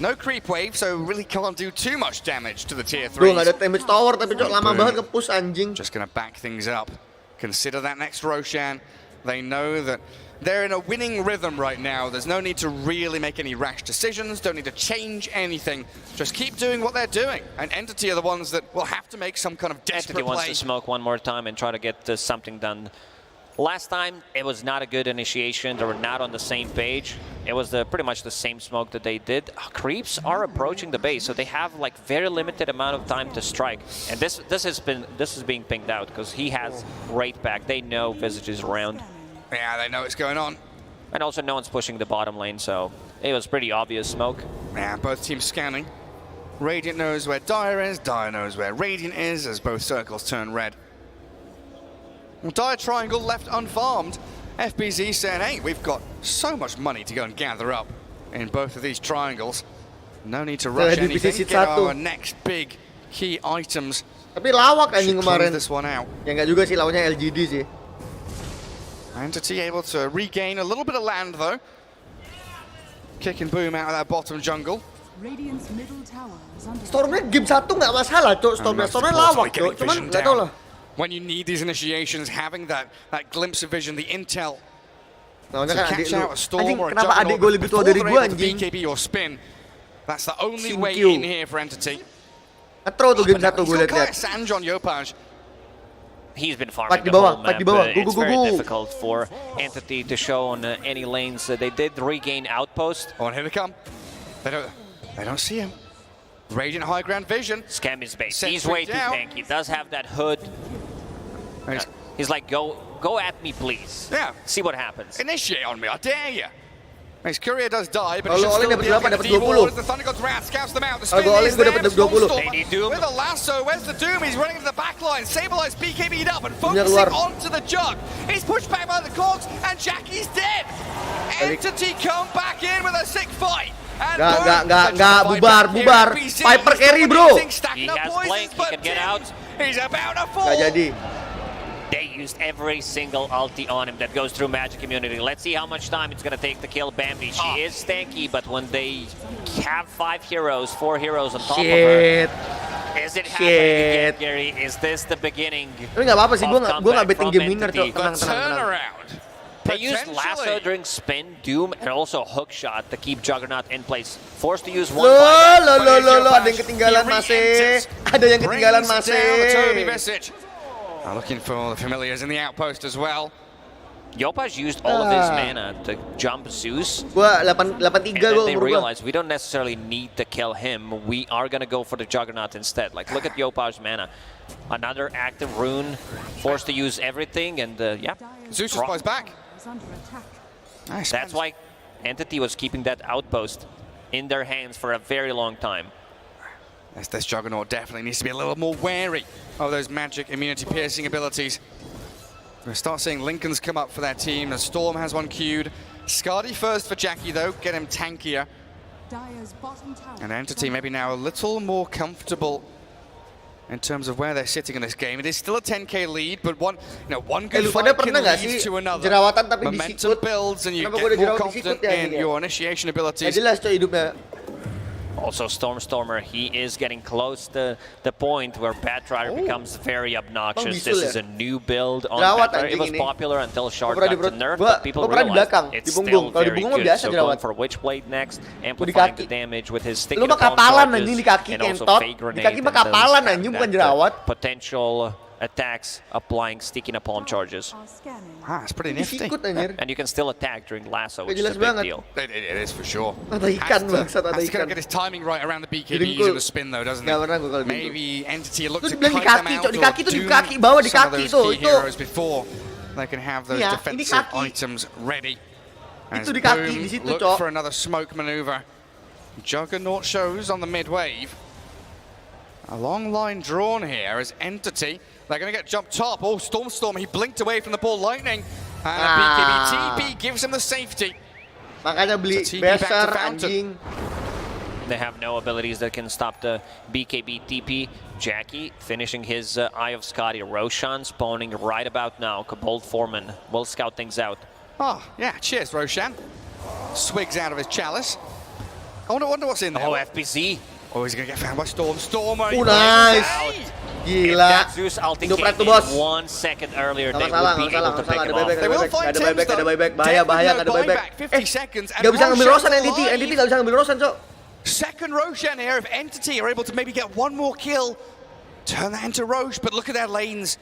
no creep wave, so really can't do too much damage to the tier 3. Nggak ada damage tower, tapi Cok lama banget ke-push anjing. Just going to back things up. Consider that next Roshan. They know that they're in a winning rhythm right now. There's no need to really make any rash decisions, don't need to change anything. Just keep doing what they're doing. And Entity are the ones that will have to make some kind of desperate Entity wants play. to smoke one more time and try to get something done. Last time, it was not a good initiation. They were not on the same page. It was pretty much the same smoke that they did. Creeps are approaching the base, so they have like very limited amount of time to strike. And this is being pinged out because he has Wraith back. They know Visage is around. Yeah, they know what's going on. And also no one's pushing the bottom lane, so it was pretty obvious smoke. Yeah, both teams scanning. Radiant knows where Dire is, Dire knows where Radiant is, as both circles turn red. Well, Dire triangle left unfarmed. FBZ saying, hey, we've got so much money to go and gather up in both of these triangles. No need to rush anything, get our next big key items. Tapi lawak anjing kemarin. This one out. Ya nggak juga sih, lawannya LGD sih. Entity able to regain a little bit of land though. Kicking Boom out of that bottom jungle. Stormnya game 1 nggak masalah, Cok. Stormnya lawak, Cok. Cuman nggak tahu lah. When you need these initiations, having that glimpse of vision, the intel to catch out a storm or a kenapa adik gue lebih tua dari gue anjing? BKB or spin. That's the only way in here for Entity. Atro tuh game 1 gue lihat. Sanj on Yopaj. He's been farming the whole map. It's very difficult for Entity to show on any lanes. They did regain outpost. Oh, and here they come. They don't see him. Radiant high ground vision. Scam his base. He's way too tanky. He does have that hood. He's like, go at me, please. Yeah. See what happens. Initiate on me, I dare you. His courier does die, but he should still be able to devour. The Thunder God's wrath scouts them out. The spin is there. They need Doom. With a lasso, where's the Doom? He's running into the back line. Sableye BKB'd up and focusing onto the jug. He's pushed back by the Cogs, and Jackie's dead. Entity come back in with a sick fight. Nggak, bubar. Piper carry, bro. He has Blink, he can get out. He's about to fall. Nggak jadi. They used every single ulti on him that goes through Magic Immunity. Let's see how much time it's going to take to kill Bambi. She is stanky, but when they have 4 heroes on top of her, is it happening again, Gary? Is this the beginning? Tapi nggak apa-apa sih, gue nggak betting game winner, Cok. Tenang. They used Lasso during spin, Doom, and also Hook Shot to keep Juggernaut in place. Forced to use one. Lo, ada yang ketinggalan masih. Looking for the familiars in the outpost as well. Yopaj used all of his mana to jump Zeus. Gua 83 and then they realized we don't necessarily need to kill him. We are going to go for the Juggernaut instead. Like, look at Yopaj's mana. Another active rune, forced to use everything, and yeah. Zeus flies back. Nice. That's why Entity was keeping that outpost in their hands for a very long time. This Juggernaut definitely needs to be a little more wary of those magic immunity piercing abilities. We'll start seeing Lincolns come up for their team. The Storm has one queued. Skadi first for Jackie though, get him tankier. And Entity maybe now a little more comfortable in terms of where they're sitting in this game. It is still a 10k lead, but one good fight can lead to another. Momentum builds and you get more confident in your initiation abilities. Also, Stormer, he is getting close to the point where Batrider becomes very obnoxious. This is a new build on Batrider. It was popular until Shard got to nerf, but people realized it's still very good. So going for Witchblade next, amplifying the damage with his stick and also Fake Grenade and potential attacks applying sticky napalm charges. That's pretty nifty. And you can still attack during lasso, which is a big deal. It is for sure. Ada ikan bangsat, ada Has to ikan. get his timing right around the BKBs and the spin though, doesn't Nggak it? pernah gua kalau Maybe Entity looks to Itu dibilang di kite them kaki, out Cok. Di or kaki tuh, di doom kaki, bawah di some of kaki those tuh, key itu. heroes before they can have those Iya, ini defensive kaki. items ready. As Itu di kaki, Boom di situ, look Cok. for another smoke maneuver. Juggernaut shows on the mid wave. A long line drawn here as Entity. They're going to get jumped top. Oh, Storm, he blinked away from the ball lightning. And a BKB TP gives him the safety. Makanya beli So TP back to besar Fountain. anjing. They have no abilities that can stop the BKB TP. Jackie finishing his Eye of Scotty. Roshan spawning right about now. Kabold Foreman will scout things out. Oh, yeah, cheers, Roshan. Swigs out of his chalice. I wonder what's in there. Oh, FPC. Oh, he's going to get found by Stormer. Oh, nice. Gila. Zeus ulti Hidup came red tuh, bos. in 1 second earlier, Nggak they masalah, would be nggak able to masalah, pick ada him buyback, off. They will ada find buyback, Tim's, ada though. buyback, bahaya, Dead bahaya, with ada no buyback. buyback, 50 seconds, and Nggak bisa ngambil Roshan's Roshan NTT, alive. NTT nggak bisa ngambil Roshan, Cok. Second Roshan here. If Entity are able to maybe get one more kill, turn that into Roche. But look at their lanes.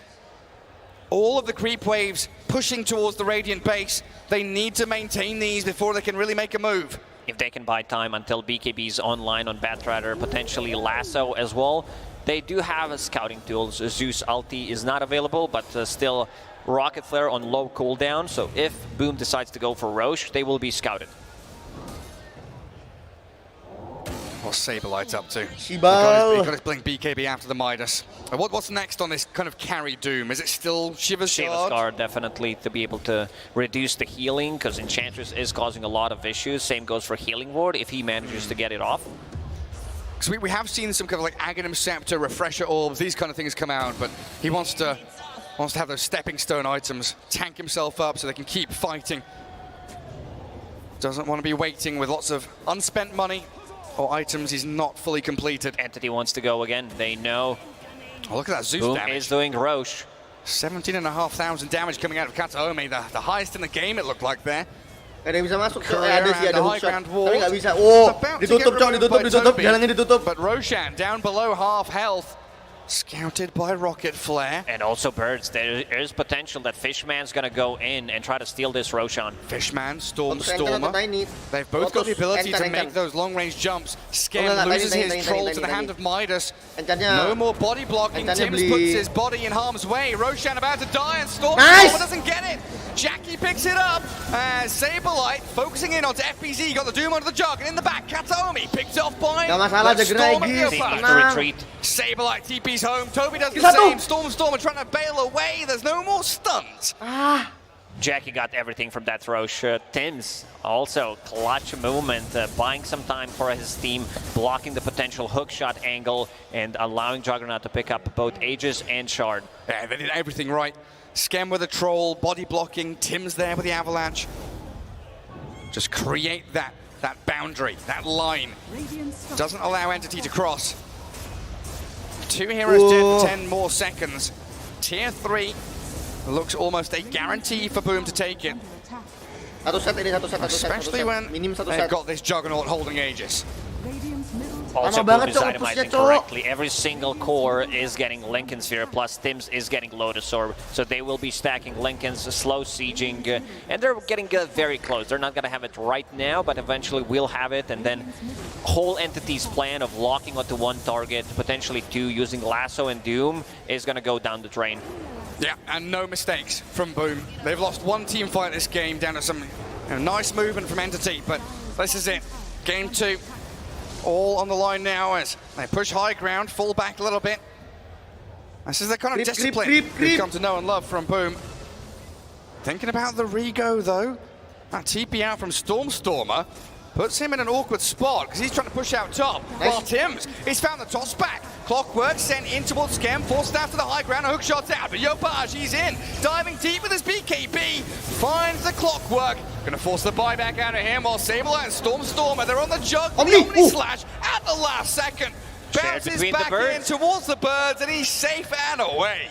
All of the creep waves pushing towards the Radiant base. They need to maintain these before they can really make a move. If they can buy time until BKB's online on Batrider, potentially Lasso as well. They do have scouting tools. Zeus ulti is not available, but still Rocket Flare on low cooldown. So if Boom decides to go for Roche, they will be scouted. What's Saberlight up to? He Shibal. got his blink BKB after the Midas. What's next on this kind of carry Doom? Is it still Shiva's Shiva's Shard? Guard definitely to be able to reduce the healing, because Enchantress is causing a lot of issues. Same goes for Healing Ward if he manages to get it off. Because we have seen some kind of like Aghanim Scepter, Refresher Orbs, these kind of things come out, but he wants to have those stepping stone items, tank himself up so they can keep fighting. Doesn't want to be waiting with lots of unspent money or items he's not fully completed. Entity wants to go again. They know. Oh, look at that Zeus Boom damage. is doing Roche. 17,500 damage coming out of Kataome, the highest in the game it looked like there. Ada yang bisa masuk, Cok. Career Ada sih, and ada the hook high shot. ground wall. Tapi nggak bisa. Oh, About to ditutup, get Cok, removed by ditutup. Toby. Jalannya ditutup. But Roshan down below half health. Scouted by Rocket Flare. And also Birds. There is potential that Fishman's going to go in and try to steal this Roshan. Fishman, Stormer. Ini. They've both got the ability to make Enter. those long-range jumps. Skem Enggak, loses tadi, his tadi, troll tadi, to the tadi. hand of Midas. Encarnya. No more body blocking. Encarnya Tim's beli. puts his body in harm's way. Roshan about to die and Stormer Nice! doesn't get it. Jackie picks it up. Saberlight focusing in onto FPZ. Got the Doom onto the jug. And in the back, Kataomi picked off by Nggak masalah, the Jagerai Storm and Gis. Leopard. Tenang. Retreat. Saberlight TP's home. Toby does the Satu. same. Stormer trying to bail away. There's no more stuns. Jackie got everything from that Roche. Tim's also clutch movement, buying some time for his team, blocking the potential hook shot angle, and allowing Juggernaut to pick up both Aegis and Shard. Yeah, they did everything right. Skem with a troll, body blocking, Tim's there with the avalanche. Just create that boundary, that line. Doesn't allow Entity to cross. 2 heroes dead for 10 more seconds. Tier 3 looks almost a guarantee for Boom to take it. Satu set ini, satu set. Especially when Minim satu they've set. got this Juggernaut holding Aegis. Also, Lama Boom banget, is Cok, itemizing pushnya, Cok. correctly. Every single core is getting Lincoln Sphere, plus Tim's is getting Lotus Orb. So they will be stacking Lincolns, slow sieging, and they're getting very close. They're not going to have it right now, but eventually we'll have it. And then whole Entity's plan of locking onto one target, potentially two, using Lasso and Doom, is going to go down the drain. Yeah, and no mistakes from Boom. They've lost one team fight this game down to some nice movement from Entity, but this is it. Game 2. All on the line now as they push high ground, fall back a little bit. This is the kind of discipline we've come to know and love from Boom. Thinking about the Rego though. That TP out from Stormer puts him in an awkward spot because he's trying to push out top. While Tim's, he's found the toss back. Clockwork sent in towards Skem, forced out to the high ground, a hook shot's out. But Yopaj, he's in, diving deep with his BKB, finds the Clockwork. Gonna force the buyback out of him while Saberlight and Stormer, they're on the jug. Omni slash at the last second. Bounces between back the in birds. towards the birds and he's safe and away.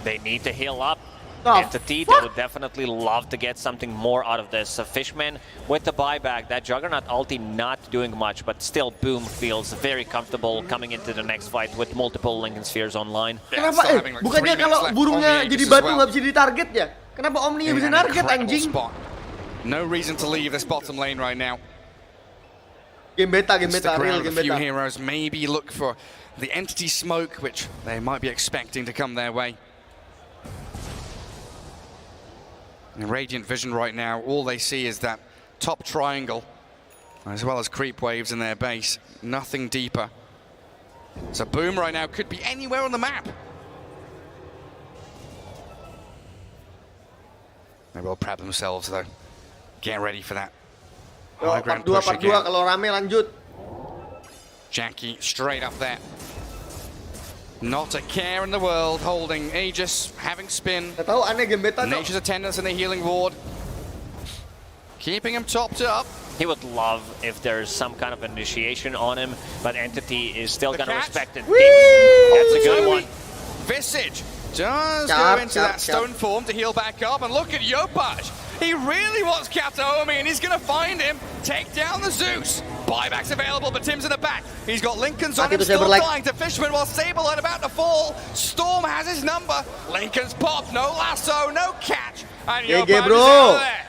They need to heal up. Entity, they would definitely love to get something more out of this. Fishman with the buyback, that Juggernaut ulti not doing much, but still Boom feels very comfortable coming into the next fight with multiple Lincoln Spheres online. Kenapa bukannya kalau burungnya jadi batu nggak bisa ditarget ya? Kenapa Omni bisa target anjing? No reason to leave this bottom lane right now. Game beta, real game beta. A few heroes, maybe look for the Entity smoke, which they might be expecting to come their way. And Radiant Vision right now, all they see is that top triangle, as well as creep waves in their base. Nothing deeper. So Boom right now could be anywhere on the map. They will prep themselves though. Get ready for that. High ground push again. Kalau rame lanjut. Jackie straight up there. Not a care in the world, holding Aegis, having spin. Tahu aneh game beta. Nature's attendance in the healing ward. Keeping him topped up. He would love if there's some kind of initiation on him, but Entity is still gonna respect it. That's a good one. Visage does go into that stone form to heal back up, and look at Yopaj. He really wants Kataomi, and he's gonna find him, take down the Zeus. Buyback's available, but Tim's in the back. He's got Lincoln's on him, still dying to Fishman while Saberlight about to fall. Storm has his number. Lincoln's pop, no lasso, no catch. And Yopaj is out there.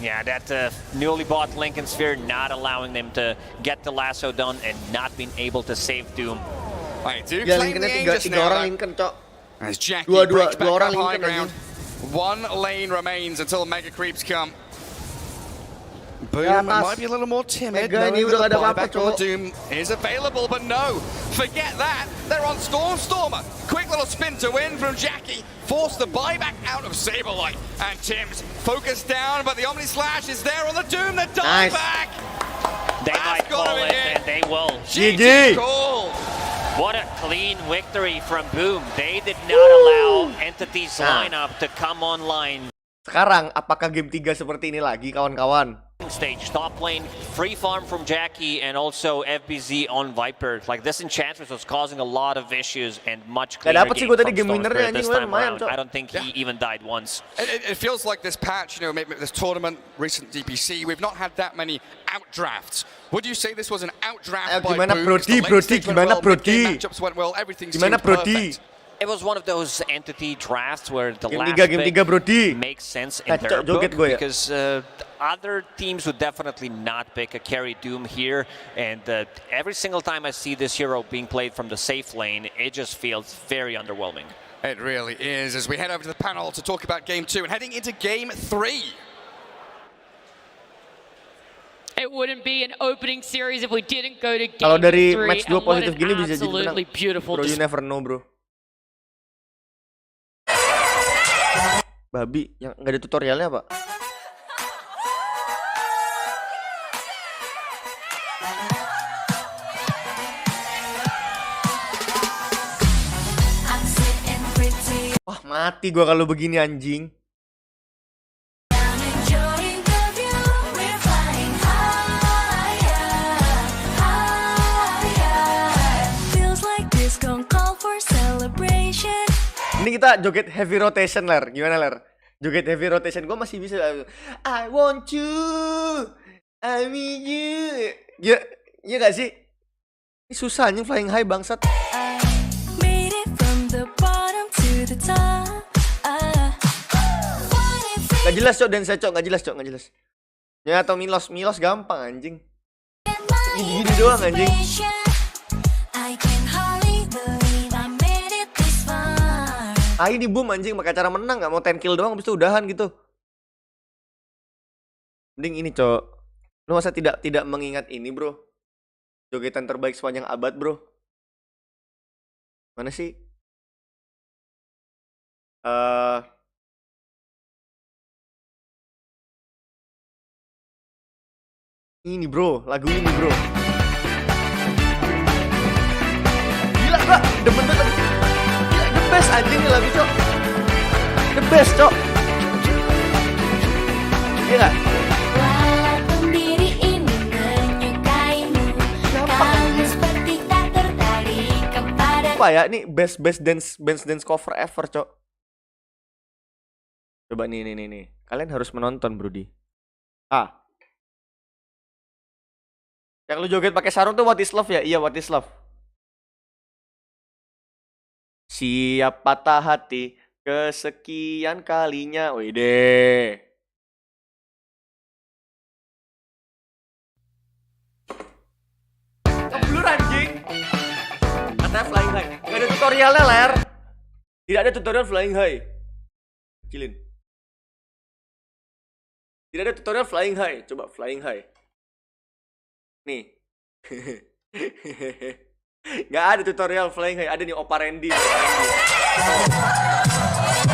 Yeah, that newly bought Lincoln Sphere not allowing them to get the lasso done and not being able to save Doom. I do claim the Aegis now, as Jackie breaks back up high ground. One lane remains until Mega Creeps come. Boom might be a little more timid, knowing that the buyback on the Doom is available, but no, forget that. They're on Stormer. Quick little spin to win from Jackie. Force the buyback out of Saberlight. And Tim's focused down, but the Omni Slash is there on the Doom. The dieback. They might call it, and they will. GG. What a clean victory from Boom. They did not allow Entity's lineup to come online. Sekarang, apakah game 3 seperti ini lagi, kawan-kawan? Stage top lane, free farm from Jackie and also FBZ on Viper. Like this enchantment was causing a lot of issues and much cleaner game from Stormspirit this time around. I don't think he even died once. It feels like this patch, you know, maybe this tournament, recent DPC, we've not had that many outdrafts. Would you say this was an outdraft by Boom? Gimana Brody? Matchups went well, everything seemed Brody? perfect. It was one of those Entity drafts where the last pick makes sense in their book because other teams would definitely not pick a carry Doom here, and every single time I see this hero being played from the safe lane, it just feels very underwhelming. It really is, as we head over to the panel to talk about Game 2 and heading into Game 3. It wouldn't be an opening series if we didn't go to Game 3. Kalau dari match 2 positif gini bisa jadi absolutely beautiful. Bro, you never know, bro. Babi yang nggak ada tutorialnya, Pak. Wah, mati gua kalau begini anjing. Ini kita joget heavy rotation, Ler. Gimana, Ler? Joget heavy rotation gua masih bisa. I want you, I need you. Ya, iya gak sih? Ini susah anjing flying high bangsat. Gak jelas, Cok, dan saya, Cok. Gak jelas, Cok. Gak jelas. Ya, atau Milos. Milos gampang, anjing. Gini doang, anjing. Ini Boom anjing pakai cara menang, nggak mau 10 kill doang habis itu udahan gitu. Mending ini, Cok. Lu masa tidak mengingat ini, Bro? Jogetan terbaik sepanjang abad, Bro. Mana sih? Ini, Bro, lagu ini, Bro. Gila, gua demen banget. The best anjing nih lagu, Cok. The best, Cok. Iya gak? Walaupun diri ini menyukaimu, kamu seperti tak tertarik kepada. Apa ya? Ini best dance cover ever, Cok. Coba nih. Kalian harus menonton, Brody. Yang lu joget pakai sarung tuh What is Love ya? Iya, What is Love. Siap patah hati kesekian kalinya. Wede. Keblur anjing. Katanya flying high. Gak ada tutorialnya, Ler. Tidak ada tutorial flying high. Kecilin. Tidak ada tutorial flying high. Coba flying high. Nih. Nggak ada tutorial flying high. Ada nih Opa Randy.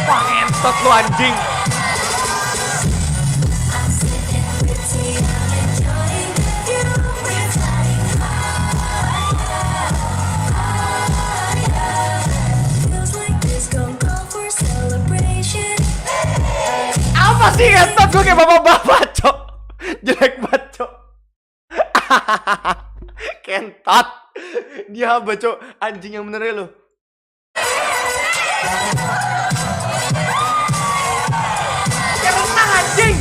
Wah, ngentot lu anjing. Apa sih ngentot? Gue kayak bapak-bapak, cok. Jelek banget, cok. Kentot. Dia haba, cok. Anjing yang bener ya lo. Ya menang anjing.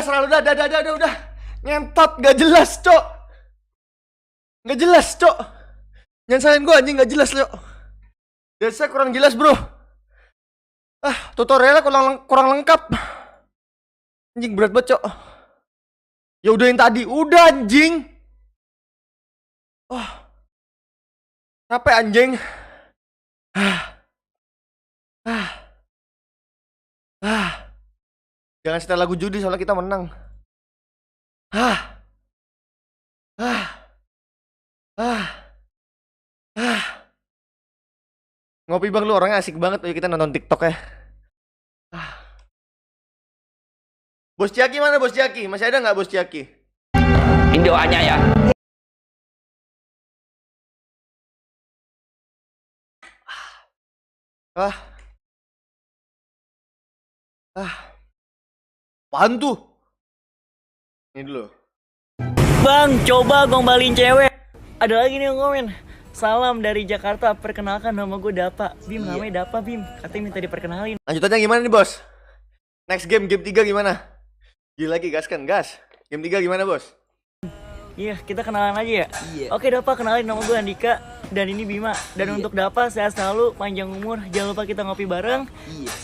Selalu dah, udah. Ngentot, gak jelas, cok. Gak jelas, cok. Jangan salahin gue anjing, gak jelas, cok. Dasar kurang jelas, bro. Tutorialnya kurang lengkap. Anjing berat banget, cok. Ya udah yang tadi, udah anjing. Capek anjing. Jangan setel lagu judi soalnya kita menang. Ngopi bang, lu orangnya asik banget. Yuk kita nonton TikTok ya. Bos Ciaki mana Bos Ciaki? Masih ada nggak Bos Ciaki? Ini doanya ya. Apaan tuh? Ini dulu. Bang, coba gombalin cewek. Ada lagi nih yang komen. Salam dari Jakarta, perkenalkan nama gue Dapa. Bim, namanya Dapa, Bim. Katanya minta diperkenalin. Lanjutannya gimana nih, Bos? Next game 3 gimana? Gila lagi, gas kan, gas. Game 3 gimana, Bos? Iya, kita kenalan aja ya? Iya. Oke, Dapa, kenalin nama gue Andika. Dan ini Bima. Dan untuk Dapa, sehat selalu, panjang umur. Jangan lupa kita ngopi bareng.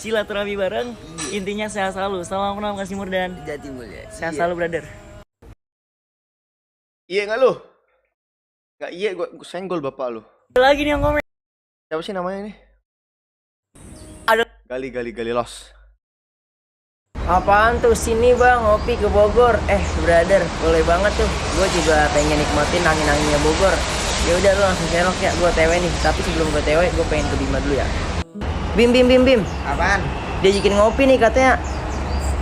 Silaturahmi bareng. Intinya sehat selalu. Salam kenal, kasih umur dan Jati mulia. sehat selalu, brother. Iya nggak lu? Nggak iya, gue senggol bapak lu. Ada lagi nih yang komen. Siapa sih namanya ini? Ada. Gali los. Apaan tuh, sini bang, ngopi ke Bogor. Brother, boleh banget tuh. Gue juga pengen nikmatin angin-anginnya Bogor. Ya udah lu langsung serok ya, gue TW nih. Tapi sebelum gue TW, gue pengen ke Bima dulu ya. Bim. Apaan? Dia bikin ngopi nih katanya.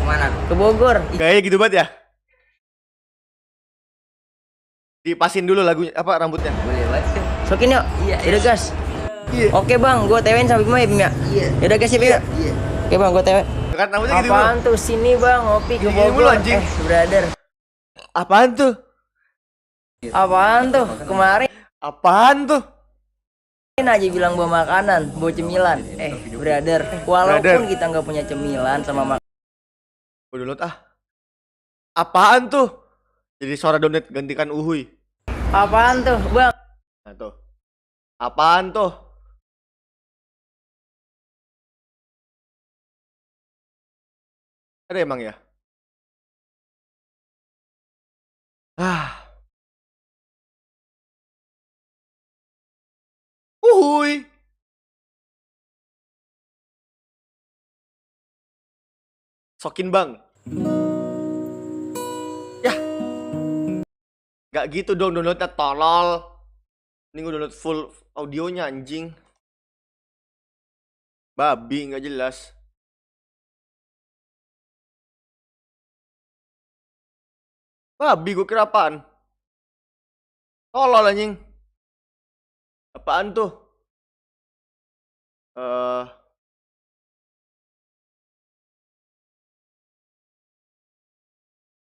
Kemana? Ke Bogor. Gaya gitu banget ya? Dipasin dulu lagunya, apa rambutnya? Boleh banget. Sokin yuk. Iya. Udah gas. Iya. Oke bang, gue TW-in sama Bima ya Bim ya. Iya. Udah gas ya Bim ya. Iya. Oke bang, gue TW. Kan rambutnya gitu. Apaan tuh, sini bang, ngopi ke Bogor. Brother. Apaan tuh? Apaan tuh? Kemarin. Apaan tuh? Aja bilang bawa makanan, bawa cemilan. Brother, walaupun kita nggak punya cemilan sama makanan. Udah lot Apaan tuh? Jadi suara donat gantikan uhuy. Apaan tuh, bang? Nah tuh. Apaan tuh? Ada emang ya? Uhuy. Sokin bang. Ya. Gak gitu dong downloadnya tolol. Ini gue download full audionya anjing. Babi nggak jelas. Babi gue kira apaan? Tolol anjing. Apaan tuh?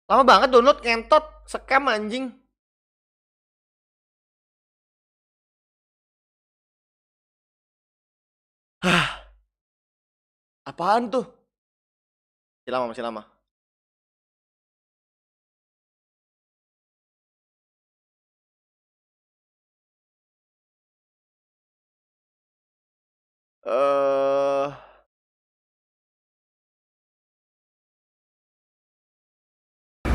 Lama banget download ngentot. Scam anjing. Apaan tuh? Masih lama.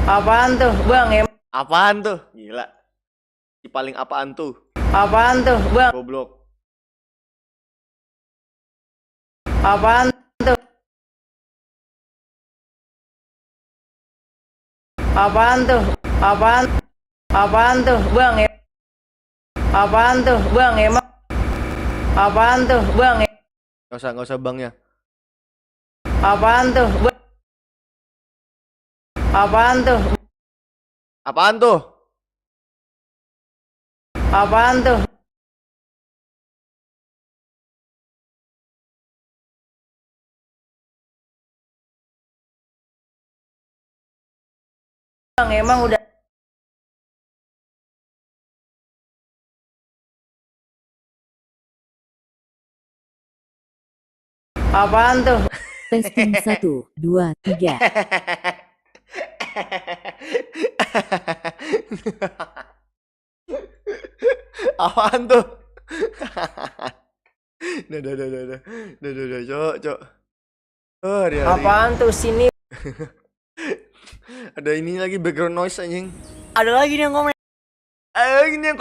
Apaan tuh, Bang? Apaan tuh? Gila. Si paling apaan tuh? Apaan tuh, Bang? Goblok. Apaan tuh? Apaan tuh? Apaan tuh, Bang? Apaan tuh, Bang? Emang apaan tuh, Bang? Nggak usah bangnya. Apaan tuh, Bang? Apaan tuh? Apaan tuh? Apaan tuh? Bang, emang udah apaan tuh? Testing 1, 2, 3. Apaan tuh? Udah, cok. Hari-hari. Apaan tuh sini? Ada ini lagi background noise anjing. Ada lagi nih yang komen. Ada lagi nih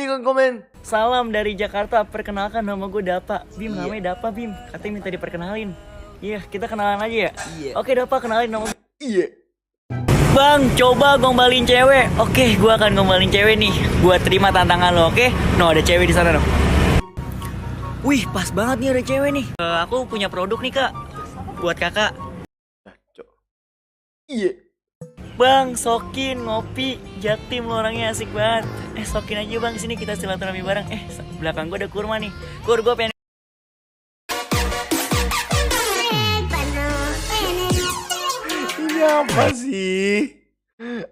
yang komen. Salam dari Jakarta, perkenalkan nama gue Dapa. Bim, namanya Dapa, Bim. Katanya minta diperkenalin. Iya, kita kenalan aja ya? Iya. Oke, Dapa, kenalin nama gue. Iya. Bang, coba gombalin cewek. Oke, gue akan gombalin cewek nih. Gue terima tantangan lo, oke? No, ada cewek di sana, no. Wih, pas banget nih ada cewek nih. Aku punya produk nih, Kak. Buat kakak. Iya. Bang, Sokin, ngopi, Jaktim lo orangnya asik banget. Sokin aja bang, sini kita silaturahmi bareng. Belakang gue ada kurma nih. Kur, gue pengen. Ini apa sih?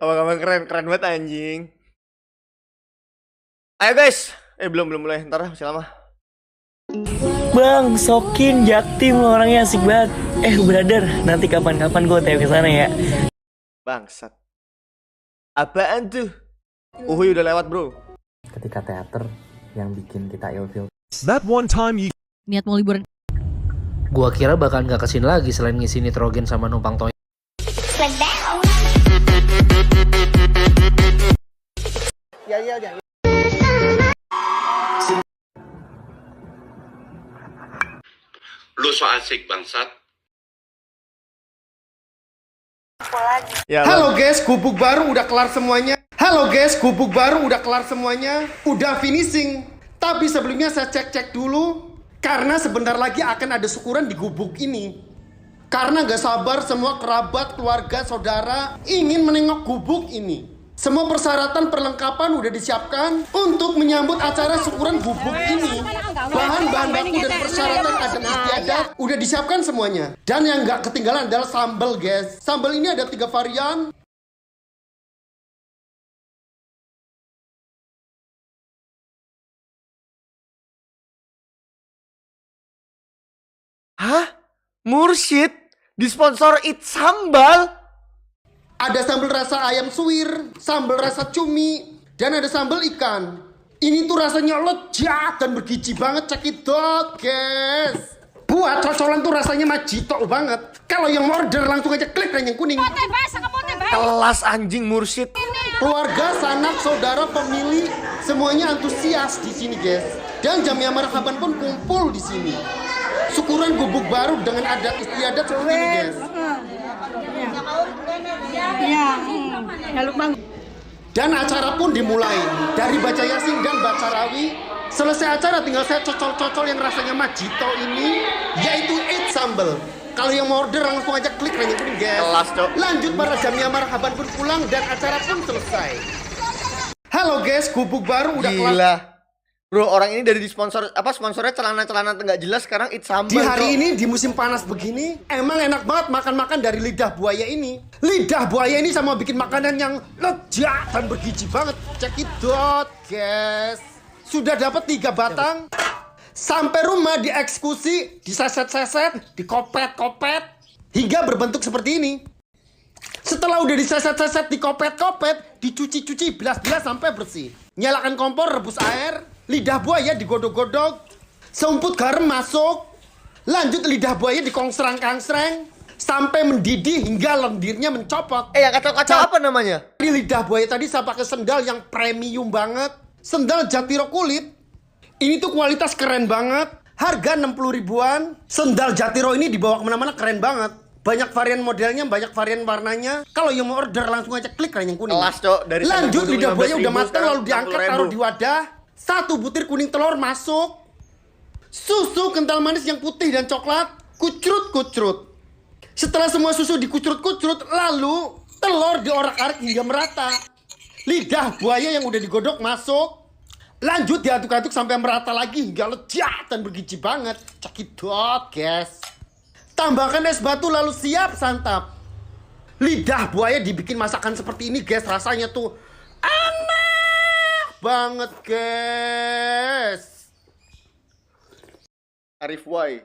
Abang-abang keren banget anjing. Ayo guys. Belum mulai, ntar masih lama. Bang, Sokin, Jaktim lo orangnya asik banget. Brother, nanti kapan-kapan gue tanya ke sana ya. Bangsat. Apaan tuh? Uhuy udah lewat bro. Ketika teater yang bikin kita ilfeel. That one time you Niat mau liburan. Gua kira bakal nggak kesini lagi selain ngisi nitrogen sama numpang toy. Ya. Lu so asik bangsat. Ya, halo guys, gubuk baru udah kelar semuanya. Udah finishing. Tapi sebelumnya saya cek dulu. Karena sebentar lagi akan ada syukuran di gubuk ini. Karena gak sabar semua kerabat, keluarga, saudara ingin menengok gubuk ini. Semua persyaratan perlengkapan udah disiapkan untuk menyambut acara syukuran gubuk ini. Bahan-bahan baku dan persyaratan adat istiadat udah disiapkan semuanya. Dan yang gak ketinggalan adalah sambal guys. Sambal ini ada 3 varian. Hah? Mursyid? Disponsor It Sambal? Ada sambal rasa ayam suwir, sambal rasa cumi, dan ada sambal ikan. Ini tuh rasanya lezat dan bergizi banget, check it out guys. Buat cocolan tuh rasanya majito banget. Kalau yang order langsung aja klik yang kuning. Kelas anjing Mursyid. Keluarga, sanak, saudara, pemilih, semuanya antusias di sini, guys. Dan Jamia Marhaban pun kumpul di sini. Syukuran gubuk baru dengan adat istiadat seperti ini, guys. Dan acara pun dimulai dari baca yasin dan baca rawi. Selesai acara tinggal saya cocol-cocol yang rasanya majito ini, yaitu eat sambal. Kalau yang mau order langsung aja klik yang kuning, guys. Lanjut para Jamia Marhaban pun pulang dan acara pun selesai. Halo guys, gubuk baru udah kelar. Gila. Bro, orang ini dari sponsornya celana-celana nggak jelas, sekarang eat sambal. Di hari ini, di musim panas begini, emang enak banget makan-makan dari lidah buaya ini. Lidah buaya ini sama bikin makanan yang lezat dan bergizi banget. Check it out, guys. Sudah dapat 3 batang. Sampai rumah dieksekusi, diseset-seset, dikopet-kopet, hingga berbentuk seperti ini. Setelah udah diseset-seset, dikopet-kopet, dicuci-cuci, bilas-bilas sampai bersih. Nyalakan kompor, rebus air, lidah buaya digodok-godok, seumput garam masuk, lanjut lidah buaya dikongsrang-kangsreng, sampai mendidih hingga lendirnya mencopot. Yang kacau-kacau apa namanya? Di lidah buaya tadi saya pakai sendal yang premium banget, sendal jatiro kulit. Ini tuh kualitas keren banget, harga 60 ribuan. Sendal jatiro ini dibawa kemana-mana keren banget. Banyak varian modelnya, banyak varian warnanya. Kalau yang mau order langsung aja klik yang kuning. Kelas, Cok. Dari lanjut lidah buaya udah matang lalu diangkat 60.000. taruh di wadah. 1 butir kuning telur masuk. Susu kental manis yang putih dan coklat, kucrut-kucrut. Setelah semua susu dikucrut-kucrut, lalu telur diorak-arik hingga merata. Lidah buaya yang udah digodok masuk. Lanjut diaduk-aduk sampai merata lagi hingga lezat dan bergizi banget. Cekidot, guys. Tambahkan es batu lalu siap santap. Lidah buaya dibikin masakan seperti ini, guys. Rasanya tuh enak banget, guys. Arif Boy.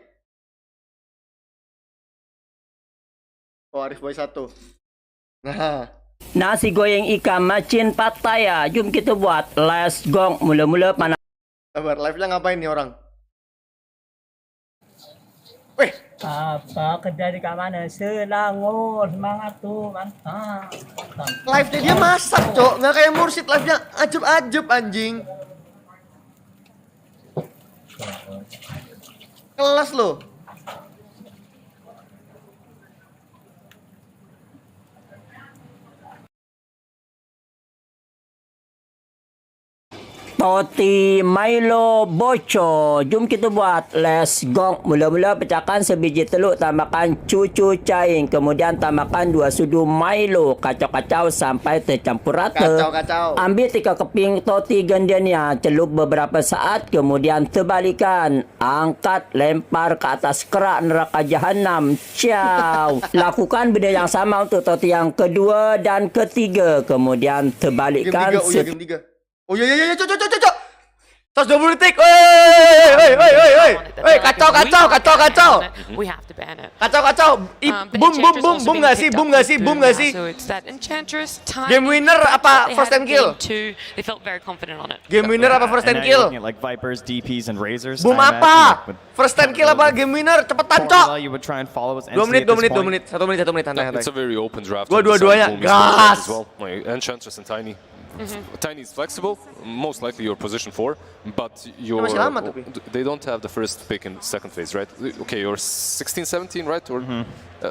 Oh, Arif Boy 1. Nah. Nasi goreng ikan macin Pattaya. Jom kita buat. Let's go. Mula-mula panas. Sabar, live-nya ngapain nih orang? Weh. Apa kerja di mana? Selangor. Semangat tuh. Mantap. Live-nya dia masak, Cok. Nggak kayak Mursyid. Live-nya ajeb-ajeb, anjing. Kelas loh. Roti Milo Boco. Jom kita buat. Let's go. Mula-mula pecahkan sebiji telur, tambahkan cucu cair, kemudian tambahkan 2 sudu Milo, kacau-kacau sampai tercampur rata. Kacau-kacau. Ambil 3 keping roti gandiannya, celup beberapa saat, kemudian terbalikan, angkat, lempar ke atas kerak neraka jahanam. Ciao. Lakukan benda yang sama untuk roti yang kedua dan ketiga, kemudian terbalikkan. Game 3. Oh iya, cok. 120 detik. Woi, kacau. We have to ban it. Kacau. Boom nggak sih? So it's that Enchantress time. Game winner apa first time kill? They felt very confident on it. Game winner apa first time kill? Like Vipers, DPs, and Razors. Boom apa? First time kill apa game winner? Cepetan, Cok. 2 menit. 1 menit. Santai. It's a very open draft. Dua-duanya gas. My Enchantress and Tiny. Tiny is flexible, most likely your position 4, but they don't have the first pick in second phase, right? Okay, you're 16, 17, right? Or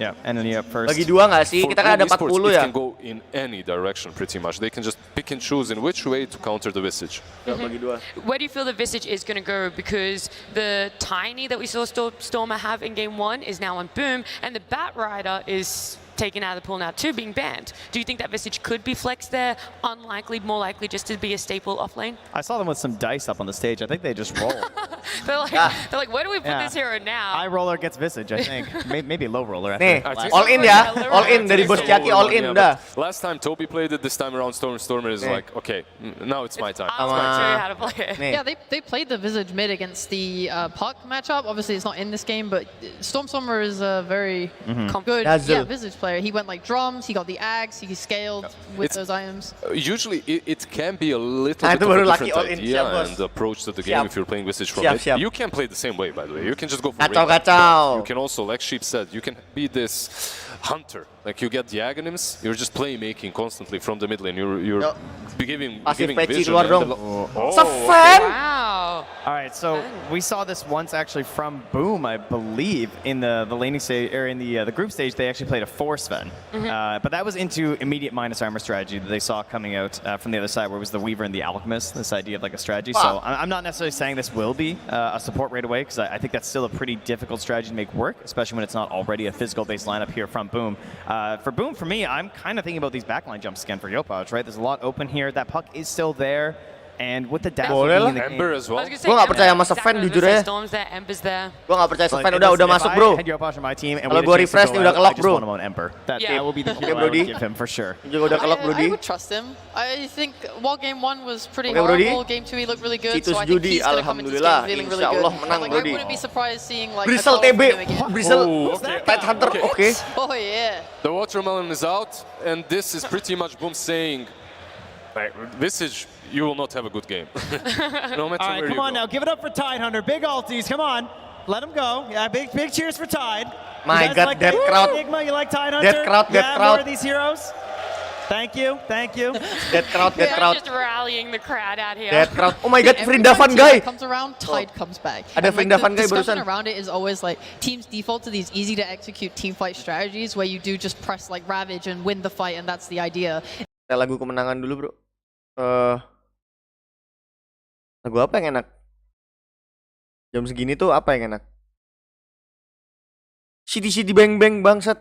yeah, and then you have first. Bagi 2 nggak sih? Kita kan ada 40 ya. It can go in any direction pretty much. They can just pick and choose in which way to counter the Visage. Bagi 2. Where do you feel the Visage is going to go? Because the Tiny that we saw Stormer have in game 1 is now on Boom, and the Bat Rider is taken out of the pool now too, being banned. Do you think that Visage could be flexed there? Unlikely, more likely just to be a staple off lane? I saw them with some dice up on the stage. I think they just roll. they're like, where do we put this hero now? High roller gets Visage, I think. Maybe low roller. Nih, all in ya. All in dari Bos Jaki, all in udah. Last time Toby played it, this time around Stormer is like, okay, now it's my time. I'll show you how to play it. Yeah, they played the Visage mid against the Puck matchup. Obviously, it's not in this game, but Stormer is a very good Visage player. He went like drums, he got the axe, he scaled with those items. Usually it can be a little bit of a different idea and approach to the game if you're playing Visage from mid. You can play the same way, by the way. You can just go for Kacau. You can also, like Sheep said, you can be this hunter. Like you get diagonals, you're just playmaking constantly from the mid lane. You're giving vision. Wow. All right, so we saw this once actually from Boom, I believe, in the laning stage or in the group stage. They actually played a 4 Sven, but that was into immediate minus armor strategy that they saw coming out from the other side, where it was the Weaver and the Alchemist. This idea of like a strategy. So I'm not necessarily saying this will be a support right away, because I think that's still a pretty difficult strategy to make work, especially when it's not already a physical based lineup here from Boom. For Boom, for me, I'm kind of thinking about these backline jumps again for Yopaj, right? There's a lot open here. That puck is still there. And with the dash boleh lah. Ember as well. Gue nggak percaya sama Sven jujur ya. Gue nggak percaya Sven udah masuk bro. Kalau gue refresh nih udah kelok bro. Oke Brody. Juga udah kelok Brody. I would trust him. I think while game 1 was pretty horrible, game 2 he looked really good. Situs So I think judi, he's gonna come into this game feeling really good. Insyaallah menang Like, Brody. I wouldn't be surprised seeing like Bristle TB, Bristle Tidehunter, oke. Oh yeah. The watermelon is out, and this is pretty much Boom saying, like, this is, you will not have a good game. No matter All right, where come you on go. now, give it up for Tidehunter. Big ulties, come on. Let him go. Yeah, big cheers for Tide. My You guys God, like that crowd. Enigma, you like Tidehunter? That crowd. More of these heroes? Thank you. That crowd. Just rallying the crowd out here. That crowd. Oh my God, Vrindavan guy. Comes around, Tide comes back. Ada Vrindavan guy barusan. barusan. Around it is always like teams default to these easy to execute team fight strategies where you do just press like Ravage and win the fight, and that's the idea. Lagu kemenangan dulu bro. Lagu apa yang enak? Jam segini tuh apa yang enak? City bang bang bangsat.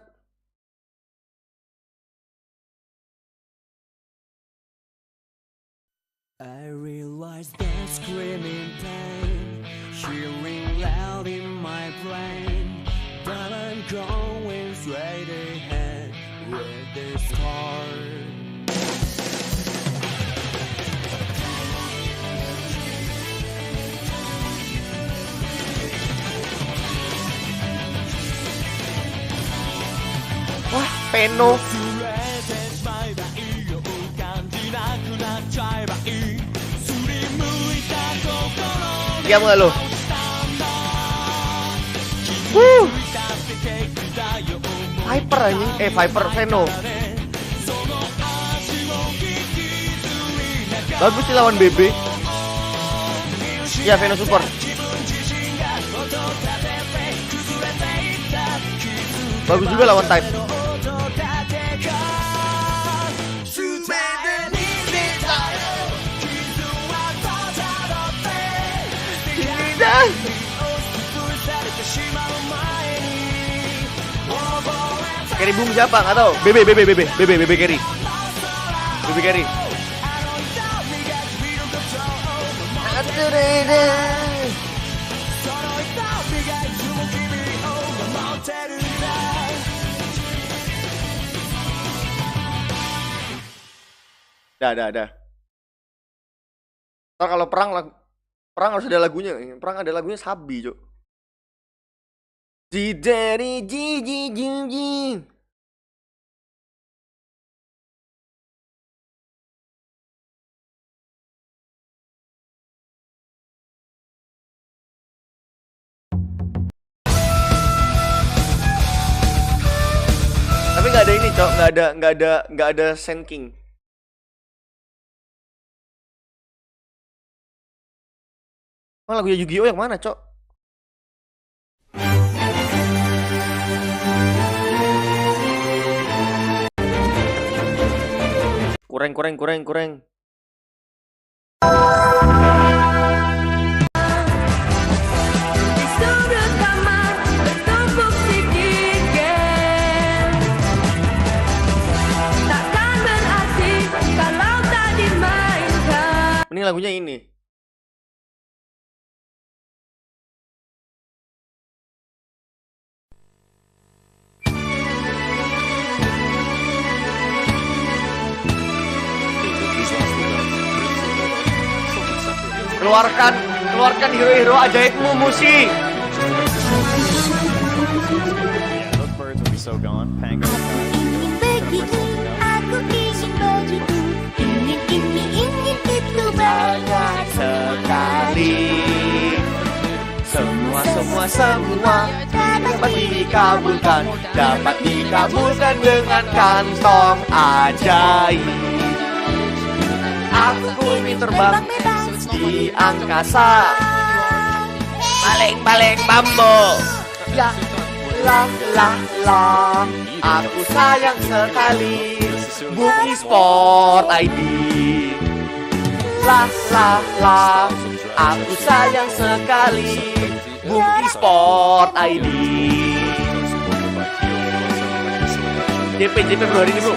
I realize that screaming pain, cheering loud in my brain, but I'm going straight ahead with this heart. Wah, Peno. Diam gak lo? Viper anjing, Viper Veno. Bagus sih lawan BB. Ya Veno support. Bagus juga lawan Type. Carry Boom siapa? Nggak tahu. BB carry. BB carry. Dah. Ntar kalau perang harus ada lagunya. Perang ada lagunya Sabi, Cuk. Jidari ji. Tapi nggak ada ini, Cok. Nggak ada Sand King. Lagunya Yu-Gi-Oh yang mana, Cok? Kurang. Mending lagunya ini. Keluarkan hero-hero ajaibmu, Musi. Banyak sekali semua dapat dikabulkan dengan kantong ajaib. Aku ingin terbang di angkasa, paling bambu. Ya, lah, aku sayang sekali Boom Sport ID. Lah, aku sayang sekali Boom Sport ID. JP bro, hari ini bro.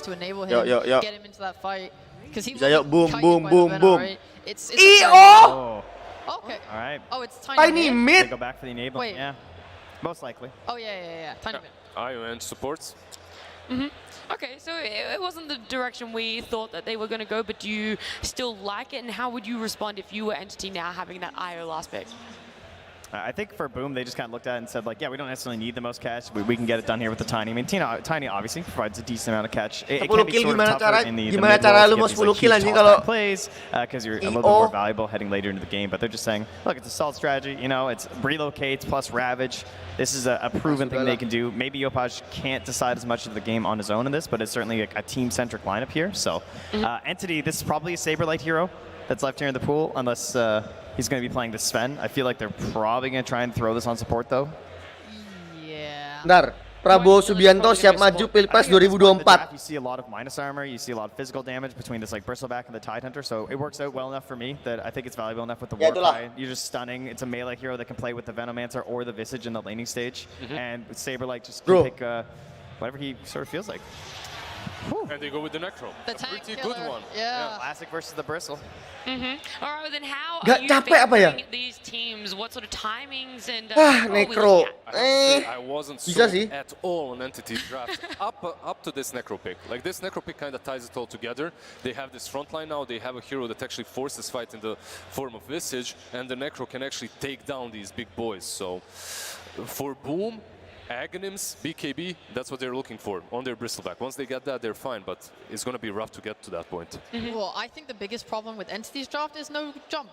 To enable him get him into that fight because he was boom. Right? It's okay. All right. Oh, it's tiny mid. They go back for the enable. Wait. Yeah. Most likely. Oh yeah. Tiny mid. ION supports. Okay, so it wasn't the direction we thought that they were going to go, but do you still like it? And how would you respond if you were Entity now having that IO last pick? I think for Boom, they just kind of looked at it and said, like, yeah, we don't necessarily need the most catch. We can get it done here with the Tiny. I mean, Tiny obviously provides a decent amount of catch. It can be sort of tougher in the mid-roll plays because you're a little bit more valuable heading later into the game. But they're just saying, look, it's a solid strategy. You know, it's relocates plus Ravage. This is a proven thing they can do. Maybe Yopaj can't decide as much of the game on his own in this, but it's certainly a team-centric lineup here. So Entity, this is probably a Saberlight hero that's left here in the pool, unless he's going to be playing the Sven. I feel like they're probably going to try and throw this on support, though. Yeah. Bentar, Prabowo Subianto siap maju Pilpres 2024. You see a lot of minus armor, you see a lot of physical damage between this like Bristleback and the Tidehunter, so it works out well enough for me that I think it's valuable enough with the Warcry. You're just stunning. It's a melee hero that can play with the Venomancer or the Visage in the laning stage, and with Saberlight just can pick whatever he sort of feels like. And they go with the Necro. The pretty good one. Yeah. Classic versus the Bristle. All right, then how are you favoring these teams? What sort of timings and Necro. I wasn't sold at all on Entity draft up to this Necro pick. Like this Necro pick kind of ties it all together. They have this front line now. They have a hero that actually forces fight in the form of Visage, and the Necro can actually take down these big boys. So for Boom, Aghanims, BKB, that's what they're looking for on their Bristleback. Once they get that, they're fine, but it's going to be rough to get to that point. Well, I think the biggest problem with Entity's draft is no jump.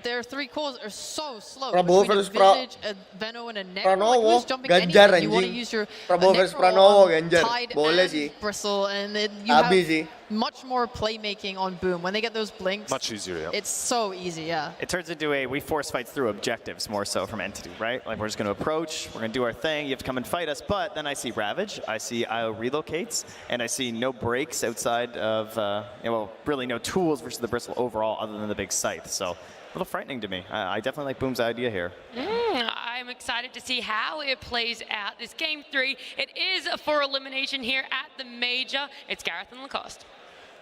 Their three cores are so slow. Prabowo versus Visage, a Veno, and a Necro. Pranowo, like, who's jumping Ganjar anything? You want to use your Prabowo versus Pranowo, Ganjar. Boleh sih. Bristle, and then you Habis have sih. much more playmaking on Boom. When they get those blinks, much easier, yeah. It's so easy, yeah. It turns into we force fights through objectives more so from Entity, right? Like we're just going to approach, we're going to do our thing, you have to come and fight us, but then I see Ravage, I see IO relocates, and I see no breaks outside of, well, really no tools versus the Bristle overall other than the big scythe, so a little frightening to me. I definitely like Boom's idea here. I'm excited to see how it plays out. This game 3, it is for elimination here at the Major. It's Gareth and Lacoste.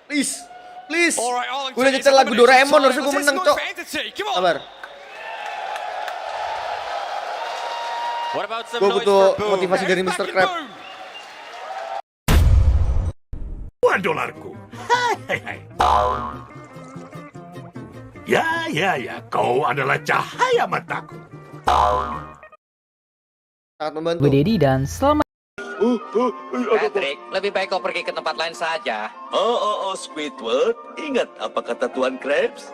Please. Gue udah nyetel lagu Doraemon, harusnya gue menang, Cok. Sabar. Gue butuh motivasi dari Mr. Crab. $1. Ya, kau adalah cahaya mataku. Sangat membantu. Gue Dedi dan selamat. Patrick, lebih baik kau pergi ke tempat lain saja. Squidward, ingat apa kata Tuan Krabs?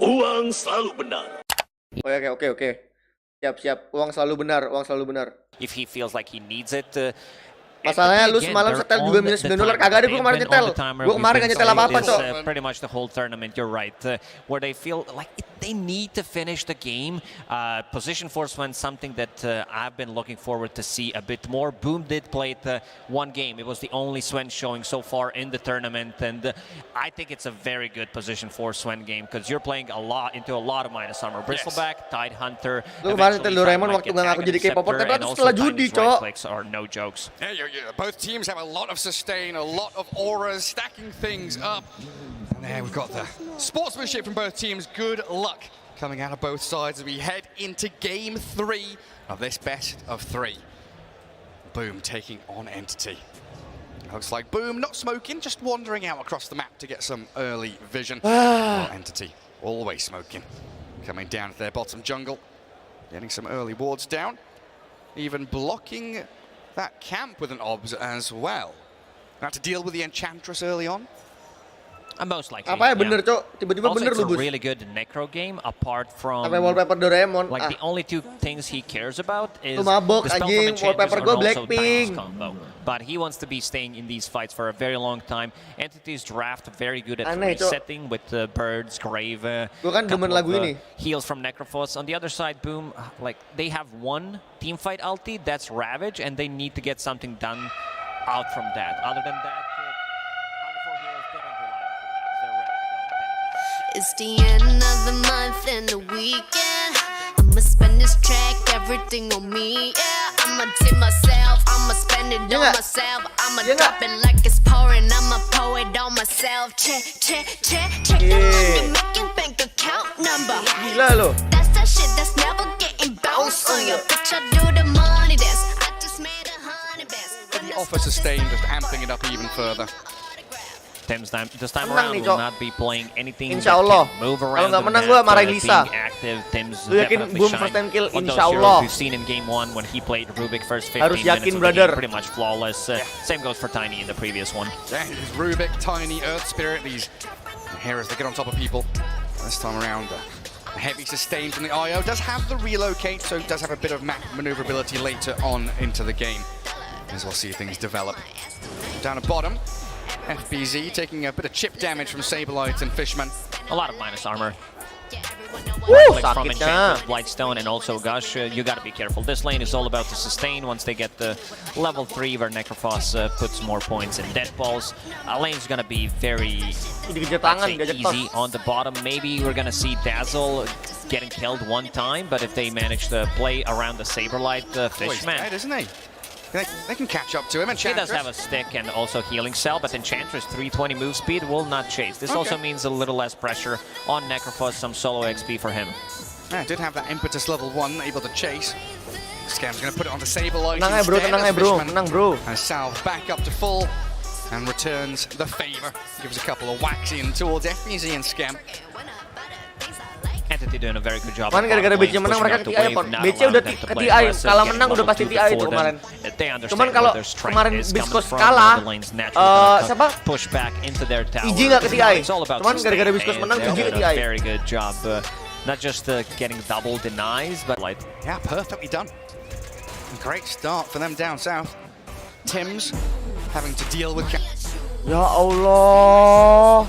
Uang selalu benar. Oke. Siap. Uang selalu benar. If he feels like he needs it, masalahnya lu semalam setel juga minus $9, kagak ada gue kemarin nyetel. Gue kemarin gak nyetel apa-apa, Cok. Pretty much the whole tournament, you're right. Where they feel like they need to finish the game. Position force went something that I've been looking forward to see a bit more. Boom did play it one game. It was the only Sven showing so far in the tournament, and I think it's a very good position for Sven game because you're playing into a lot of minus armor. Bristleback, Tidehunter. Lu kemarin nyetel Doraemon waktu gak ngaku jadi K-popper, tapi itu setelah judi, Cok. Are no jokes. Yeah. Both teams have a lot of sustain, a lot of auras, stacking things up. And there we've got the sportsmanship from both teams. Good luck coming out of both sides as we head into game 3 of this best of 3. Boom taking on Entity. Looks like Boom not smoking, just wandering out across the map to get some early vision. Entity always smoking. Coming down to their bottom jungle, getting some early wards down, even blocking that camp with an obs as well. Had to deal with the Enchantress early on. Most likely. Apa ya bener, Cok? Tiba-tiba Also, bener it's lu, a Bus. really good necro game apart from Sampai wallpaper Doraemon. like the only two things he cares about is Lu mabok, the spell anjing. from Wallpaper Enchantress gua and also Blackpink. Dice combo. But he wants to be staying in these fights for a very long time. Entity's draft very good at Aneh, Cok. resetting with birds, grave, Gua kan demen lagu ini. heals from Necrophos. On the other side, Boom, like they have one team fight ulti, that's Ravage, and they need to get something done out from that. Other than that, It's the end of the month and the weekend. I'ma spend this track, everything on me. Yeah, I'ma tip myself, I'ma spend it on myself. I'ma drop it like it's pouring, I'ma pour it on myself. Check the money making bank account number. Gila lo. That's that shit that's never getting bounced on your bitch. I do the money dance. I just made 100 bands. The offer sustain, just amping it up even further. This time around will not be playing anything Insya Allah. that can move Kalau around nggak the menang map, gue marahin Lisa. being active. Tim's Lu yakin definitely Boom shine first time kill? on those Insya heroes Allah. we've seen in game 1 when he played Rubik first 15 Harus minutes yakin, of the brother. game, pretty much flawless. Same goes for Tiny in the previous one. Yeah, there's Rubik, Tiny, Earth Spirit, these heroes that get on top of people. This time around, a heavy sustain from the IO. Does have the relocate, so does have a bit of maneuverability later on into the game, as we'll see things develop. Down at bottom, FBZ taking a bit of chip damage from Saberlight and Fishman. A lot of minus armor. Woo, Like from sakitnya. Enchantress, Blightstone, and also Gush, you gotta be careful. This lane is all about the sustain. Once they get the level 3 where Necrophos puts more points in dead balls, lane's gonna be very Dikejar tangan, diajak easy tos. on the bottom. Maybe we're gonna see Dazzle getting killed one time, but if they manage to play around the Saberlight Fishman, Dead, isn't he? They can catch up to him. he Enchantress. does have a stick and also healing cell, but Enchantress 320 move speed will not chase. This Okay. also means a little less pressure on Necrophos, some solo XP for him. Yeah, did have that impetus level 1, able to chase. Scam's going to put it on the Saberlight Tenang ya bro, instead tenang ya as bro, Fishman tenang bro. has Salve back up to full and returns the favor. Gives a couple of whacks in towards FBZ and Scam. Entity doing a very good job. Cuman gara-gara BC menang mereka ke TI, BC udah ke TI, kalah menang udah pasti TI itu kemarin. Cuman kalau kemarin Biskos kalah, siapa? Push back into their tower. Iji nggak ke TI. It's all about Cuman gara-gara sustain, Biskos and menang, they're Iji ke doing a TI. Very good job, not just getting double denies, but like Yeah, perfectly done. Great start for them down south. Tim's having to deal with... Ya Allah.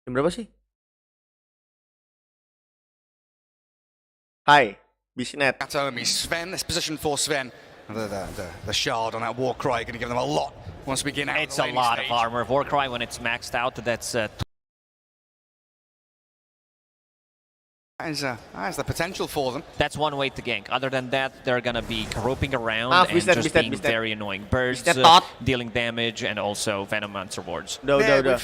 Jam berapa sih? Hai, Bisnet. Atomi, Sven, this position for Sven. The shard on that Warcry going to give them a lot once we begin out. it's a lot of armor. Warcry when it's maxed out, that's That is the potential for them. That's one way to gank. Other than that, they're gonna be groping around and Bisnet, just Bisnet, being Bisnet. very annoying. Birds Bisnet dealing damage and also Venomancer wards.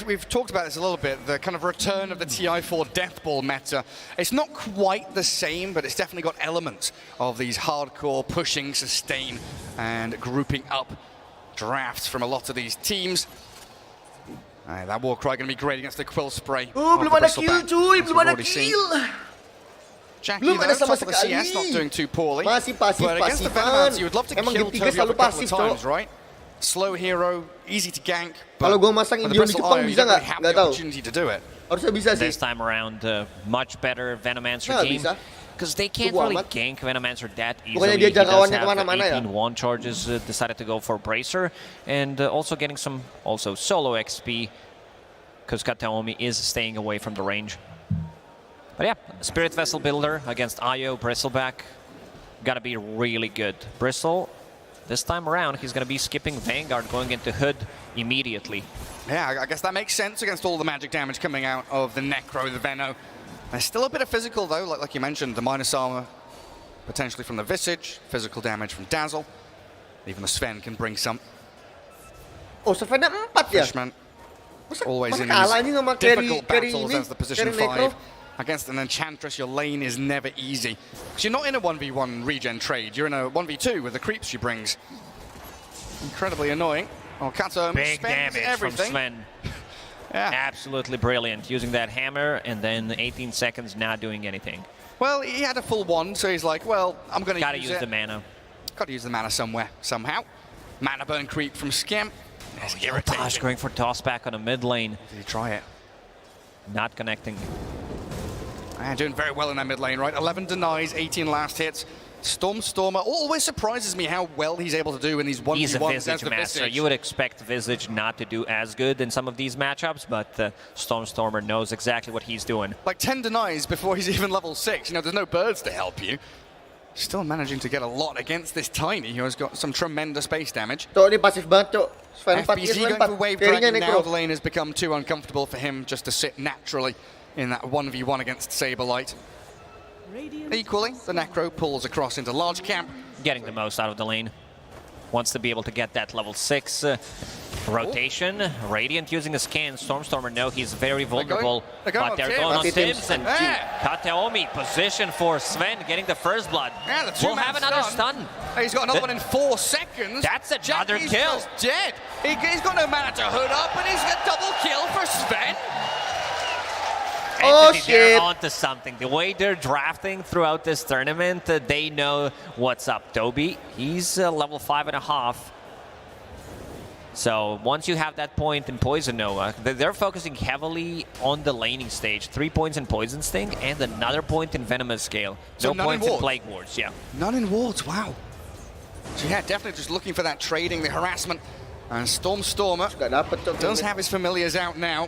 We've talked about this a little bit, the kind of return of the TI4 Death Ball meta. It's not quite the same, but it's definitely got elements of these hardcore pushing, sustain, and grouping up drafts from a lot of these teams. That Warcry going to be great against the Quill Spray. Oh, belum ada kill cuy, belum ada Seen. kill. Jackie, Belum ada though, sama top of the sekali. CS, not doing too poorly. Masih But against the pasif-pasifan. Venomancer, you would love to Emang kill game 3 Toby up selalu a couple of pasif, times, Cok. right? Slow hero, easy to gank. Kalau gue masang with the Indion di Bristle Jepang IO, you bisa don't nggak? really have Nggak the tahu. opportunity to do it. Harusnya bisa sih. This time around, much better Venomancer Nggak game. bisa. Because they can't Tunggu really amat. gank Venomancer that easily. Bukannya He dia does jangkauannya have kemana-mana ya? 18 wand charges, decided to go for Bracer, and also getting some solo XP, because Kataomi is staying away from the range. But yeah, Spirit Vessel Builder against IO, Bristleback, gotta be really good. Bristle, this time around, he's gonna be skipping Vanguard, going into Hood immediately. Yeah, I guess that makes sense against all the magic damage coming out of the Necro, the Veno. There's still a bit of physical though, like you mentioned, the minus armor potentially from the Visage, physical damage from Dazzle. Even the Sven can bring some. Oh, Svennya 4 ya? Fishman always masa in kalah these ini sama carry difficult battles ini? as the position Carry Necro? 5. Against an Enchantress, your lane is never easy. Because you're not in a 1v1 regen trade, you're in a 1v2 with the creeps she brings. Incredibly annoying. Oh, Kato Big spends damage everything. from Sven. Yeah. Absolutely brilliant, using that hammer and then 18 seconds not doing anything. Well, he had a full wand, so he's like, well, I'm going to Gotta use use it. the mana. Got to use the mana somewhere, somehow. Mana burn creep from Scam. Yopaj going for toss back on the mid lane. Did he try it? Not connecting. Doing very well in that mid lane, right? 11 denies, 18 last hits. Stormer always surprises me how well he's able to do in these 1v1s. He's a Visage master. You would expect Visage not to do as good in some of these matchups, but Stormer knows exactly what he's doing. Like 10 denies before he's even level 6. You know, there's no birds to help you. Still managing to get a lot against this Tiny, who has got some tremendous base damage. Cok, ini pasif banget, Cok. FBZ going for Wave Dragon. Now the lane has become too uncomfortable for him just to sit naturally in that 1v1 against Saberlight. Equally, the Necro pulls across into large camp. Getting the most out of the lane. Wants to be able to get that level 6 rotation. Radiant using a scan. Stormer know he's very vulnerable. They're going on Tims and Kateomi position for Sven getting the first blood. Yeah, we'll have another stun. He's got another one in 4 seconds. That's another Jackie's kill. Just dead. He's got no mana to hood up, and he's got double kill for Sven. Oh Entity, they're onto something. The way they're drafting throughout this tournament, they know what's up. Toby, he's level 5.5. So once you have that point in Poison Nova, they're focusing heavily on the laning stage. 3 points in Poison Sting and another point in Venomous Scale. So no points in Plague Wards, yeah. None in Wards, wow. So yeah, definitely just looking for that trading, the harassment. And Stormer does have his familiars out now.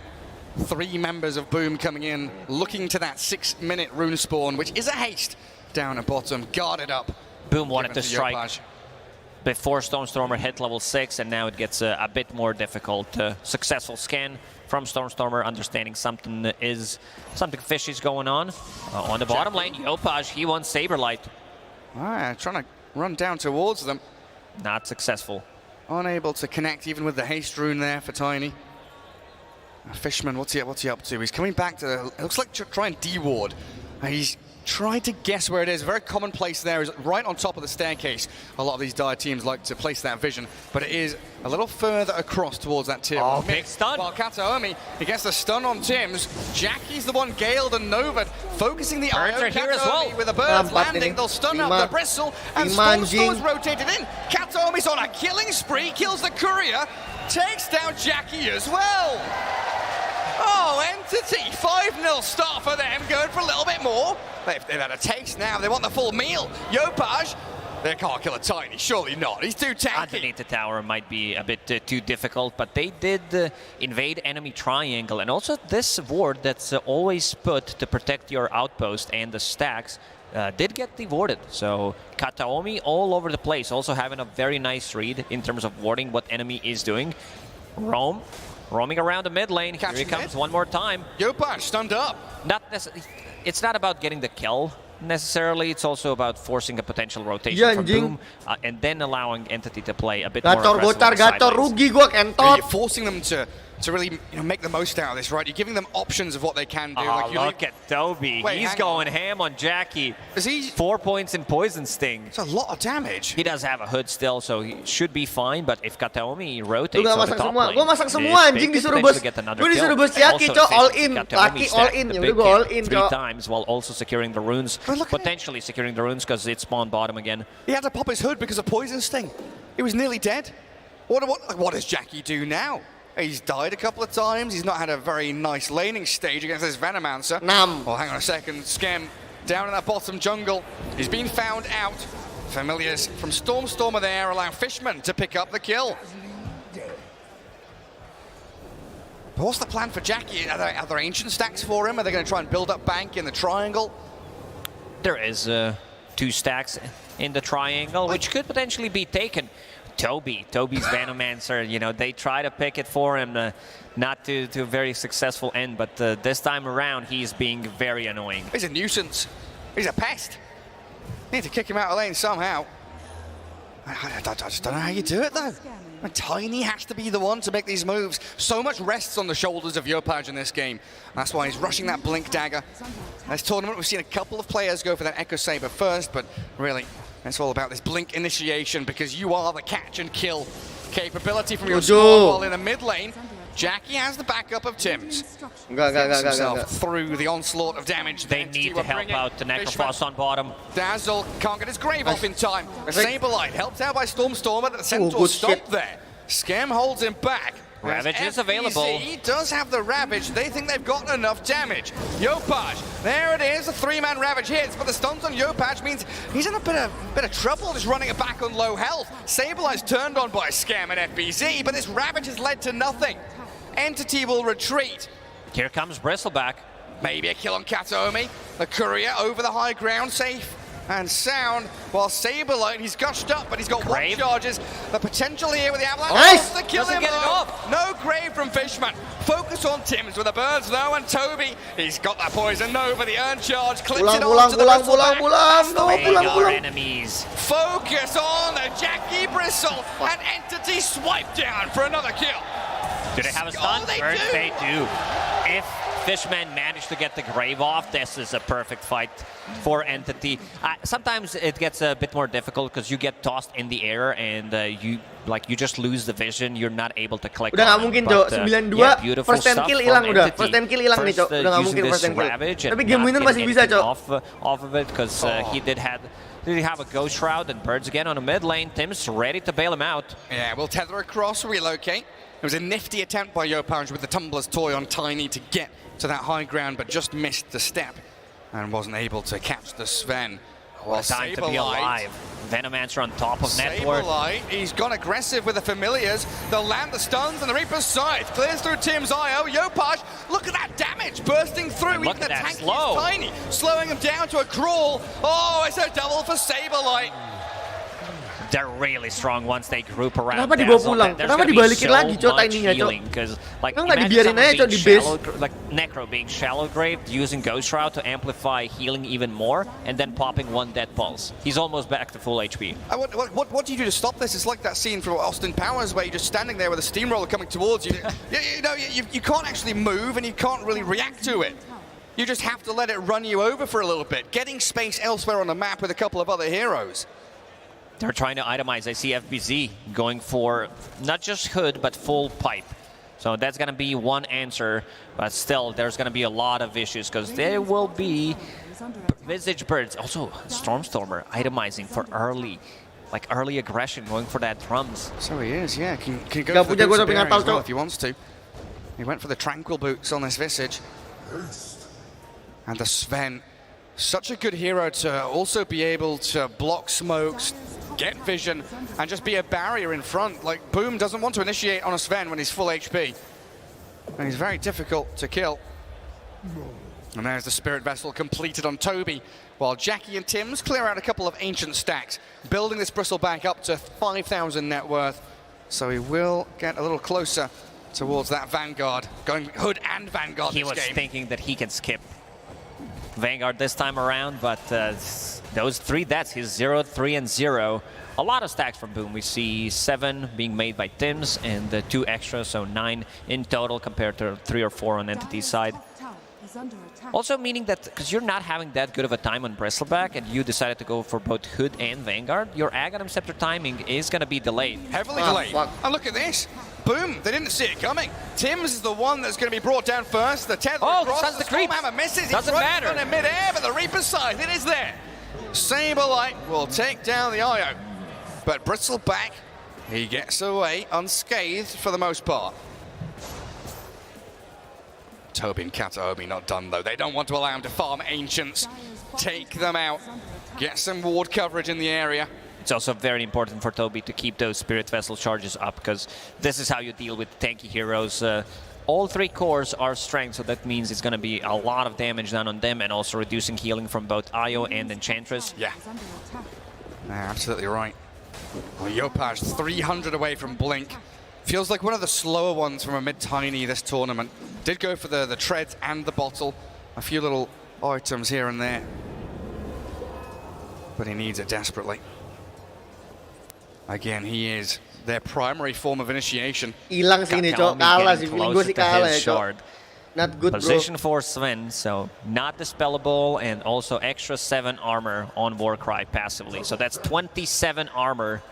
3 members of Boom coming in, looking to that 6-minute rune spawn, which is a haste down at bottom, guarded up. Boom wanted to strike before Stormer hit level 6, and now it gets a bit more difficult. Successful scan from Stormer, understanding something fishy's going on. On the bottom lane, Yopaj, he wants Saberlight. Trying to run down towards them. Not successful. Unable to connect even with the haste rune there for Tiny. Fishman, what's he up to? He's coming back to, it looks like try and de-ward. He's tried to guess where it is. Very common place there is right on top of the staircase. A lot of these dire teams like to place that vision, but it is a little further across towards that tier. Oh, big stun. While Kataomi, he gets the stun on Tims. Jackie's the one Galed and Nova focusing the birds are here as well. With the birds landing, they'll stun up the bristle, and Storm's rotated in. Kataomi's on a killing spree, kills the courier, takes down Jackie as well. Oh, Entity, 5-0 start for them, going for a little bit more. They've had a taste now, they want the full meal. Yopaj, they can't kill a Tiny, surely not, he's too tanky. Underneath the tower might be a bit too difficult, but they did invade enemy triangle, and also this ward that's always put to protect your outpost and the stacks did get dewarded. So Kataomi all over the place, also having a very nice read in terms of warding what enemy is doing. Roaming around the mid lane. Here he comes one more time. Yopaj stunned up. It's not about getting the kill necessarily. It's also about forcing a potential rotation from Boom and then allowing Entity to play a bit more aggressive. Gacor, rugi gua kentot. You're forcing them to really make the most out of this, right? You're giving them options of what they can do. Oh, look at Toby. He's going ham on Jackie. Is he 4 points in Poison Sting? It's a lot of damage. He does have a hood still, so he should be fine. But if Kataomi rotates on the top lane, gua masak semua anjing, disuruh bos. Gua disuruh bos Jackie, Cok, all in. Laki all in. Ya udah gua all in, 3 times while also securing the runes. Potentially securing the runes because it spawned bottom again. He had to pop his hood because of Poison Sting. He was nearly dead. What does Jackie do now? He's died a couple of times. He's not had a very nice laning stage against this Venomancer. Well, hang on a second. Scam down in that bottom jungle. He's been found out. Familiars from Stormer there allow Fishman to pick up the kill. But what's the plan for Jackie? Are there ancient stacks for him? Are they going to try and build up bank in the triangle? There is 2 stacks in the triangle, which could potentially be taken. Toby's Venomancer, you know, they try to pick it for him, not to a very successful end, but this time around, he's being very annoying. He's a nuisance. He's a pest. Need to kick him out of lane somehow. I just don't know how you do it, though. Tiny has to be the one to make these moves. So much rests on the shoulders of Yopaj in this game. That's why he's rushing that Blink Dagger. This tournament, we've seen a couple of players go for that Echo Saber first, but really, it's all about this Blink initiation because you are the catch and kill capability from your squad while in the mid lane. Jackie has the backup of Tims. Enggak. Through the onslaught of damage. They need to help out the Necrophos on bottom. Dazzle can't get his grave off in time. Saberlight helped out by Stormstormer, the Centaur stopped there. Scam holds him back. Ravage is available. He does have the Ravage. They think they've gotten enough damage. Yopaj, there it is. A 3-man Ravage hits, but the stuns on Yopaj means he's in a bit of trouble just running it back on low health. Saberlight's turned on by Scam and FBZ, but this Ravage has led to nothing. Entity will retreat. Here comes Bristleback. Maybe a kill on Kataomi. The courier over the high ground, safe and sound, while Saberlight, he's gushed up, but he's got Grave. 1 charges. The potential here with the avalanche. Nice! To kill him off. No grave from Fishman. Focus on Tims with the birds though, and Toby, he's got that poison. No, but the urn charge clips it on to the pulang. Enemies. Focus on the Jackie Bristle, and Entity swipe down for another kill. Do they have a stun? They do. If Fishman managed to get the grave off, this is a perfect fight for Entity. Sometimes it gets a bit more difficult because you get tossed in the air and you just lose the vision. You're not able to click. Udah nggak mungkin, Cok. 9-2 first 10 kill hilang udah. First 10 kill hilang nih, Cok. Udah nggak mungkin first 10 kill. Tapi game winner masih bisa, Cok. Off of it because he did have a Ghost Shroud and Birds again on the mid lane. Tim's ready to bail him out. Yeah, we'll tether across, relocate. It was a nifty attempt by Yopaj with the Tumbler's Toy on Tiny to get to that high ground, but just missed the step and wasn't able to catch the Sven. Well, time to be alive. Venomancer on top of Network. Saberlight, he's gone aggressive with the Familiars. They'll land the stuns and the Reaper's Scythe clears through Tim's IO. Yopaj, look at that damage bursting through. Even the tank is Tiny, slowing him down to a crawl. Oh, it's a double for Saberlight. They're really strong once they group around. Kenapa dibawa pulang? Kenapa dibalikin lagi, Cok, timingnya, Cok? Kenapa nggak dibiarin aja, Cok, di base? Like Necro being shallow grave, using Ghost Shroud to amplify healing even more, and then popping 1 dead pulse. He's almost back to full HP. What do you do to stop this? It's like that scene from Austin Powers where you're just standing there with a steamroller coming towards you. You can't actually move and you can't really react to it. You just have to let it run you over for a little bit, getting space elsewhere on the map with a couple of other heroes. They're trying to itemize. I see FBZ going for not just Hood, but full pipe. So that's going to be one answer, but still, there's going to be a lot of issues because there will be Visage Birds. Also, Stormstormer itemizing for early aggression, going for that drums. So he is, yeah. Can go for the boots of as well if he wants to. He went for the Tranquil Boots on this Visage. And the Sven, such a good hero to also be able to block smokes, get vision, and just be a barrier in front. Like, Boom doesn't want to initiate on a Sven when he's full HP. And he's very difficult to kill. And there's the Spirit Vessel completed on Toby, while Jackie and Tims clear out a couple of ancient stacks, building this Bristle back up to 5,000 net worth. So he will get a little closer towards that Vanguard, going Hood and Vanguard He this was game. thinking that he can skip Vanguard this time around, but those 3 deaths, he's 0, 3, and 0. A lot of stacks from Boom. We see 7 being made by Tims and 2 extra, so 9 in total compared to 3 or 4 on Entity's side. Also meaning that, because you're not having that good of a time on Bristleback and you decided to go for both Hood and Vanguard, your Aghanim Scepter timing is going to be delayed. Heavily delayed. And look at this. Boom, they didn't see it coming. Tims is the one that's going to be brought down first. The tether across, the Stormhammer misses. Doesn't matter. On in mid-air, but the Reaper's Scythe, it is there. Saberlight will take down the IO. But Bristleback, he gets away unscathed for the most part. Toby and Kataomi not done though. They don't want to allow him to farm Ancients. Take them out. Get some ward coverage in the area. It's also very important for Toby to keep those Spirit Vessel charges up because this is how you deal with tanky heroes. All 3 cores are strength, so that means it's going to be a lot of damage done on them and also reducing healing from both Io and Enchantress. Yeah, absolutely right. Well, Yopaj 300 away from Blink. Feels like one of the slower ones from a mid-tiny this tournament. Did go for the treads and the bottle. A few little items here and there. But he needs it desperately. Again, he is their primary form of initiation. Hilang sini, Cok. Kalah sih. Gue sih kalah ya, Cok. Not good, Position bro. for Sven, so not dispellable and also extra 7 armor on Warcry passively. So that's 27 armor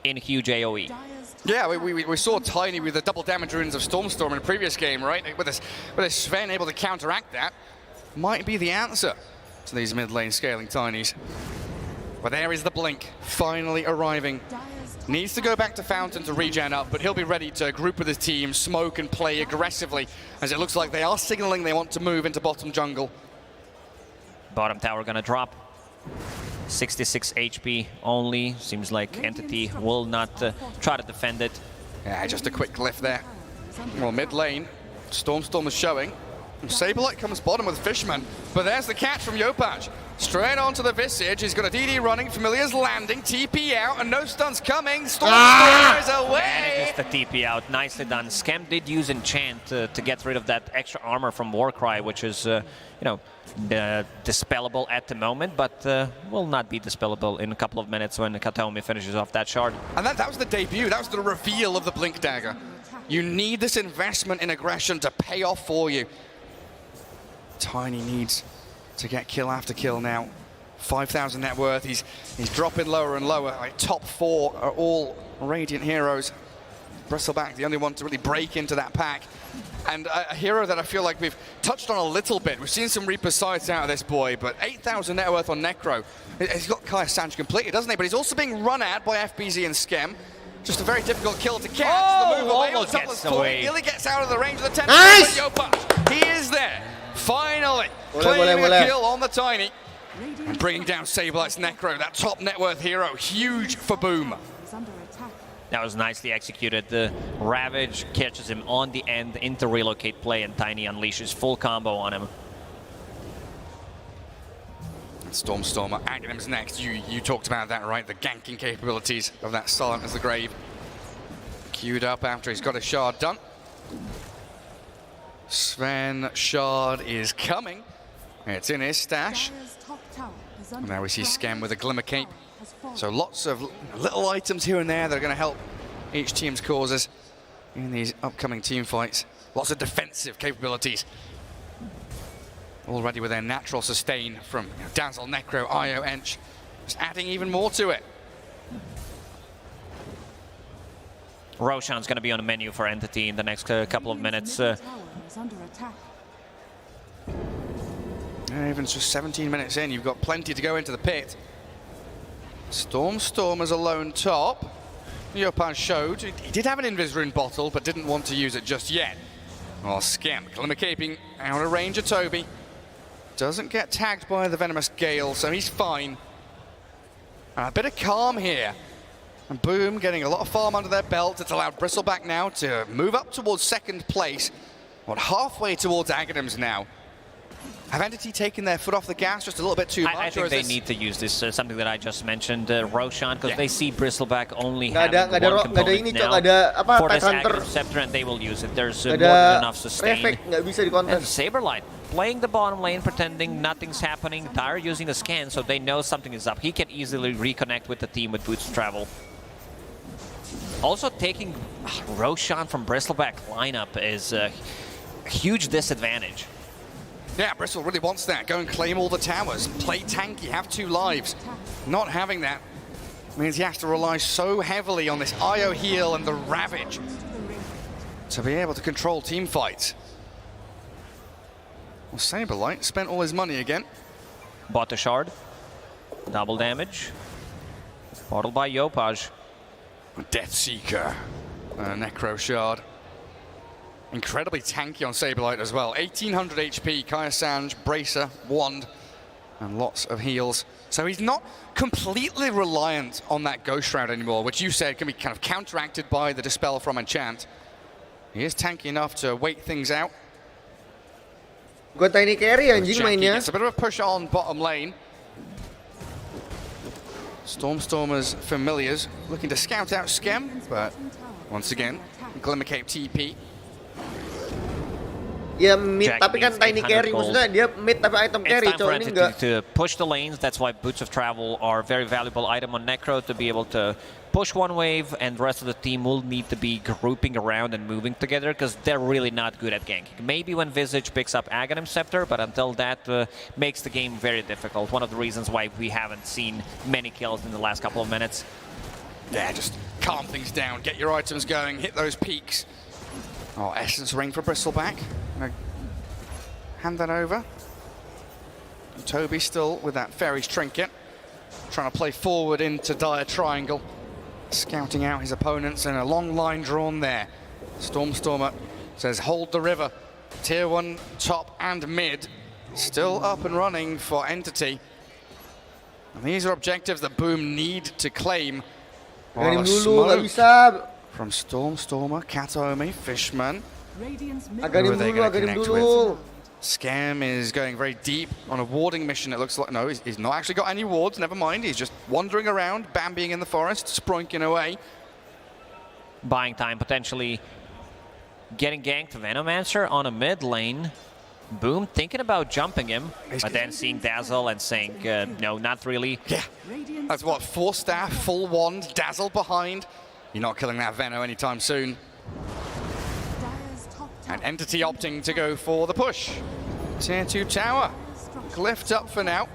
in huge AoE. Yeah, we saw Tiny with the double damage runes of Storm in the previous game, right? With this Sven able to counteract that, might be the answer to these mid lane scaling Tinies. But there is the blink, finally arriving. Needs to go back to Fountain to regen up, but he'll be ready to group with his team, smoke and play aggressively, as it looks like they are signaling they want to move into bottom jungle. Bottom tower gonna drop. 66 HP only. Seems like Entity will not try to defend it. Yeah, just a quick lift there. Well, mid lane, Storm is showing. Saberlight comes bottom with Fishman, but there's the catch from Yopaj. Straight onto the Visage, he's got a DD running, Familiar's landing, TP out, and no stuns coming. Storm is away! Manages the TP out, nicely done. Scam did use Enchant to get rid of that extra armor from Warcry, which is, you know, dispellable at the moment, but will not be dispellable in a couple of minutes when Kataomi finishes off that shard. And that was the debut, that was the reveal of the Blink Dagger. You need this investment in aggression to pay off for you. Tiny needs to get kill after kill now. 5,000 net worth, he's dropping lower and lower. Like, top 4 are all Radiant heroes. Bristleback, the only one to really break into that pack. And a hero that I feel like we've touched on a little bit. We've seen some Reaper sights out of this boy, but 8,000 net worth on Necro. He's got Kaya Sanj completely, doesn't he? But he's also being run at by FBZ and Skem. Just a very difficult kill to catch. Oh, the move away almost gets away. Nearly gets out of the range of the 10. Nice! He is there. Finally, claiming a kill on the Tiny. And bringing down Saberlight's Necro, that top net worth hero. Huge for Boom. That was nicely executed. The Ravage catches him on the end into relocate play, and Tiny unleashes full combo on him. Stormer, Aghanim's next. You talked about that, right? The ganking capabilities of that Silent as the Grave. Queued up after he's got a shard done. Sven shard is coming. It's in his stash. And now we see Skem with a Glimmer Cape. So lots of little items here and there that are going to help each team's causes in these upcoming team fights. Lots of defensive capabilities. Already with their natural sustain from Dazzle, Necro, Io, Ench. Just adding even more to it. Roshan's going to be on the menu for Entity in the next couple of minutes. Even just 17 minutes in, you've got plenty to go into the pit. Storm as a lone top. Yopaj showed he did have an Invis Rune bottle, but didn't want to use it just yet. Well, Skem, Glimmer Caping out of range of Toby. Doesn't get tagged by the Venomous Gale, so he's fine. And a bit of calm here. And Boom getting a lot of farm under their belt. It's allowed Bristleback now to move up towards second place. What, halfway towards Aghanim's now. Have Entity taken their foot off the gas just a little bit too much? I think they need to use this, something that I just mentioned, Roshan, because they see Bristleback only having one component now for this Aghanim Scepter, and they will use it. There's more than enough sustain. And Saberlight playing the bottom lane, pretending nothing's happening. Tyre using a scan, so they know something is up. He can easily reconnect with the team with Boots of Travel. Also taking Roshan from Bristleback lineup is a huge disadvantage. Yeah, Bristle really wants that. Go and claim all the towers. Play tanky, have 2 lives. Not having that means he has to rely so heavily on this Io heal and the Ravage to be able to control team fights. Well, Saberlight spent all his money again. Bought a shard. Double damage. Bottled by Yopaj. Deathseeker. Necro shard. Incredibly tanky on Saberlight as well. 1800 HP, Kaya Sanj, Bracer, Wand, and lots of heals. So he's not completely reliant on that Ghost Shroud anymore, which you said can be kind of counteracted by the Dispel from Enchant. He is tanky enough to wait things out. Gue Tiny carry anjing mainnya. It's a bit of a push on bottom lane. Stormers familiars looking to scout out Skem, but once again, Glimmer Cape TP. Ya mid, tapi kan Tiny carry, maksudnya dia mid tapi item carry, it's time for ini Entity enggak. to push the lanes. That's why Boots of Travel are a very valuable item on Necro to be able to push one wave, and the rest of the team will need to be grouping around and moving together because they're really not good at ganking. Maybe when Visage picks up Aghanim Scepter, but until that makes the game very difficult. One of the reasons why we haven't seen many kills in the last couple of minutes. Yeah, just calm things down, get your items going, hit those peaks. Oh, Essence Ring for Bristleback. Gonna hand that over. And Toby still with that Fairy's Trinket, trying to play forward into Dire Triangle, scouting out his opponents, and a long line drawn there. Stormstormer says hold the river. Tier 1 top and mid still up and running for Entity. And these are objectives that Boom need to claim. While a smoke from Stormstormer, Kataomi, Fishman. Agarim dulu. Scam is going very deep on a warding mission, it looks like. No, he's not actually got any wards, never mind. He's just wandering around, Bambiing in the forest, sproinking away. Buying time, potentially getting ganked Venomancer on a mid lane. Boom thinking about jumping him, but then seeing Dazzle and saying, no, not really. Yeah, that's what, 4 staff, full wand, Dazzle behind. You're not killing that Veno anytime soon. And Entity opting to go for the push. Tier 2 tower, glyphed up for now.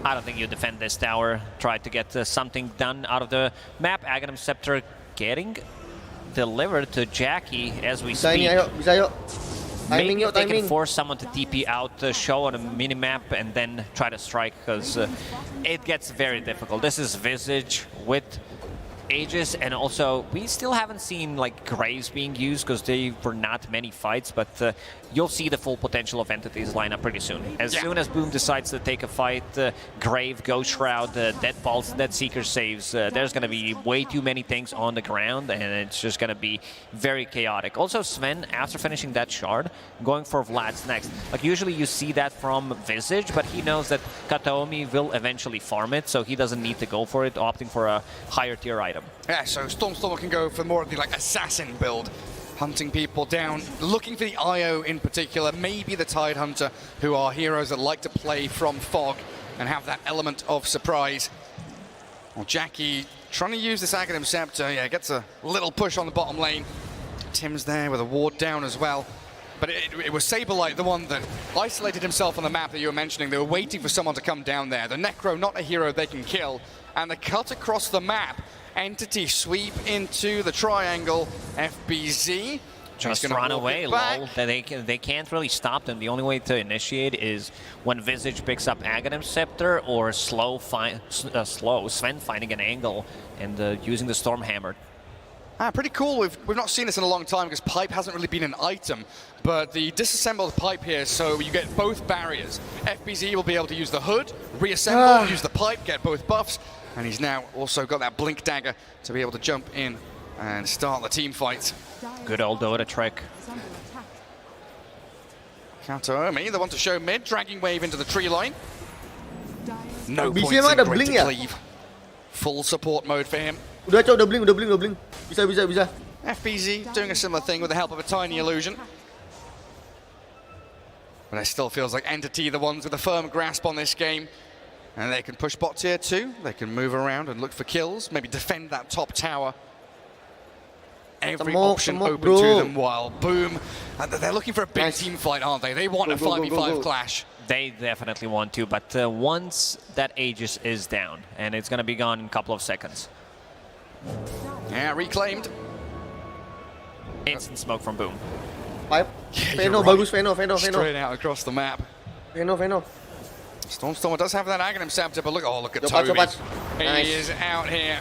I don't think you defend this tower. Try to get something done out of the map. Aghanim Scepter getting delivered to Jackie as we speak. Maybe if they can force someone to TP out, show on a minimap, and then try to strike, because it gets very difficult. This is Visage with Aegis, and also we still haven't seen like Graves being used because they were not many fights, but you'll see the full potential of Entity's lineup pretty soon. As soon as Boom decides to take a fight, Grave, Ghost Shroud, Dead Pulse, Dead Seeker saves, there's going to be way too many things on the ground, and it's just going to be very chaotic. Also, Sven, after finishing that shard, going for Vlad's next. Like usually you see that from Visage, but he knows that Kataomi will eventually farm it, so he doesn't need to go for it, opting for a higher tier item. Yeah, so Stormstormer can go for more of the like assassin build, hunting people down, looking for the IO in particular, maybe the Tide Hunter, who are heroes that like to play from fog and have that element of surprise. Well, Jackie trying to use this Aghanim Scepter, yeah, gets a little push on the bottom lane. Tim's there with a ward down as well. But it was Saberlight, the one that isolated himself on the map that you were mentioning. They were waiting for someone to come down there. The Necro, not a hero they can kill. And the cut across the map, Entity sweep into the triangle, FBZ. Just run away, lol. They can't really stop them. The only way to initiate is when Visage picks up Aghanim Scepter or slow Sven finding an angle and using the Stormhammer. Pretty cool. We've not seen this in a long time because pipe hasn't really been an item, but the disassembled pipe here, so you get both barriers. FBZ will be able to use the hood, reassemble, use the pipe, get both buffs, and he's now also got that blink dagger to be able to jump in and start the team fight. Good old Dota trick. Kataomi, the one to show mid, dragging wave into the tree line. No points ada in blink to cleave. Full support mode for him. Udah cok, udah blink. Bisa. FBZ doing a similar thing with the help of a tiny illusion. But it still feels like Entity the ones with a firm grasp on this game. And they can push bot tier 2, they can move around and look for kills, maybe defend that top tower. Every option open to them, while Boom, they're looking for a big team fight, aren't they? They want a 5v5 clash. They definitely want to, but once that Aegis is down, and it's going to be gone in a couple of seconds. Yeah, reclaimed. Instant smoke from Boom. Pipe. Veno, bagus Veno. Straight out across the map. Veno. Stormstormer does have that Aghanim Scepter, but look at Toby. He is out here,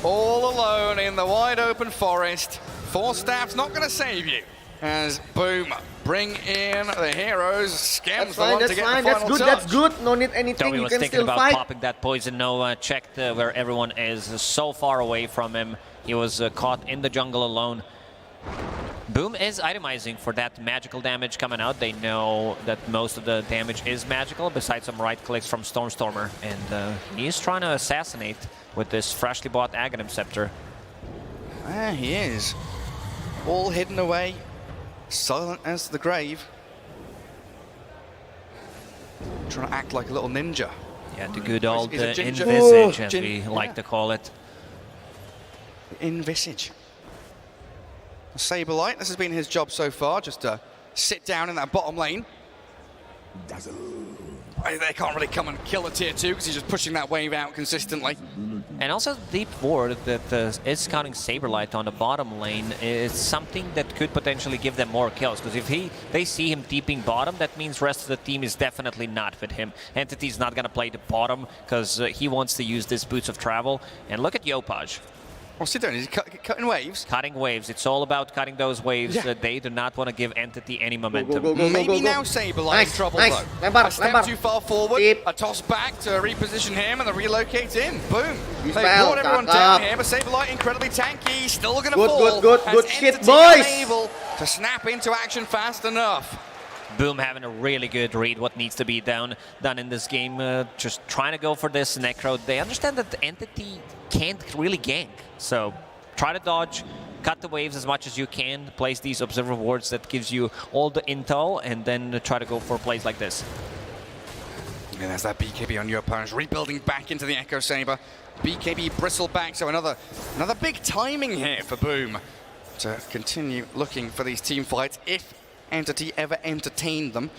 all alone in the wide open forest. 4 staff's not going to save you. As Boom bring in the heroes. Scam's the one to get the final touch. That's good. No need anything. Toby was thinking about popping that poison. No, checked where everyone is. So far away from him. He was caught in the jungle alone. Boom is itemizing for that magical damage coming out. They know that most of the damage is magical, besides some right clicks from Stormstormer. And he's trying to assassinate with this freshly bought Aghanim Scepter. There he is. All hidden away, silent as the grave. Trying to act like a little ninja. Yeah, the good old Invisage, as we like to call it. Invisage. Saberlight, this has been his job so far, just to sit down in that bottom lane. They can't really come and kill a tier 2 because he's just pushing that wave out consistently. And also deep ward that is scouting Saberlight on the bottom lane is something that could potentially give them more kills. Because if they see him deeping bottom, that means rest of the team is definitely not with him. Entity's not going to play the bottom because he wants to use this Boots of Travel. And look at Yopaj. What's he doing? Is he cutting waves? Cutting waves. It's all about cutting those waves. Yeah. They do not want to give Entity any momentum. Maybe now Saberlight in trouble though. A step too far forward, a toss back to reposition him, and the relocate in. Boom. They brought everyone down here, but Saberlight incredibly tanky, still gonna fall. Good shit, boys. Unable to snap into action fast enough. Boom having a really good read what needs to be done in this game. Just trying to go for this Necro. They understand that the Entity can't really gank. So try to dodge, cut the waves as much as you can, place these observer wards that gives you all the intel, and then try to go for plays like this. And there's that BKB on your opponent, rebuilding back into the Echo Saber. BKB bristleback, so another big timing here for Boom to continue looking for these team fights if Entity ever entertained them.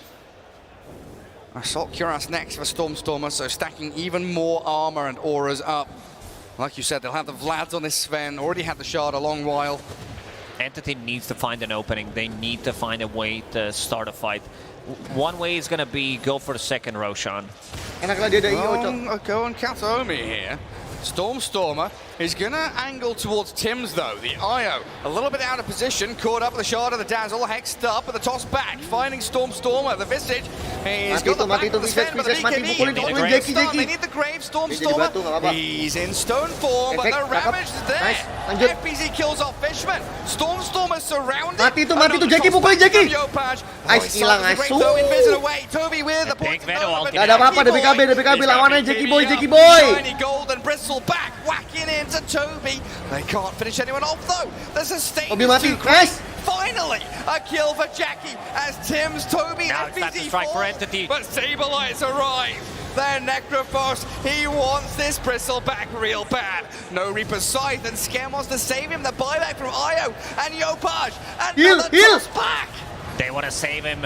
Assault Cuirass next for Stormstormer, so stacking even more armor and auras up. Like you said, they'll have the Vlads on this Sven, already had the shard a long while. Entity needs to find an opening. They need to find a way to start a fight. One way is going to be go for the second Roshan. Go on Kataomi here. Stormstormer is going to angle towards Tim's though. The IO a little bit out of position, caught up with the shard of the Dazzle, hexed up with the toss back, finding Stormstormer. The Visage, he's got the back of the Sven, but the BKB, they need the Grave. Stormstormer, he's in stone form, but the Ravage is there. FPZ kills off Fishman. Stormstormer surrounded. Mati tuh Jackie, pukulin Jackie. Ice hilang, ice. Toby with the point. Gak ada apa-apa, ada BKB lawannya Jackie boy. Shiny gold and bristle back, whacking into Toby. They can't finish anyone off though. There's a stage. Nice. Finally, a kill for Jackie as Tim's Toby FPZ falls. But Saberlight's arrived. Their Necrophos, he wants this bristle back real bad. No Reaper's Scythe, and Scam wants to save him. The buyback from Io and Yopaj. And toss back. They want to save him.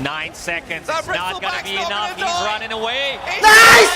9 seconds. It's not going to be enough. He's running away. Nice!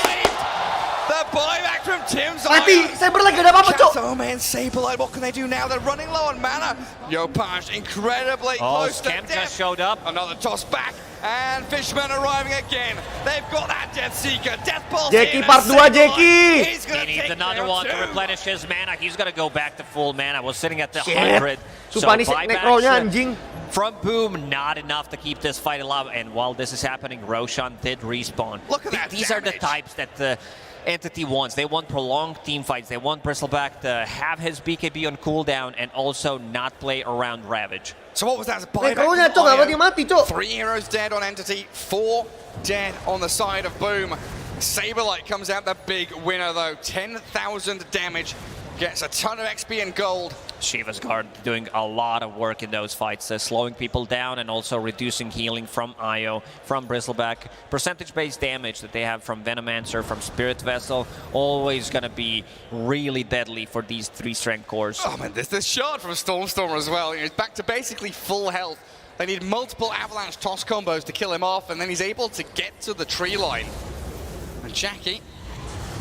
The buyback from Tim's Mati, Saberlight gak ada apa-apa, Cok. Oh man, Saberlight, what can they do now? They're running low on mana. Yopaj incredibly close to death. Scam just showed up. Another toss back, and Fishman arriving again. They've got that Death Seeker. Death Pulse. Jackie part 2, Jackie. He needs another one to replenish his mana. He's going to go back to full mana. Was sitting at the 100. So Necro-nya anjing. From Boom, not enough to keep this fight alive. And while this is happening, Roshan did respawn. Look at that These are the types that the Entity wants. They want prolonged team fights. They want Bristleback to have his BKB on cooldown and also not play around Ravage. So what was that? Buyback. 3 heroes dead on Entity, 4 dead on the side of Boom. Saberlight comes out the big winner though. 10,000 damage, gets a ton of XP and gold. Shiva's Guard doing a lot of work in those fights, slowing people down and also reducing healing from Io, from Bristleback. Percentage-based damage that they have from Venomancer, from Spirit Vessel, always going to be really deadly for these 3 strength cores. Oh man, there's this shard from Stormstormer as well. He's back to basically full health. They need multiple Avalanche toss combos to kill him off, and then he's able to get to the tree line. And Jackie,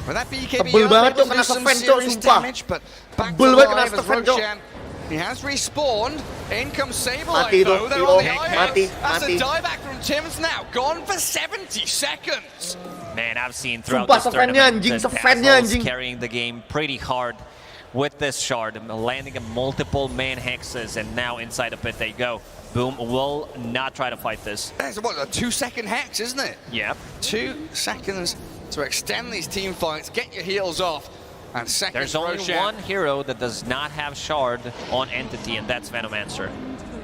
with that BKB, able to do some serious damage, but back to life as Roshan. He has respawned. In comes Saberlight though. They're on the IO. That's a dieback from Tim's now. Gone for 70 seconds. Man, I've seen throughout this tournament Dazzle's carrying the game pretty hard with this shard, landing in multiple man hexes, and now inside of it they go. Boom will not try to fight this. That's what, a 2-second hex, isn't it? Yep. 2 seconds to extend these team fights, get your heels off. And second, there's only one hero that does not have shard on Entity, and that's Venomancer.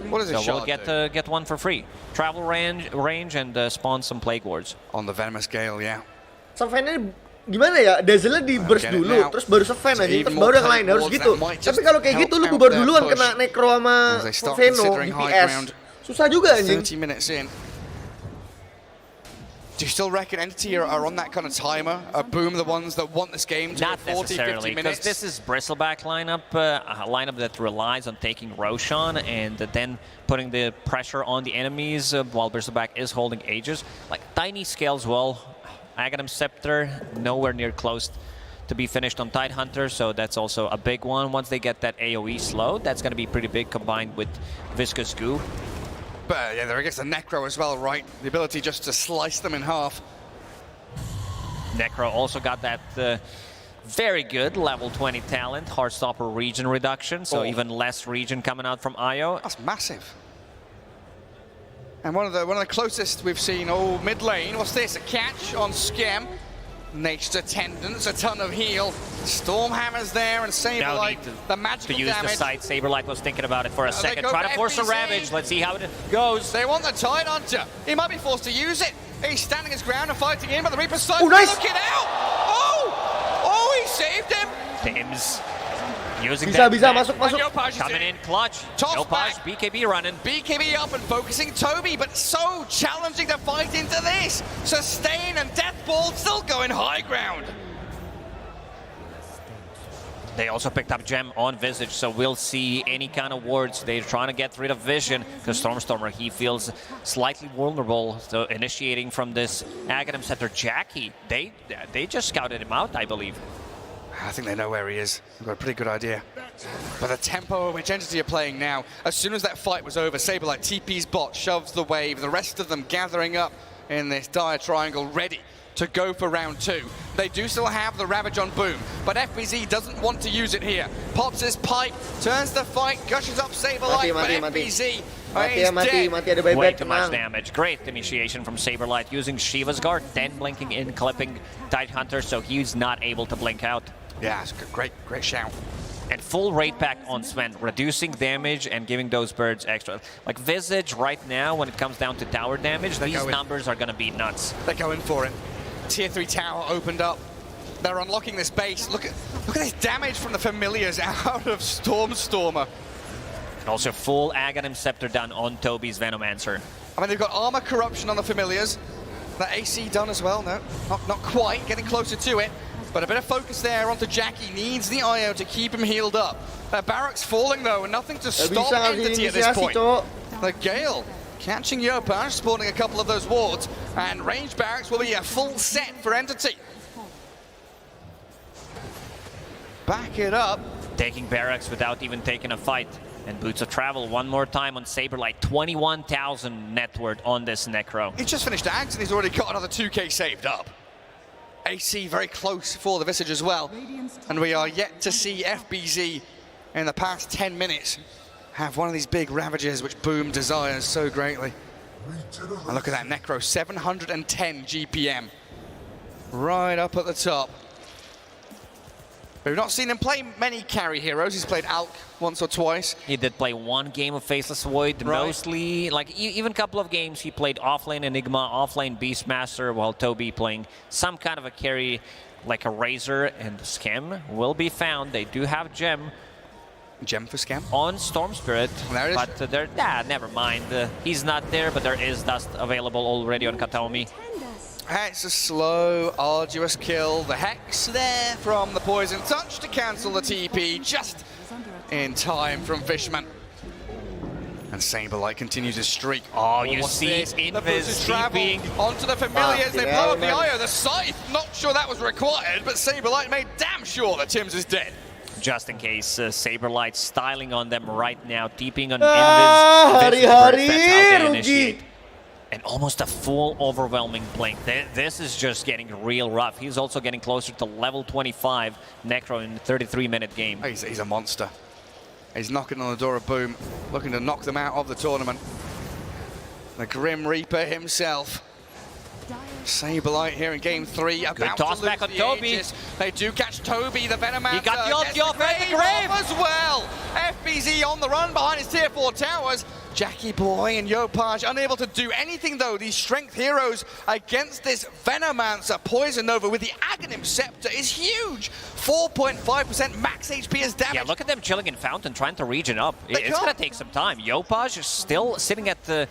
What is it? So we'll get one for free. Travel range and spawn some Plague Wards. On the Venomous Gale, yeah. Sven-nya gimana ya? Dazzle-nya di burst dulu, terus baru Sven aja, terus baru yang lain, harus gitu. Tapi kalau kayak gitu, lu bubar duluan kena Necro sama Veno di PS. Susah juga anjing. 30 minutes in. Do you still reckon Entity are on that kind of timer? Are Boom the ones that want this game to Not 40, 50 minutes? because this is Bristleback lineup, a lineup that relies on taking Roshan and then putting the pressure on the enemies while Bristleback is holding Aegis. Like, tiny scales well. Aghanim Scepter, nowhere near close to be finished on Tidehunter, so that's also a big one. Once they get that AoE slowed, that's going to be pretty big combined with Viscous Goo. But yeah, they're against the Necro as well, right? The ability just to slice them in half. Necro also got that very good level 20 talent, Heartstopper region reduction, so even less region coming out from Io. That's massive. And one of the closest we've seen, mid lane. What's this? A catch on Skem. Nature's Attendants, a ton of heal. Stormhammer's there, and Saberlight, the magical to use damage. the site. Saberlight was thinking about it for a second. Try to force a Ravage. Let's see how it goes. They want the Tidehunter. He might be forced to use it. He's standing his ground and fighting in, but the Reaper's side. Nice. Look it out! Oh, he saved him. Tims using Bisa, that. masuk. Coming in clutch. Yopaj, BKB running. BKB up and focusing Toby, but so challenging to fight into this. Sustain and Deathball still going high ground. They also picked up Gem on Visage, so we'll see any kind of wards. They're trying to get rid of Vision, because Stormstormer, he feels slightly vulnerable. So initiating from this Aghanim Scepter, Jackie, they just scouted him out, I believe. I think they know where he is. They've got a pretty good idea. But the tempo at which Entity are playing now, as soon as that fight was over, Saberlight TP's bot, shoves the wave, the rest of them gathering up in this dire triangle, ready to go for round 2. They do still have the Ravage on Boom, but FBZ doesn't want to use it here. Pops his pipe, turns the fight, gushes up Saberlight, but FBZ is dead. Way too much damage. Great initiation from Saberlight using Shiva's Guard, then blinking in, clipping Tidehunter, so he's not able to blink out. Yeah, it's a great shout. And full raid pack on Sven, reducing damage and giving those birds extra. Like Visage right now, when it comes down to tower damage, these numbers are going to be nuts. They're going for it. Tier 3 tower opened up. They're unlocking this base. Look at this damage from the familiars out of Stormstormer. And also full Aghanim Scepter done on Toby's Venomancer. I mean, they've got armor corruption on the familiars. That AC done as well. No, not quite. Getting closer to it. But a bit of focus there onto Jackie. Needs the IO to keep him healed up. Barracks falling though, and nothing to stop Entity at this point. The Gale catching Yopaj, spawning a couple of those wards, and ranged barracks will be a full set for Entity. Back it up. Taking barracks without even taking a fight. And Boots of Travel one more time on Saberlight. 21,000 net worth on this Necro. He just finished Ags and he's already got another 2k saved up. AC very close for the Visage as well. And we are yet to see FBZ in the past 10 minutes have one of these big Ravages which Boom desires so greatly. And look at that Necro, 710 GPM. Right up at the top. We've not seen him play many carry heroes. He's played Alk once or twice. He did play one game of Faceless Void, mostly, like even a couple of games he played offlane Enigma, offlane Beastmaster, while Toby playing some kind of a carry like a Razor, and Skem will be found. They do have Gem. Gem for Skem? On Storm Spirit, there it is. But never mind. He's not there, but there is dust available already on Kataomi. It's a slow, arduous kill. The Hex there from the Poison Touch to cancel the TP just in time from Fishman. And Saberlight continues his streak. Oh, you see Invis traveling onto the familiars. They blow up the IO. The Scythe, not sure that was required, but Saberlight made damn sure that Tims is dead. Just in case, Saberlight styling on them right now, TPing on Invis. Hari-hari rugi. And almost a full overwhelming blink. This is just getting real rough. He's also getting closer to level 25 Necro in a 33-minute game. He's a monster. He's knocking on the door of Boom, looking to knock them out of the tournament. The Grim Reaper himself. Saberlight here in game 3. Good toss back on Toby. They do catch Toby, the Venomancer. He got the ulti off at the grave as well. FBZ on the run behind his tier 4 towers. Jackie Boy and Yopaj unable to do anything though. These strength heroes against this Venomancer. Poison Nova with the Aghanim Scepter is huge. 4.5% max HP as damage. Yeah, look at them chilling in Fountain, trying to regen up. It's going to take some time. Yopaj is still sitting at the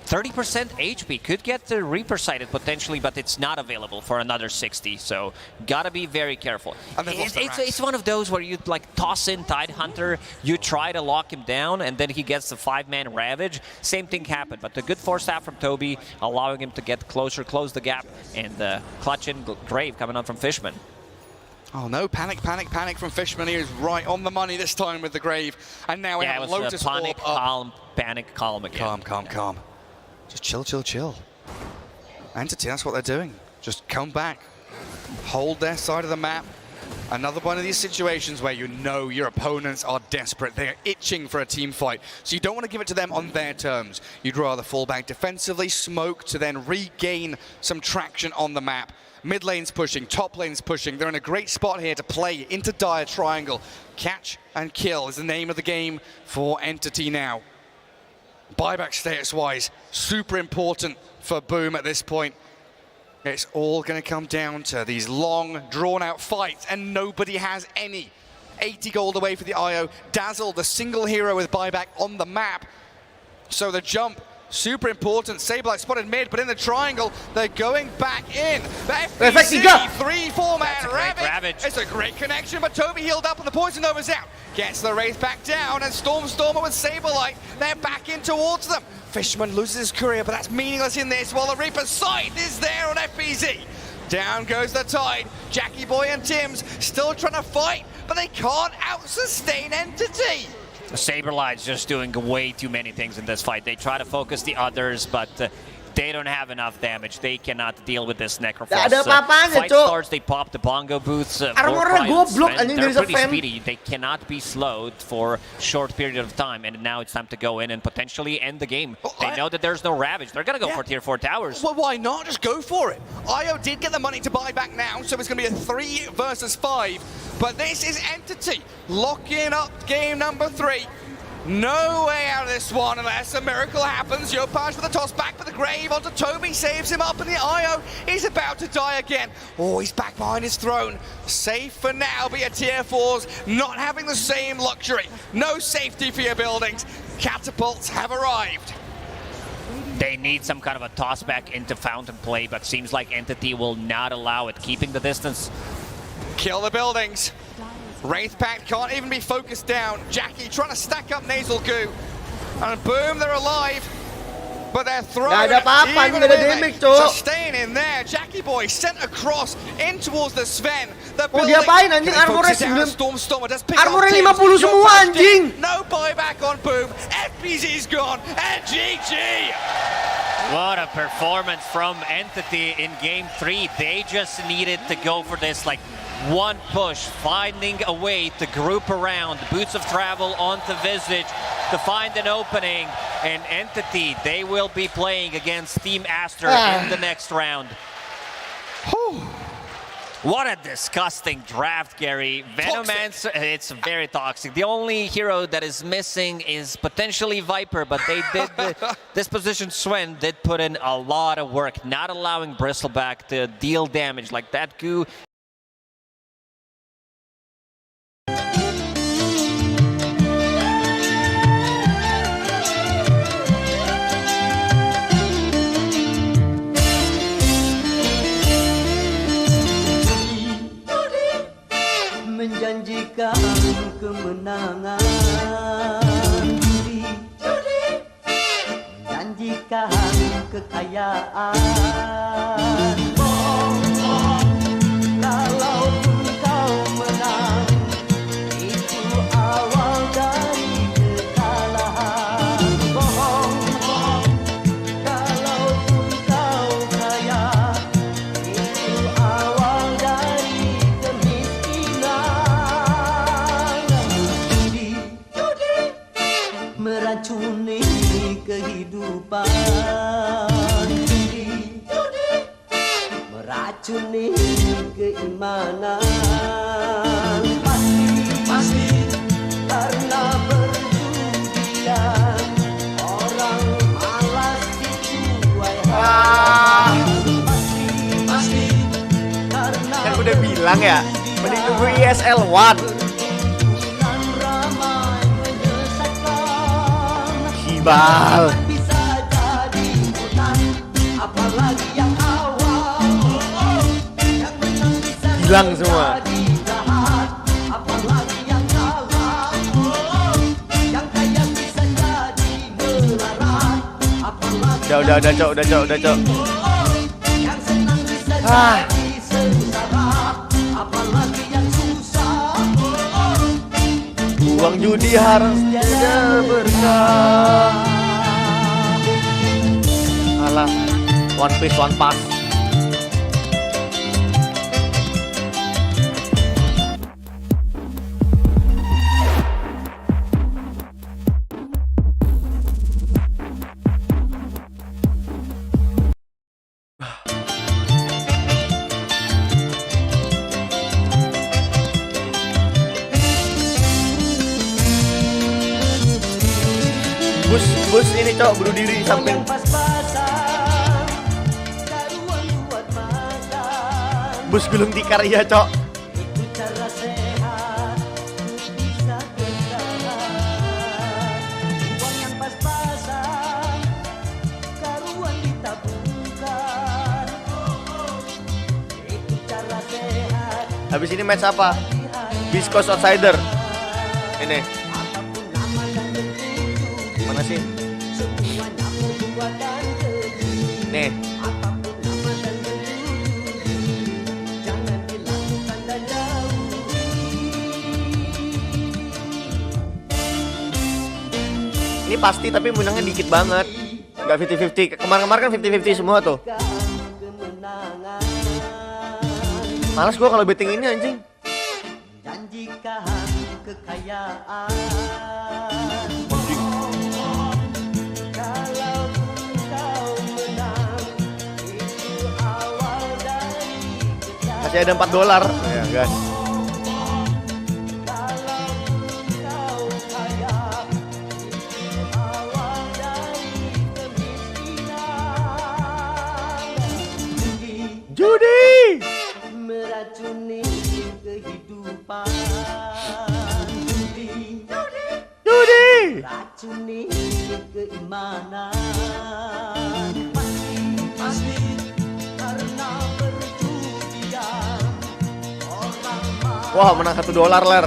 30% HP. Could get the Reaper sighted potentially, but it's not available for another 60. So gotta be very careful. It's one of those where you like toss in Tidehunter, you try to lock him down, and then he gets the 5-man Ravage. Same thing happened, but the good force staff from Toby, allowing him to get closer, close the gap, and clutch in Grave coming on from Fishman. Oh no, panic from Fishman. He is right on the money this time with the Grave. And now we have Lotus panic, Orb up. calm, panic, calm again. Calm. Just chill. Entity, that's what they're doing. Just come back. Hold their side of the map. Another one of these situations where you know your opponents are desperate. They're itching for a team fight. So you don't want to give it to them on their terms. You'd rather fall back defensively, smoke to then regain some traction on the map. Mid lane's pushing, top lane's pushing. They're in a great spot here to play into dire triangle. Catch and kill is the name of the game for Entity now. Buyback status-wise, super important for Boom at this point. It's all going to come down to these long, drawn-out fights, and nobody has any. 80 gold away for the IO. Dazzle, the single hero with buyback on the map. So the jump, super important. Sableye spotted mid, but in the triangle, they're going back in. The FPC, 3-4-man Ravage. It's a great connection, but Toby healed up and the Poison Nova's out. Gets the Wraith back down, and Stormer with Sableye. They're back in towards them. Fishman loses his career, but that's meaningless in this, while the Reaper's sight is there on FBZ. Down goes the tide. Jackie Boy and Tim's still trying to fight, but they can't out-sustain Entity. Saberlight's just doing way too many things in this fight. They try to focus the others, but they don't have enough damage. They cannot deal with this Necrophos. Fight starts, they pop the bongo booths. Armornya goblok anjing dari they're pretty fan. speedy. They cannot be slowed for a short period of time, and now it's time to go in and potentially end the game. They know that there's no Ravage. They're going to go for tier 4 towers. Well, why not? Just go for it. IO did get the money to buy back now, so it's going to be a 3 versus 5. But this is Entity locking up game number 3. No way out of this one unless a miracle happens. Yopaj with a toss back for the Grave onto Toby, saves him up, and the IO is about to die again. Oh, he's back behind his throne. Safe for now, but your tier 4s not having the same luxury. No safety for your buildings. Catapults have arrived. They need some kind of a toss back into Fountain play, but seems like Entity will not allow it, keeping the distance. Kill the buildings. Wraith Pact can't even be focused down. Jackie trying to stack up Nasal Goo. And boom, they're alive. But they're thrown even with just staying in there. Jackie Boy sent across in towards the Sven. The diapain anjing armornya 9. Armornya 50 semua anjing. No buyback on Boom. FBZ's gone. And GG. What a performance from Entity in game 3. They just needed to go for this like one push, finding a way to group around Boots of Travel onto Visage to find an opening. And Entity, they will be playing against Team Aster in the next round. What a disgusting draft, Gary. Venomancer, it's very toxic. The only hero that is missing is potentially Viper, but they did, this position Sven did put in a lot of work, not allowing Bristleback to deal damage like that goo. Menjanjikan kemenangan, menjanjikan kekayaan. Kalaupun kau menang, itu awal dari kekalahan. Kalaupun kau kaya, itu awal dari meracuni kehidupan, meracuni keimanan. Pasti karena perjudian orang malas dicuai. Pasti karena kan udah bilang ya, mending tunggu ESL 1. Bal. Hilang semua. Udah cok. Uang judi harus tiada berkah. Alah, one piece one pass. Bus ini cok bunuh diri di samping. Bus gulung tikar iya cok. Habis ini match apa? Beast Coast Outsider. Ini. Mana sih? Nih. Ini pasti tapi menangnya dikit banget. Enggak 50-50. Kemarin-kemarin kan 50-50 semua tuh. Males gua kalau betting ini anjing. Janjikan kekayaan. Masih ada $4 ya guys. Judi meracuni kehidupan. Judi racuni keimanan. Pasti karena wah, menang $1 ler.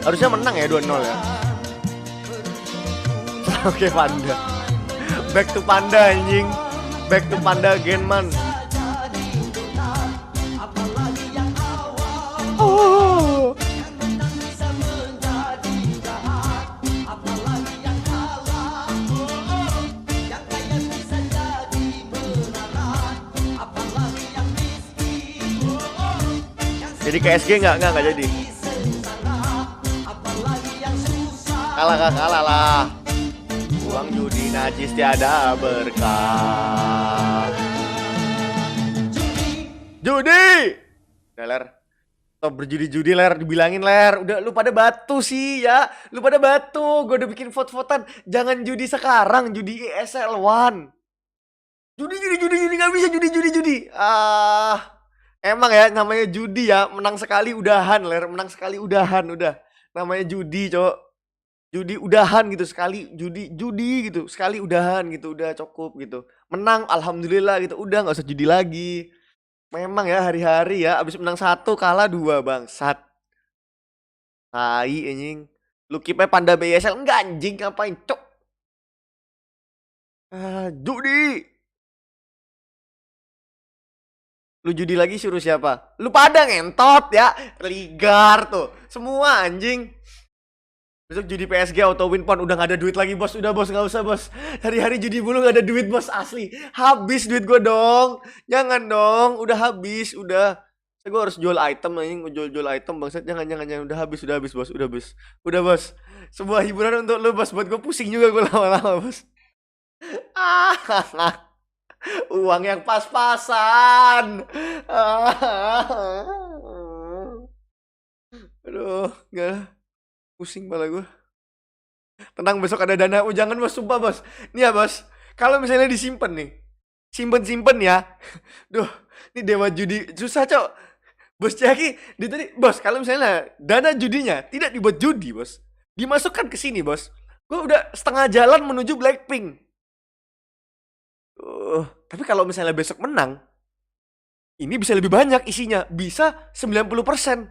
Harusnya menang ya 2-0 ya. Oke, Panda. Back to Panda anjing. Back to Panda again man. Oh. Jadi ke SG nggak jadi. Kalah lah. Uang judi najis tiada berkah. Judi. Udah ler. Top berjudi-judi ler, dibilangin ler. Udah lu pada batu sih ya. Lu pada batu. Gue udah bikin vote-votan. Jangan judi sekarang, judi ESL 1. Judi nggak bisa judi. Emang ya namanya judi ya, menang sekali udahan ler, menang sekali udahan udah. Namanya judi, cok. Judi udahan gitu sekali, judi gitu, sekali udahan gitu, udah cukup gitu. Menang alhamdulillah gitu, udah nggak usah judi lagi. Memang ya hari-hari ya, abis menang 1 kalah 2 bangsat. Tai anjing. Lu keep Panda BSL enggak anjing, ngapain, cok? Judi. Lu judi lagi suruh siapa? Lu pada ngentot ya. Ligar tuh. Semua anjing. Besok judi PSG auto win pon. Udah gak ada duit lagi bos. Udah bos gak usah bos. Hari-hari judi mulu gak ada duit bos. Asli. Habis duit gue dong. Jangan dong. Udah habis. Udah. Gue harus jual item anjing. Jual item bangsat. Jangan. Udah habis bos. Udah bos. Sebuah hiburan untuk lu bos. Buat gue pusing juga gue lama-lama bos. Uang yang pas-pasan. Aduh, enggak. Pusing malah gue. Tenang, besok ada dana. Oh jangan bos, sumpah bos. Nih ya bos, kalau misalnya disimpan nih, simpen ya. Duh, ini dewa judi susah cok. Bos Jaki, di tadi bos, kalau misalnya dana judinya tidak dibuat judi bos, dimasukkan ke sini bos. Gue udah setengah jalan menuju Blackpink. Tapi kalau misalnya besok menang, ini bisa lebih banyak isinya, bisa 90%.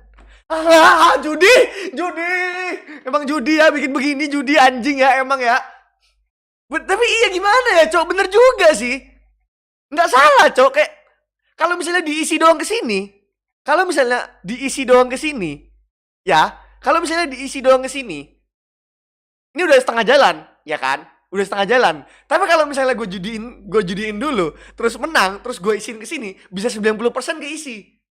Judi. Emang judi ya bikin begini, judi anjing ya emang ya. Tapi iya gimana ya, Cok? Bener juga sih. Nggak salah, Cok. Kayak kalau misalnya diisi doang ke sini, Kalau misalnya diisi doang ke sini, ya, kalau misalnya diisi doang ke sini, ini udah setengah jalan, ya kan? Udah setengah jalan. Tapi kalau misalnya gue judiin dulu, terus menang, terus gue isiin ke sini, bisa 90% keisi.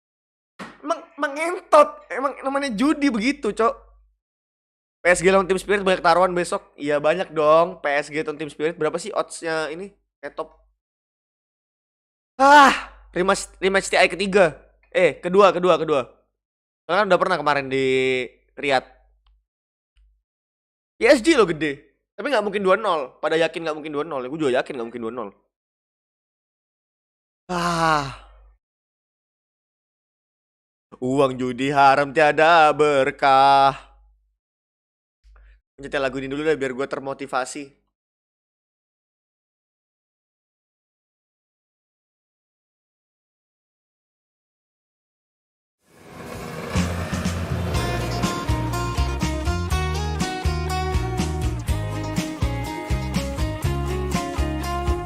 Emang mengentot, emang namanya judi begitu, Cok. PSG lawan Team Spirit banyak taruhan besok. Iya banyak dong. PSG lawan Team Spirit berapa sih oddsnya ini? Top. Rematch TI ketiga. Kedua. Kan udah pernah kemarin di Riyadh. PSG lo gede. Tapi nggak mungkin 2-0. Pada yakin nggak mungkin 2-0. Gue juga yakin nggak mungkin 2-0. Uang judi haram tiada berkah. Nyetel lagu ini dulu deh biar gue termotivasi.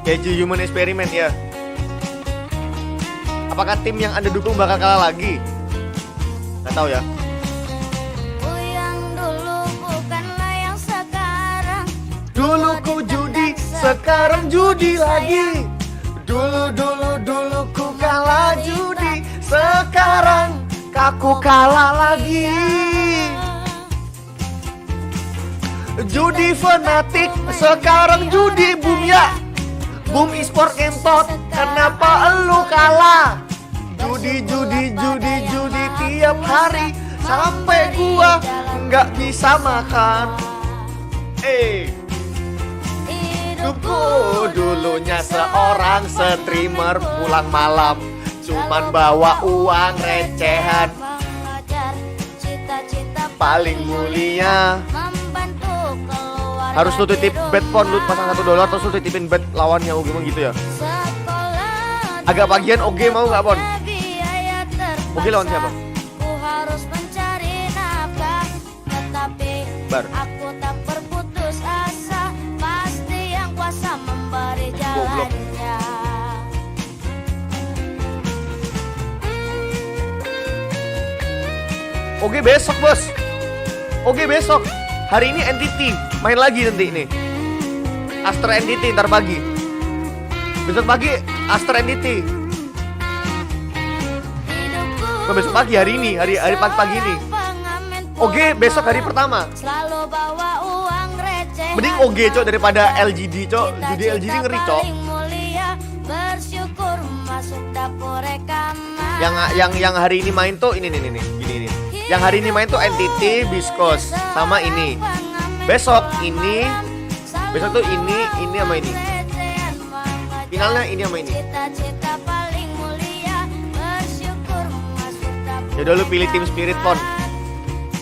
Keju Human Experiment ya. Apakah tim yang Anda dukung bakal kalah lagi? Nggak tahu ya. Yang dulu bukanlah yang sekarang. Dulu ku judi, sekarang judi lagi. Dulu ku kalah judi, sekarang aku kalah lagi. Judi fanatik, sekarang judi boom ya. Boom e-sport ngentot, kenapa elu kalah? Judi tiap hari, sampai gua nggak bisa makan. Hidupku dulunya seorang streamer pulang malam, cuman bawa uang recehan. Paling mulia harus lu titip bet pon, lu pasang $1 terus lu titipin bet lawannya gimana gitu ya. Agak bagian OG mau nggak Pon? OG lawan siapa? Bar. Aku tak berputus asa, pasti yang kuasa memberi jalannya. OG besok bos. OG besok. Hari ini Entity main lagi nanti ini. Astra Entity ntar pagi. Besok pagi Astra Entity. Besok pagi hari ini, hari pagi ini. OG besok hari pertama. Mending OG cok daripada LGD cok. Jadi LGD ngeri cok. Yang hari ini main tuh ini gini. Yang hari ini main tuh Entity, Biskos sama ini. Besok ini, besok tuh ini sama ini. Finalnya ini sama ini. Yaudah lu pilih tim Spirit Pon.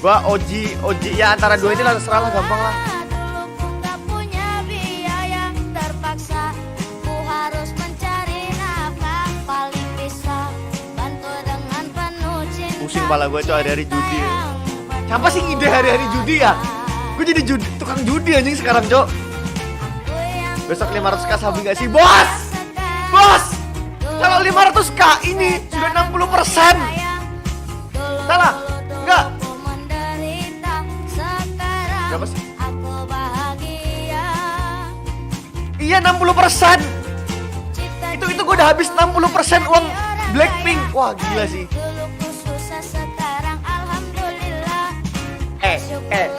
Gua OG ya antara dua ini lah, terserah lah, gampang lah. Pusing kepala gue cok hari-hari judi. Siapa sih ngide hari-hari judi ya? Gue jadi tukang judi anjing sekarang cok. Besok 500k sabi gak sih bos? Bos! Kalau 500k ini sudah 60%. Salah? Enggak? Berapa sih? Iya 60%. Itu gue udah habis 60% uang Blackpink. Wah gila sih.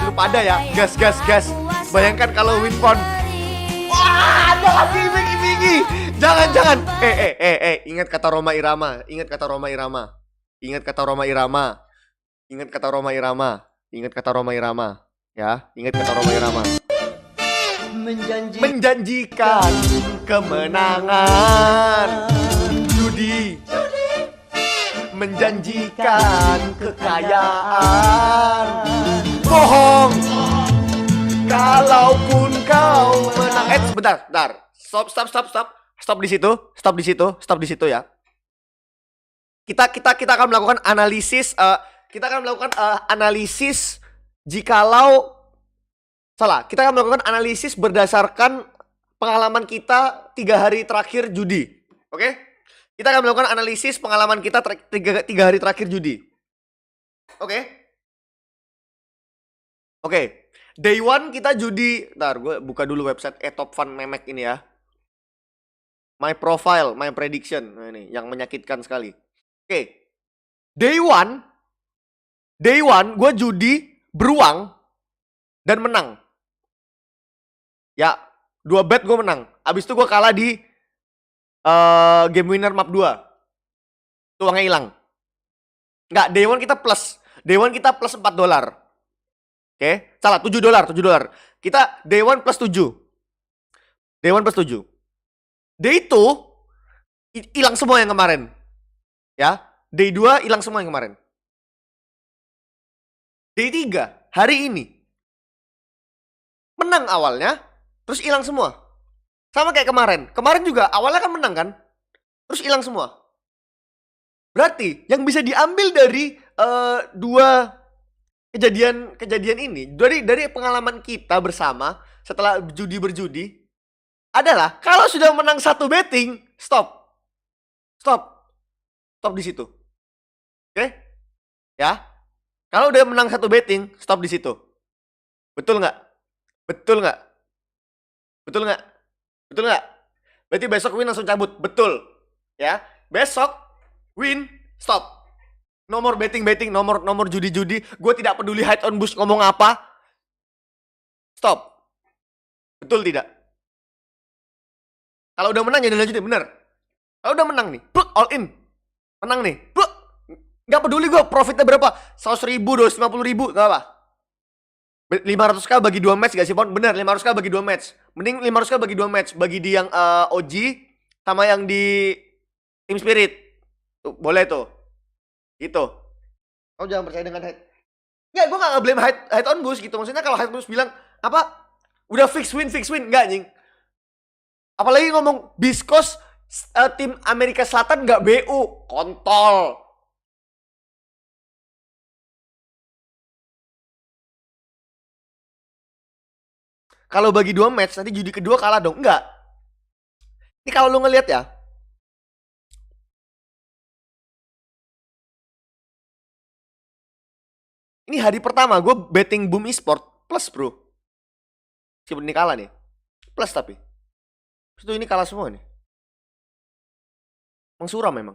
Lu pada ya, gas. Bayangkan kalau win pon. Wah, jangan iming-imingi. Jangan. Ingat kata Roma Irama. Ya, ingat kata Roma Irama. Menjanjikan kemenangan. Judi. Menjanjikan kekayaan. Bohong. Kalaupun kau menang. Sebentar. Stop di situ ya. Kita akan melakukan analisis. Jikalau salah. Kita akan melakukan analisis berdasarkan pengalaman kita 3 hari terakhir judi. Oke? Kita akan melakukan analisis pengalaman kita 3 hari terakhir judi. Oke. Day 1 kita judi. Ntar gue buka dulu website Top Fun Memek ini ya. My profile, my prediction. Nah, ini yang menyakitkan sekali. Oke. Day 1 gue judi beruang dan menang. Ya, 2 bet gue menang. Abis itu gue kalah di game winner map 2. Uangnya hilang. Enggak, day 1 kita plus. Day 1 kita plus $4. Oke, salah, $7. Kita day 1 plus 7. Day 1 plus 7. Day 2 hilang semua yang kemarin. Ya, day 2 hilang semua yang kemarin. Day 3 hari ini menang awalnya, terus hilang semua. Sama kayak kemarin. Kemarin juga awalnya kan menang kan? Terus hilang semua. Berarti yang bisa diambil dari 2 kejadian ini, dari pengalaman kita bersama setelah berjudi adalah kalau sudah menang 1 betting, stop di situ. Oke? Ya. Kalau udah menang 1 betting, stop di situ. Betul nggak? Berarti besok win langsung cabut. Betul. Ya. Besok win, stop. Nomor betting, nomor judi. Gue tidak peduli hide on boost ngomong apa. Stop. Betul tidak? Kalau udah menang jangan lanjutin, bener. Kalau udah menang nih, all in. Menang nih, nggak peduli gue profitnya berapa. 100.000, 250.000, gak apa. 500k bagi 2 match gak sih, Pon? Bener, 500k bagi 2 match. Mending 500k bagi 2 match. Bagi di yang OG sama yang di Team Spirit. Tuh, boleh tuh. Gitu. Kau jangan percaya dengan hide. Nggak, gue gak nge-blame hide on boost gitu. Maksudnya kalau hide on boost bilang, apa? Udah fix win. Nggak, anjing. Apalagi ngomong Biskos tim Amerika Selatan nggak BU. Kontol. Kalau bagi 2 match, nanti judi kedua kalah dong. Enggak. Ini kalau lu ngelihat ya. Ini hari pertama gue betting boom e-sport plus bro. Si ini kalah nih. Plus tapi. Terus itu ini kalah semua nih. Emang suram memang.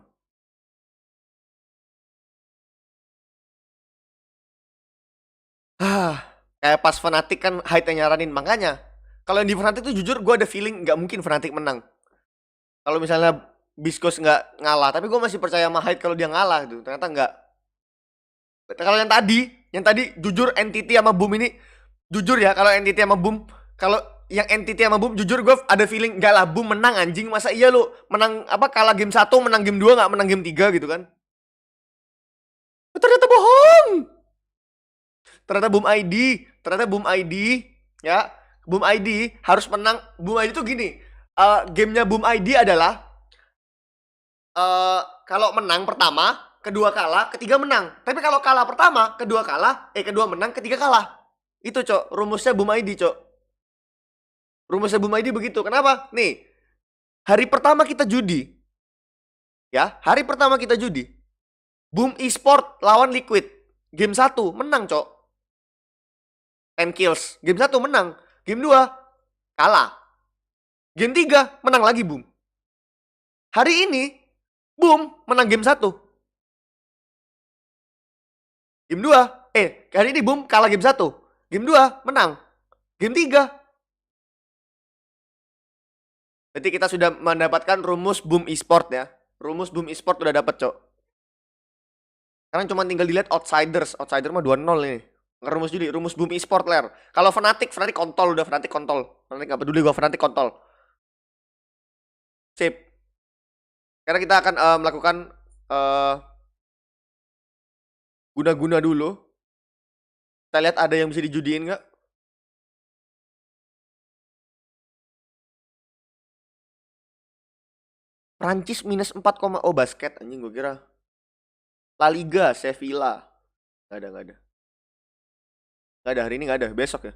Kayak pas Fnatic kan Hyde yang nyaranin. Makanya kalau yang di Fnatic tuh jujur gue ada feeling nggak mungkin Fnatic menang. Kalau misalnya Biskos nggak ngalah. Tapi gue masih percaya sama Hyde kalau dia ngalah gitu. Ternyata nggak. Kalau yang tadi jujur Entity sama Boom ini jujur ya, kalau Entity sama Boom, kalau yang Entity sama Boom jujur gue ada feeling enggak lah, Boom menang anjing. Masa iya lu menang apa kalah game 1, menang game 2 enggak menang game 3 gitu kan. Ternyata bohong. Ternyata Boom ID ya. Boom ID harus menang. Boom ID tuh gini. Gamenya Boom ID adalah kalau menang pertama, kedua kalah, ketiga menang. Tapi kalau kalah pertama, kedua kalah, kedua menang, ketiga kalah. Itu, Cok. Rumusnya Boom ID, Cok. Rumusnya Boom ID begitu. Kenapa? Nih. Hari pertama kita judi. Ya, hari pertama kita judi. Boom Esport lawan Liquid. Game 1 menang, Cok. 10 kills. Game 1 menang. Game 2 kalah. Game 3 menang lagi Boom. Hari ini Boom menang game 1. Game 2, hari ini Boom kalah game 1. Game 2, menang. Game 3. Berarti kita sudah mendapatkan rumus Boom Esport ya. Rumus Boom Esport udah dapat, Cok. Sekarang cuma tinggal dilihat Outsiders. Outsider mah 2-0 ini. Rumus judi, rumus Boom Esport, Ler. Kalau Fnatic kontol, udah Fnatic kontol. Fnatic gak peduli, gua Fnatic kontol. Sip. Karena kita akan melakukan guna-guna dulu. Kita lihat ada yang bisa dijudiin nggak? Prancis minus 4, oh basket anjing gue kira. La Liga, Sevilla. Nggak ada. Nggak ada, hari ini nggak ada, besok ya.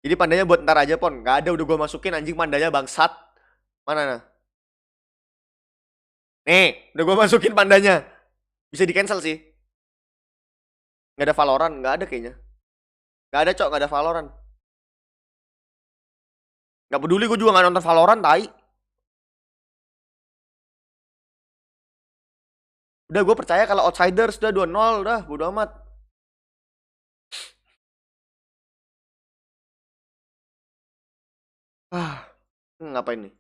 Jadi pandanya buat ntar aja, Pon. Nggak ada, udah gue masukin anjing pandanya bangsat. Mana nah? Nih, udah gue masukin pandanya. Bisa di cancel sih. Nggak ada Valorant, nggak ada kayaknya. Nggak ada, Cok, nggak ada Valorant. Nggak peduli, gue juga nggak nonton Valorant, tai. Udah, gue percaya kalau Outsiders udah 2-0, udah bodo amat. Ngapain nih?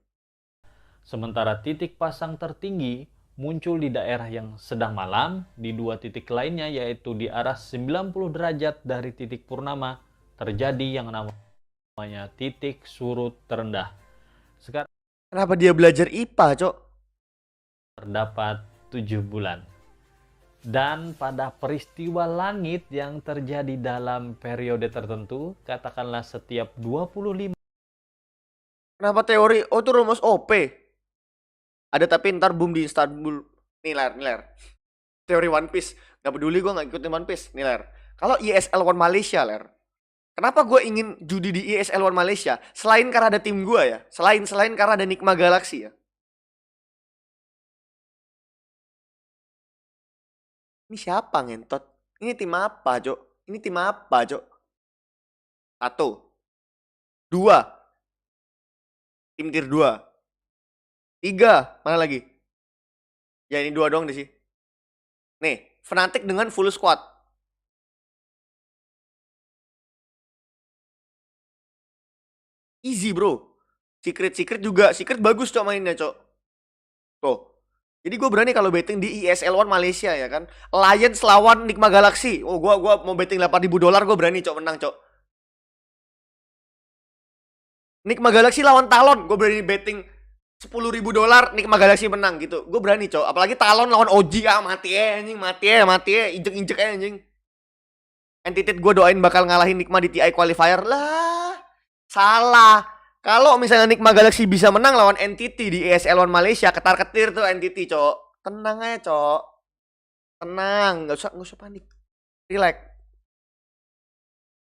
Sementara titik pasang tertinggi muncul di daerah yang sedang malam, di 2 titik lainnya yaitu di arah 90 derajat dari titik purnama terjadi yang namanya titik surut terendah. Sekarang kenapa dia belajar IPA, Cok? Terdapat 7 bulan. Dan pada peristiwa langit yang terjadi dalam periode tertentu, katakanlah setiap 25. Kenapa teori? Oh, itu rumus OP. Ada tapi ntar boom di Istanbul. Nih ler. Teori One Piece. Gak peduli, gue gak ikutin One Piece. Nih ler. Kalau ESL One Malaysia, ler. Kenapa gue ingin judi di ESL One Malaysia? Selain karena ada tim gue ya. Selain karena ada Nikma Galaxy ya. Ini siapa ngentot? Ini tim apa, Cok? Ini tim apa, Cok? 1 2 tim tier 2 3, mana lagi? Ya ini 2 doang di sini. Nih, Fnatic dengan full squad. Easy, bro. Secret juga. Secret bagus, Cok, mainnya, Cok. Tuh. Jadi gue berani kalau betting di ESL One Malaysia ya kan. Lions lawan Nikma Galaxy. Oh, gue mau betting $8.000, gue berani, Cok, menang, Cok. Nikma Galaxy lawan Talon, gue berani betting $10.000 Nikma Galaxy menang gitu. Gue berani, Cok. Apalagi Talon lawan OG, mati anjing, mati injek anjing. Entity gue doain bakal ngalahin Nikma di TI qualifier. Lah, salah. Kalau misalnya Nikma Galaxy bisa menang lawan Entity di ESL One Malaysia, ketar-ketir tuh Entity, Cok. Tenang aja, Cok. Tenang, nggak usah panik. Relax.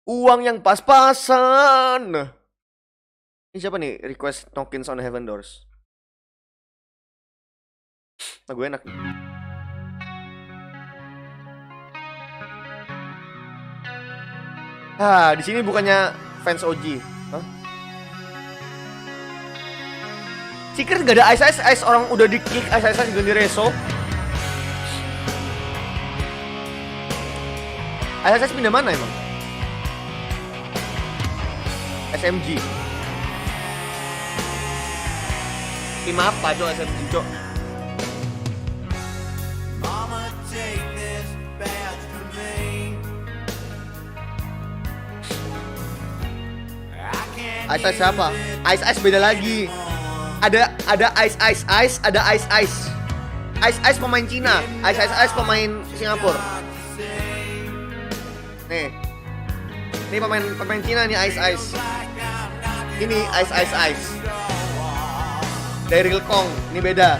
Uang yang pas-pasan. Ini siapa nih? Request Knockins on Heaven Doors. Lagu enak nih. Di sini bukannya fans OG. Hah? Secret gak ada ice orang udah di-kick ice ganti reso. Ice pindah mana emang? SMG. Tim apa, Cok, SMG, Cok? Ice siapa? Ice beda lagi. Ada Ice, ada Ice. Ice pemain Cina, Ice pemain Singapura. Nih. Ini pemain Cina nih, Ice. Ini Ice. Dari Real Kong, ini beda.